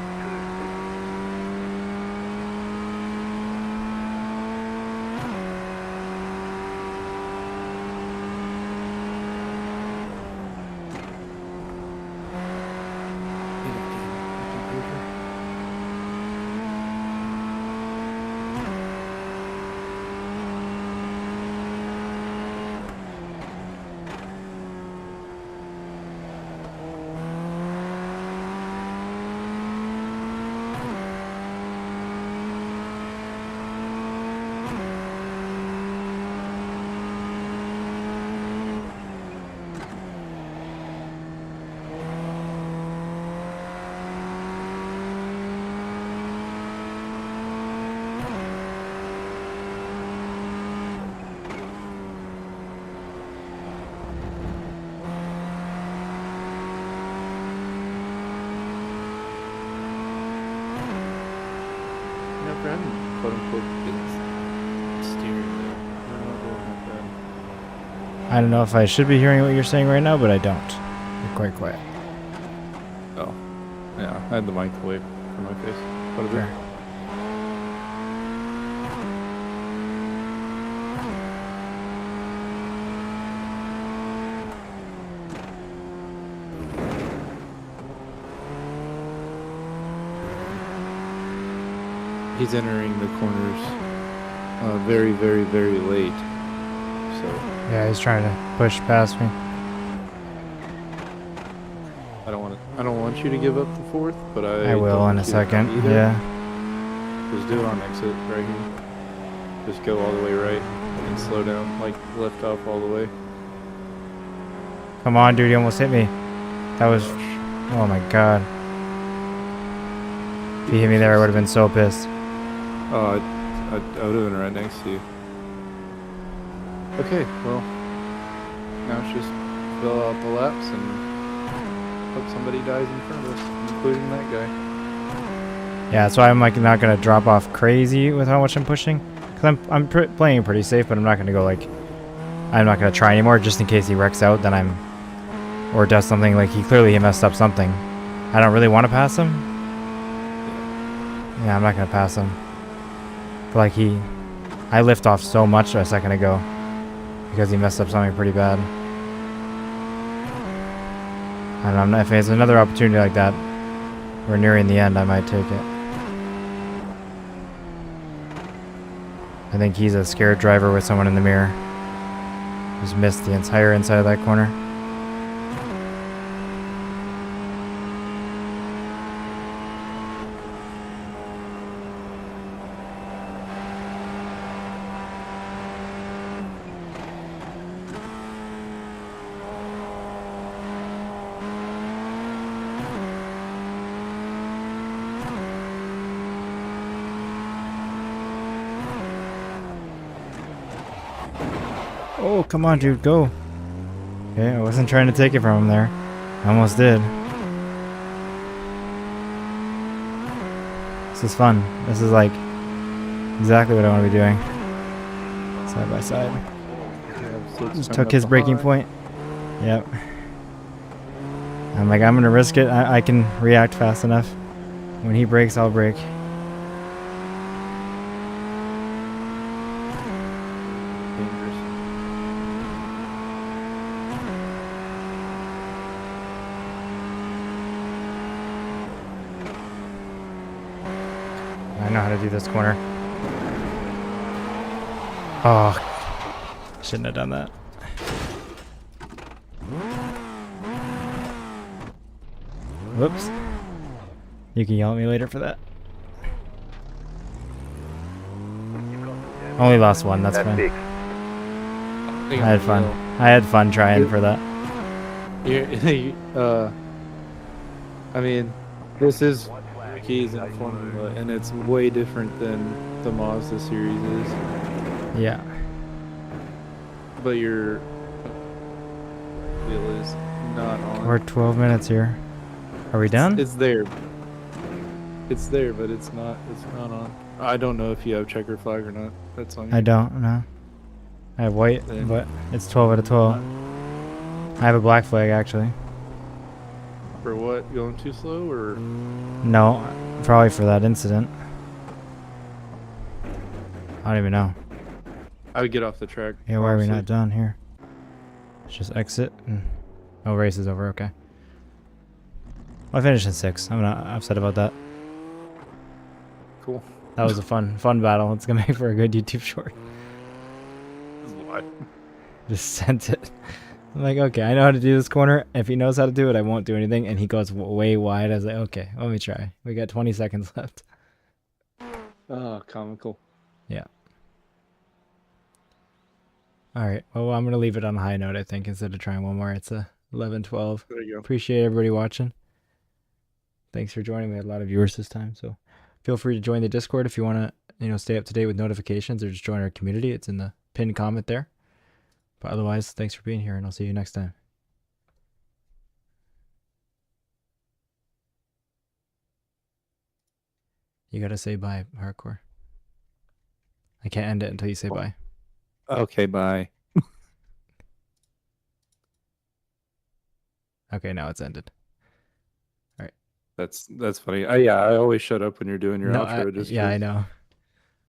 Never having quote unquote good steering wheel. I'm not doing that bad. I don't know if I should be hearing what you're saying right now, but I don't. You're quite quiet. Oh. Yeah, I had the mic away from my face. What is Fair. it? he's entering the corners very, very, very late. So Yeah, he's trying to push past me. I don't want you to give up the fourth, but I don't will in want a you to second. not either. Yeah. Just do it on exit right here. Just go all the way right and slow down, like left off all the way. Come on, dude. You almost hit me. That was... Oh my god. If he hit me there, I would have been so pissed. Oh, I would have been right next to you. Okay, well, now it's just fill out the laps and hope somebody dies in front of us, including that guy. Yeah, that's why I'm like not gonna drop off crazy with how much I'm pushing. Cause I'm playing pretty safe, but I'm not gonna go like... I'm not gonna try anymore just in case he wrecks out. Then I'm... Or does something like he clearly messed up something. I don't really want to pass him. Yeah, I'm not gonna pass him. But like I lift off so much a second ago because he messed up something pretty bad. And I'm not, if there's another opportunity like that, we're nearing the end, I might take it. I think he's a scared driver with someone in the mirror. Just missed the entire inside of that corner. Oh, come on, dude, go. Okay, I wasn't trying to take it from him there. I almost did. This is fun. This is like exactly what I want to be doing. Side by side. Just took his braking point. Yep. I'm like, I'm gonna risk it. I can react fast enough. When he brakes, I'll brake. I know how to do this corner. Oh, shouldn't have done that. Whoops. You can yell at me later for that. Only lost one, that's fine. I had fun. I had fun trying for that. I mean, this is keys in Formula, and it's way different than the Mazda series is. Yeah. But your wheel is not on. We're 12 minutes here. Are we done? It's there. It's there, but it's not on. I don't know if you have checker flag or not. That's on you. I don't, no. I have white, but it's 12 out of 12. I have a black flag, actually. For what? Going too slow, or? No, probably for that incident. I don't even know. I would get off the track. Yeah, why are we not done here? Let's just exit. And... Oh, race is over, okay. Well, I finished in 6th. I'm not upset about that. Cool. That was a fun battle. It's gonna make for a good YouTube short. What? Just sent it. I'm like, okay, I know how to do this corner. If he knows how to do it, I won't do anything. And he goes way wide. I was like, okay, let me try. We got 20 seconds left. Oh, comical. Yeah. All right. Well, I'm going to leave it on a high note, I think, instead of trying one more. It's 11:12. There you go. Appreciate everybody watching. Thanks for joining. We had a lot of viewers this time. So feel free to join the Discord if you want to, stay up to date with notifications, or just join our community. It's in the pinned comment there. But otherwise, thanks for being here, and I'll see you next time. You got to say bye, Hardcore. I can't end it until you say bye. Okay, bye. Okay, now it's ended. All right. That's funny. Yeah, I always shut up when you're doing your outro. I know.